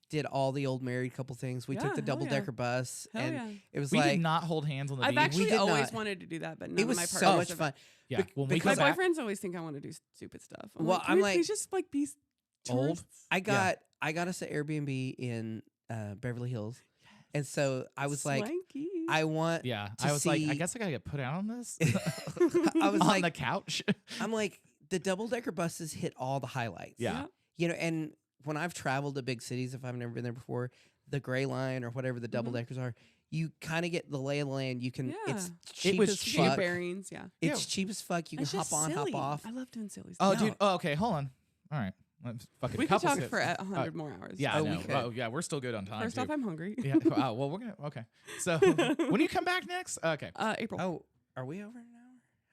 did all the old married couple things. We Yeah, took the hell double decker bus, Hell and yeah. it was We like did not hold hands on the I've beach. actually did always not. wanted to do that, but none it of was my so partners much have- fun. yeah, when we because come My back, boyfriends always think I want to do stupid stuff. I'm Well, like, can I'm we like- please just like be Old? tourists? I got us an Airbnb in Beverly Hills, and so I was like, Swanky. I want. yeah, to I was like, I see- guess I gotta get put out on this. I was on like, the couch. I'm like, the double decker buses hit all the highlights. Yeah. And when I've traveled to big cities, if I've never been there before, the gray line or whatever the double deckers are, you kind of get the lay of the land. You can. It's Yeah. cheap was as To get your fuck. bearings, yeah. It's cheap as fuck. You can It's hop just on, silly. hop off. I love doing silly Oh, stuff. dude. Oh, okay. Hold on. All right. Let's fucking We could couple talk sips. for 100 more hours. Yeah, I Oh, we know. could. Oh, yeah. We're still good on time. First too. off, I'm hungry. Yeah. Oh, well, we're gonna. Okay. So when do you come back next? Okay. April. Oh, are we over an hour?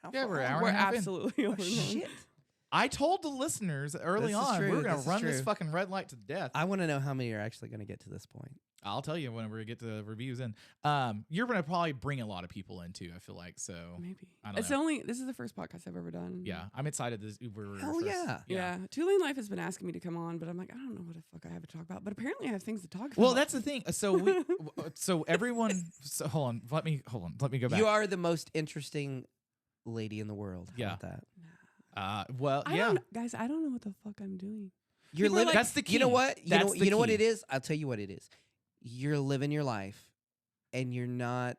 How Yeah, far? we're an hour We're and a half in. absolutely Oh, over. shit. I told the listeners early This is on true, we're gonna this is run this true. fucking red light to death. I want to know how many are actually going to get to this point. I'll tell you whenever we get to the reviews in. You're gonna probably bring a lot of people in too. I feel like so. Maybe. I don't It's know. this is the first podcast I've ever done. Yeah, I'm excited. This we're Hell first. yeah. Yeah. Two-Lane Life has been asking me to come on, but I'm like, I don't know what the fuck I have to talk about. But apparently I have things to talk about. Well, that's the thing. So we, so everyone. So hold on. Let me go back. You are the most interesting lady in the world. How Yeah. about that? Well, I yeah. don't, guys, I don't know what the fuck I'm doing. You're People are living. like- That's the key. You know what? You That's know. the You know what key. it is. I'll tell you what it is. You're living your life, and you're not.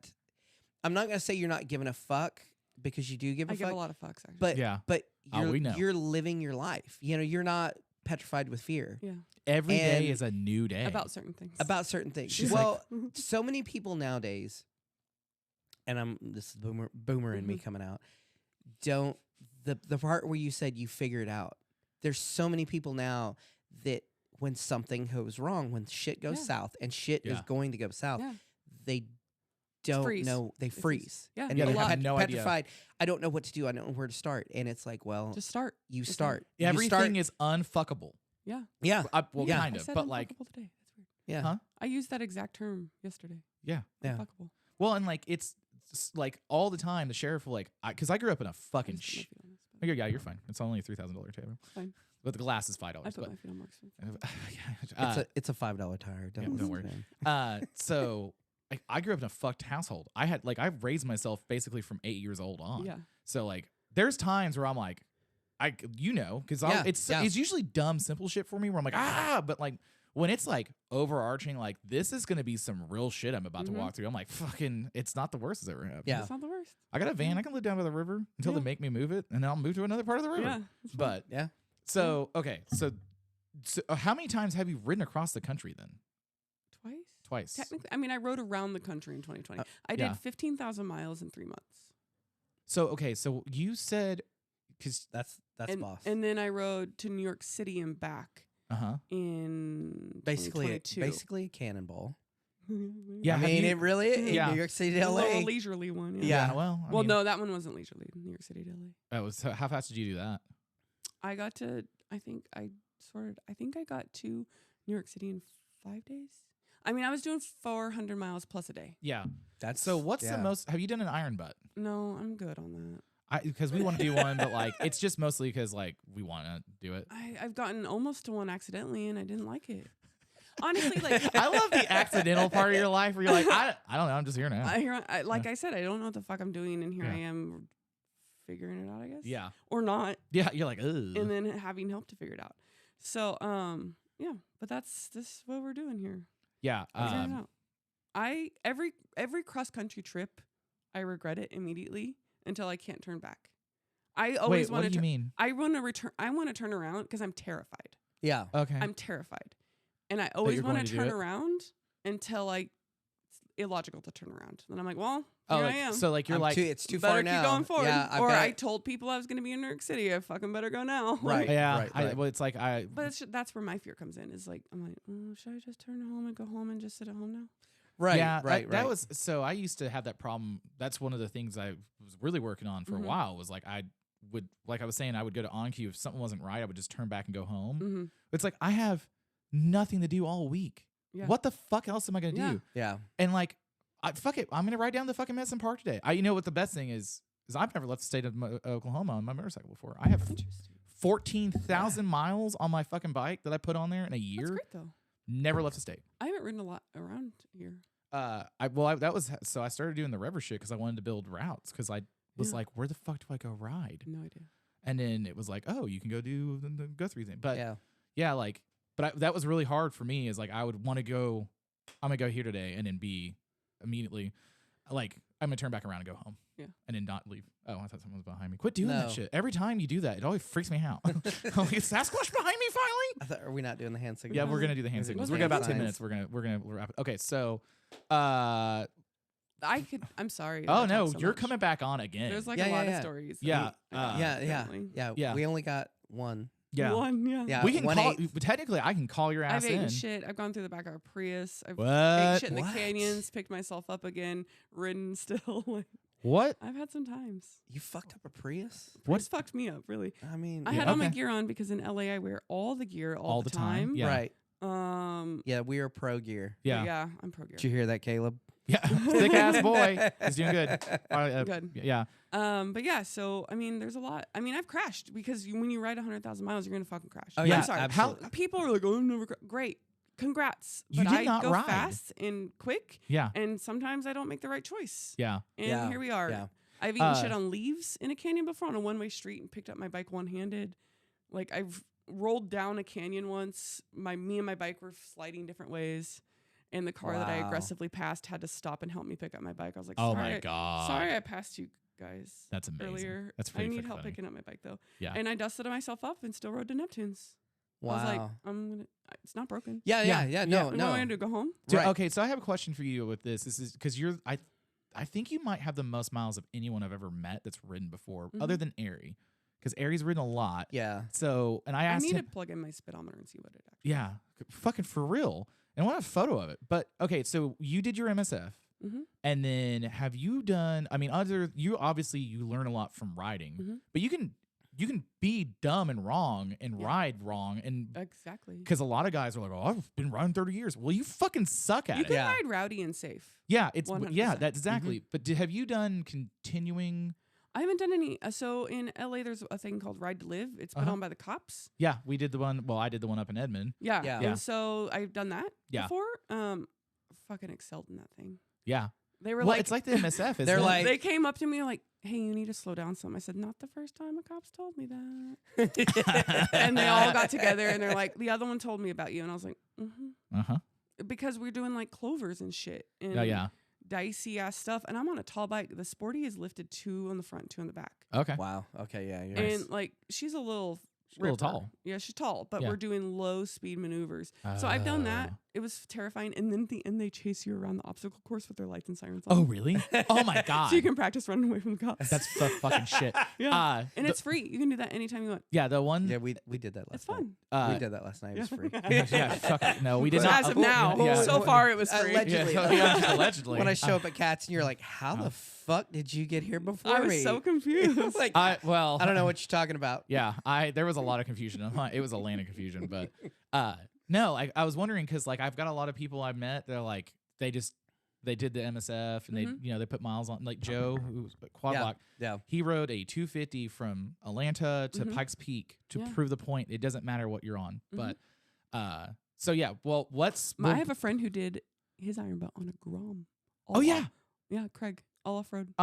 I'm not gonna say you're not giving a fuck because you do give a I fuck. give a lot of fucks, actually. But Yeah. but Oh, you're, we know. you're living your life. You're not petrified with fear yeah. Every day and is a new day. About certain things. about certain things. She's well, so many people nowadays, and this is boomer in me coming out. Don't the part where you said you figure it out. There's so many people now that when something goes wrong, when shit goes Yeah. south, and shit is Yeah. going to go south, Yeah. they don't freeze. know. They freeze. freeze. Yeah. and Yeah, they're they have no idea. petrified. I don't know what to do. I don't know where to start. And it's like, well, Just start. you Just start. start. You Everything start- is unfuckable. Yeah. yeah. Well, Yeah. kind I of, said but like, unfuckable today. That's weird. Yeah. Huh? I used that exact term yesterday. yeah. Yeah. Unfuckable. Well, and like it's like all the time the sheriff will like, because I grew up in a I fucking just put my feet on this, Oh, yeah, you're fine. It's only a $3,000 table. Fine. But the glass is $5. I put But my feet on more expensive. It's a $5 tire. Don't don't listen worry. to him. So I grew up in a fucked household. I've raised myself basically from 8 years old on. Yeah. So like, there's times where I'm like, because Yeah, it's usually dumb, simple shit for me where I'm like, but like when it's like overarching, like this is gonna be some real shit I'm about to walk through. I'm like, fucking, it's not the worst that's ever happened. Yeah. It's not the worst. I got a van. I can live down by the river until Yeah. they make me move it, and then I'll move to another part of the river. Yeah. But Yeah. so okay, so how many times have you ridden across the country then? Twice. Technically, I mean, I rode around the country in 2020. I yeah. did 15,000 miles in 3 months. So okay, so you said because That's boss. And then I rode to New York City and back in basically 2022. a cannonball. Yeah, I have mean, you- it really is. Yeah. New York City to A LA. little leisurely one. Yeah. Yeah. well, I Well, mean, no, that one wasn't leisurely. New York City to LA. so how fast did you do that? I got to. I think I got to New York City in 5 days. I mean, I was doing 400 miles plus a day. Yeah. That's So what's the most? Have you done an iron butt? No, I'm good on that. Because we want to do one, but like it's just mostly because like we want to do it. I've gotten almost to one accidentally, and I didn't like it. Honestly, like I love the accidental part of your life where you're like, I don't know, I'm just here now. I said, I don't know what the fuck I'm doing, and here Yeah. I am figuring it out, I guess. Yeah. Or not, Yeah, you're like, ugh. and then having help to figure it out. So, yeah, but this is what we're doing here. Yeah. Figuring it out. Every cross country trip, I regret it immediately until I can't turn back. I always wait, want what to. do you mean? I want to return. I want to turn around because I'm terrified. Yeah. Okay. I'm terrified, and I always you're want going to to do turn it? around until it's illogical to turn around. Then I'm like, well, Oh, here like, I am. so like you're like, it's too better far keep now. going forward. Yeah, I've or got I told people I was going to be in New York City. I fucking better go now. Right. yeah. right. Well, it's like But that's where my fear comes in. Is like, I'm like, should I just turn home and go home and just sit at home now? right. yeah, right. That was so. I used to have that problem. That's one of the things I was really working on for a while. Was like I would, like I was saying, I would go to on cue if something wasn't right. I would just turn back and go home. Mm-hmm. It's like I have nothing to do all week. Yeah. What the fuck else am I gonna do? Yeah. And like, fuck it, I'm gonna ride down the fucking Medicine Park today. You know what the best thing is I've never left the state of Oklahoma on my motorcycle before. I have 14,000 miles on my fucking bike that I put on there in a year. That's great though. Never left the state. I haven't ridden a lot around here. I started doing the rever shit because I wanted to build routes because I was like, where the fuck do I go ride? No idea. And then it was like, oh, you can go do the Guthrie thing. But Yeah. like, but that was really hard for me. Is like I would want to go. I'm gonna go here today and then be immediately like I'm gonna turn back around and go home. Yeah. And then not leave. Oh, I thought someone was behind me. Quit doing No. that shit. Every time you do that, it always freaks me out. Like, is Sasquatch behind me finally? I thought, are we not doing the hand signal? Yeah, we're gonna do the hand Is it signals. just We got about 10 signs? minutes. We're gonna wrap it. Okay, so I'm sorry. oh I no, talk so you're much. coming back on again. There's like Yeah, a lot yeah. of stories. Yeah, Yeah. Yeah. We only got one. yeah. One, yeah. Yeah. We can call 1/8. technically I can call your ass I've eaten in. shit. I've gone through the back of a Prius. I've What? ate shit in the What? canyons, picked myself up again, ridden still. Like, What? I've had some times. You fucked up a Prius? Prius fucked me up, really. I mean, I Yeah, had all my okay. gear on because in LA I wear all the gear all the time. Yeah. right. Um, Yeah, we are pro gear. Yeah. yeah, I'm pro gear. Did you hear that, Caleb? Yeah. Thick ass boy. He's doing good. Good. Yeah. But yeah, so I mean, there's a lot. I mean, I've crashed because when you ride 100,000 miles, you're gonna fucking crash. Oh, I'm yeah, sorry. absolutely. People are like, "Oh, I've never." Great, congrats. You but did I not go ride. fast and quick, Yeah. and sometimes I don't make the right choice. Yeah. And Yeah, here we are. yeah. I've eaten shit on leaves in a canyon before on a one-way street and picked up my bike one-handed. Like I've rolled down a canyon once. Me and my bike were sliding different ways. And the car that I Wow. aggressively passed had to stop and help me pick up my bike. I was like, Oh sorry, my God. sorry I passed you guys. That's amazing. Earlier. That's I pretty need fucking help funny. picking up my bike though. Yeah. And I dusted myself up and still rode to Neptune's. Wow. I was like, it's not broken. yeah. No, What am I no. gonna do? Go home? So, Right. okay, so I have a question for you with this. This is because I think you might have the most miles of anyone I've ever met that's ridden before, other than Ari, because Ari's ridden a lot. Yeah. So, and I I asked need him, to plug in my speedometer and see what it actually. yeah, fucking for real. And I want a photo of it. But okay, so you did your MSF, Mhm. and then have you done? I mean, you obviously you learn a lot from riding, Mhm. but you can be dumb and wrong and Yeah. ride wrong, and Exactly. because a lot of guys are like, oh, I've been riding 30 years. Well, you fucking suck at You it. can Yeah. ride rowdy and safe. Yeah, it's 100%. yeah, that's exactly. But have you done continuing I haven't done any. So in LA, there's a thing called Ride to Live. It's put on by the cops. Yeah, we did the one. Well, I did the one up in Edmond. Yeah. Yeah. And so I've done that Yeah. before. Fucking excelled in that thing. Yeah. They were Well, like, it's like the MSF. Isn't They're it? like- they came up to me like, hey, you need to slow down some. I said, not the first time a cop's told me that. And they all got together and they're like, the other one told me about you. And I was like, because we're doing like clovers and shit. And yeah. dicey ass stuff. And I'm on a tall bike. The Sporty is lifted 2 on the front, 2 on the back. Okay. Wow. Okay. Yeah. You're And like, she's a little little ripper. tall. Yeah, she's tall, but Yeah. we're doing low speed maneuvers. So I've done that. It was terrifying. And then at the end, they chase you around the obstacle course with their lights and sirens on. Oh, really? Oh my god. So you can practice running away from the cops. That's fucking shit. Yeah. And it's free. You can do that anytime you want. Yeah, the one. Yeah, we did that last It's fun. night. We did that last night. It was free. Yeah, fuck it. No, we did So not. as of now, Yeah. so far it was free. Allegedly. Yeah, allegedly. When I show up at Cats and you're like, how the fuck did you get here before I me? was so confused. Like, I well, don't know what you're talking about. Yeah, there was a lot of confusion. It was a land of confusion, but no, I was wondering because like I've got a lot of people I've met. They're like they did the MSF and they put miles on. Like Joe, who's quad Yeah. block, Yeah. he rode a 250 from Atlanta to Pikes Peak to Yeah. prove the point. It doesn't matter what you're on, but so yeah. Well, I have a friend who did his iron butt on a Grom. Oh yeah, Yeah, Craig, all off road.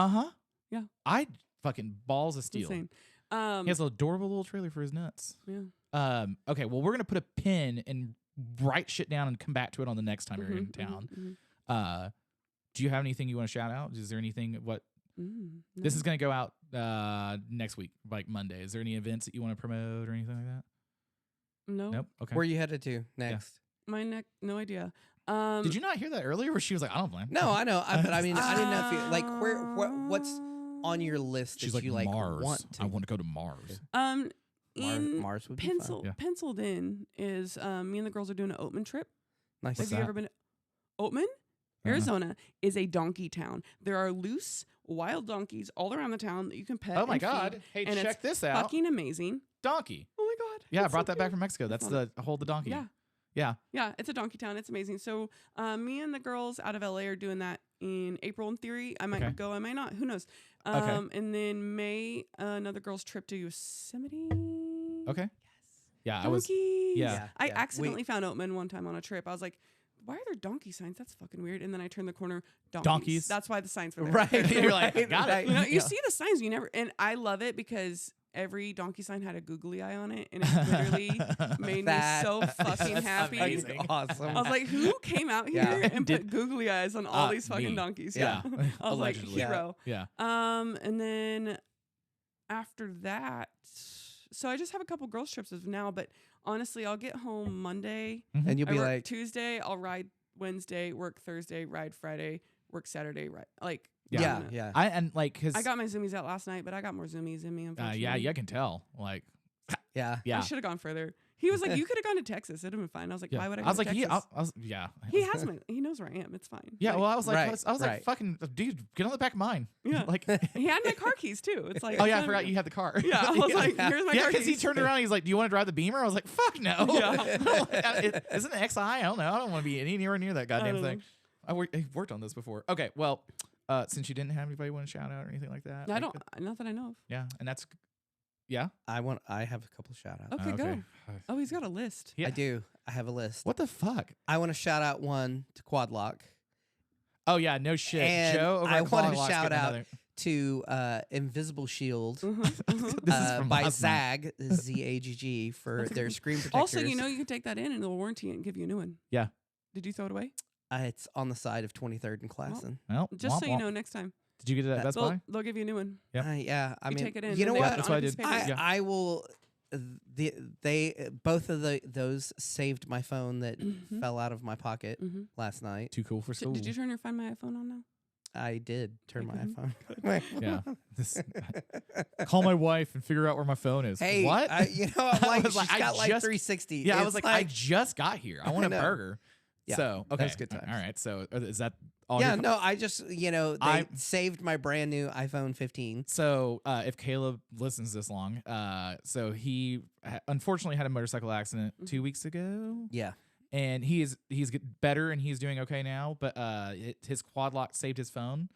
Yeah. I fucking balls of steel. Insane. He has an adorable little trailer for his nuts. Yeah. Okay, well, we're gonna put a pin and write shit down and come back to it on the next time you're in town. Do you have anything you want to shout out? Is there anything this is gonna go out next week, like Monday? Is there any events that you want to promote or anything like that? No. Nope. Okay. Where are you headed to next? My neck, no idea. Did you not hear that earlier? Where she was like, "I don't blame." No, I know. But I mean, I didn't know if you like what's on your list She's that like you like Mars. want to. I want to go to Mars. In Mars would be fun. penciled in is me and the girls are doing an Oatman trip. Nice. Have you ever been to Oatman? Arizona is a donkey town. There are loose wild donkeys all around the town that you can pet. Oh my and god! feed, Hey, and check it's this out. fucking amazing. Donkey. Oh my god! Yeah, I it's brought so that back cute. from Mexico. That's Love the hold the donkey. Yeah. Yeah. Yeah, it's a donkey town. It's amazing. So me and the girls out of LA are doing that in April in theory. I might go, I might not. Who knows? And then May, another girls' trip to Yosemite. Okay. Yes. Yeah, Donkeys. I was. Yeah. I accidentally found Oatman one time on a trip. I was like, why are there donkey signs? That's fucking weird. And then I turned the corner, donkeys. That's why the signs were there. Right. You're like, got it. You know, you see the signs, you never, and I love it because every donkey sign had a googly eye on it, and it literally made me so fucking happy. amazing. Awesome. I was like, who came out here Yeah. and put googly eyes on all these fucking me. donkeys? Yeah. I was like, Allegedly. hero. Yeah. And then after that, so I just have a couple girls trips as of now, but honestly, I'll get home Monday. and you'll I be work like, Tuesday, I'll ride Wednesday, work Thursday, ride Friday, work Saturday, right? Like, yeah, yeah. Cause I got my zoomies out last night, but I got more zoomies in me. Unfortunately. I can tell. Like, Yeah. I should have gone further. He was like, "You could have gone to Texas. It'd have been fine." I was like, yeah. "Why would I?" I was go like, to Texas? yeah. He has my. He knows where I am. It's fine. Yeah. Like, Well, I was like, Right, I was like, right. fucking dude, get on the back of mine. Yeah. Like, he had my car keys too. It's like, oh yeah, I it's forgot not- you had the car. Yeah, I was like, "Here's my Yeah, car because keys." he turned around. He's like, "Do you want to drive the Beamer?" I was like, "Fuck no." Yeah. Isn't it XI? I don't know. I don't want to be anywhere near that goddamn don't thing. I worked on this before. Okay, well, since you didn't have anybody want to shout out or anything like that, I don't. Not that I know of. Yeah, and that's yeah. I have a couple shout outs. Okay, go. Oh, he's got a list. Yeah. I do. I have a list. What the fuck? I want to shout out one to Quad Lock. Oh yeah, no shit. And Joe over I at wanna Quad Lock's shout getting out another- To Invisible Shield This is from by last night. Zag, Z-A-G-G, for their screen protectors. Also, you know, you can take that in and they'll warranty it and give you a new one. Yeah. Did you throw it away? It's on the side of 23rd and Classen. Well, Just so womp you womp. know, next time Did you get it at Best Buy? they'll give you a new one. Yep. Yeah, I You mean, take it in. you know and they what? put it That's on what a I piece of did. paper. Yeah. I will. Both of those saved my phone that fell out of my pocket last night. Too cool for school. Did you turn your Find My iPhone on now? I did turn my Mhm. iPhone. Yeah. Call my wife and figure out where my phone is. Hey, What? you know, I'm I like, was she's like, I got like just- 360. Yeah, I It's was like, I just got here. I want I a know. burger. Yeah, So, that okay. was good times. All right. So, is that all? yeah, your- no, I just, they I- saved my brand new iPhone 15. So, if Caleb listens this long, so he unfortunately had a motorcycle accident 2 weeks ago, Yeah. and he's get better and he's doing okay now. But his quad lock saved his phone,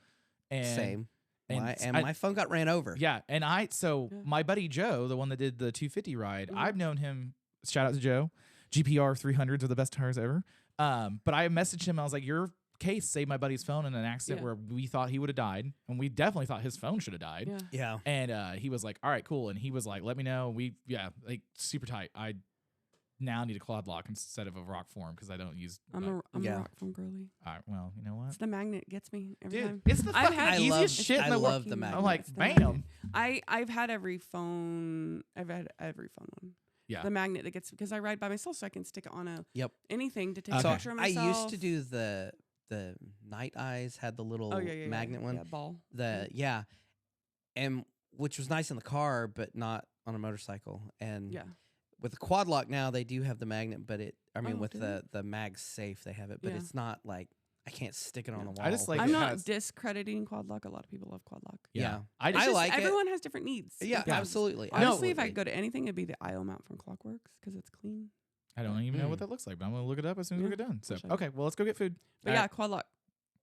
and Same. My phone got ran over. Yeah, and Yeah. my buddy Joe, the one that did the 250 ride, Mhm. I've known him. Shout out to Joe. GPR 300s are the best tires ever. But I messaged him. I was like, your case saved my buddy's phone in an accident Yeah. where we thought he would have died, and we definitely thought his phone should have died. Yeah. Yeah. And he was like, all right, cool. And he was like, let me know. Like super tight. I now need a quad lock instead of a rock form because I don't use. I'm a Yeah. rock phone girly. All right, well, you know what? It's the magnet gets me every Dude, time. it's the I've fucking had- easiest shit in I the love world. the magnet. I'm like, It's the bam. magnet. I've had every phone. I've had every phone one. Yeah. The magnet that gets because I ride by myself, so I can stick it on Yep. anything to take Okay. a So picture of I myself. used to do the Night Eyes had the little magnet one. Yeah, ball. And which was nice in the car, but not on a motorcycle. And Yeah. with the quad lock now, they do have the magnet, but with do they? the mag safe, they have it, but Yeah. it's not like I can't stick it on Yeah. a wall. I just like I'm it not has- discrediting quad lock. A lot of people love quad lock. Yeah. I It's just I just like it. everyone has different needs. Yeah, Yeah. absolutely. Honestly, if I absolutely. go to anything, it'd be the IO mount from Clockworks because it's clean. I don't even know Mm. what that looks like, but I'm gonna look it up as soon as we Yeah, get done. So I'll show you. okay, well let's go get food. But All yeah, right. quad lock.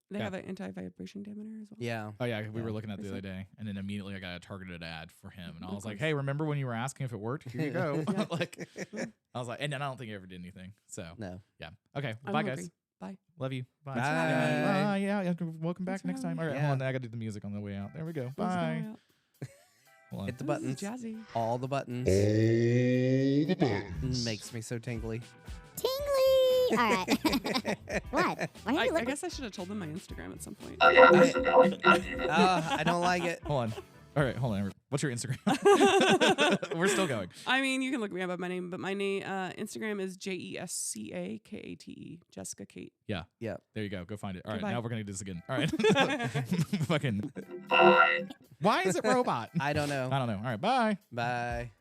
They Yeah. have an anti-vibration dampener as well. Yeah. Oh yeah, we were Yeah. looking at the other Recent. day, and then immediately I got a targeted ad for him, and I Of was like, course. "Hey, remember when you were asking if it worked? Here you go." Yeah. Like, I was like, and then I don't think he ever did anything. So No. yeah, okay, I'm bye hungry. guys, Bye. love you, bye, Bye. Bye. Yeah, welcome back Thanks for next time. having All me. right, Yeah. hold on, I got to do the music on the way out. There we go. Let's Bye. go out. Hold on. Hit the This is buttons. jazzy. All the buttons. All the buttons. Makes me so tingly. Tingly. All right. What? Why are I you looking? guess I should have told them my Instagram at some point. I don't like it. Hold on. All right, hold on. What's your Instagram? We're still going. I mean, you can look me up by my name, but my name Instagram is JESCAKATE, Jessica Kate. Yeah. Yep. There you go. Go find it. All right, Goodbye. now we're gonna do this again. All right. Fucking. Why is it robot? I don't know. I don't know. All right, bye. Bye.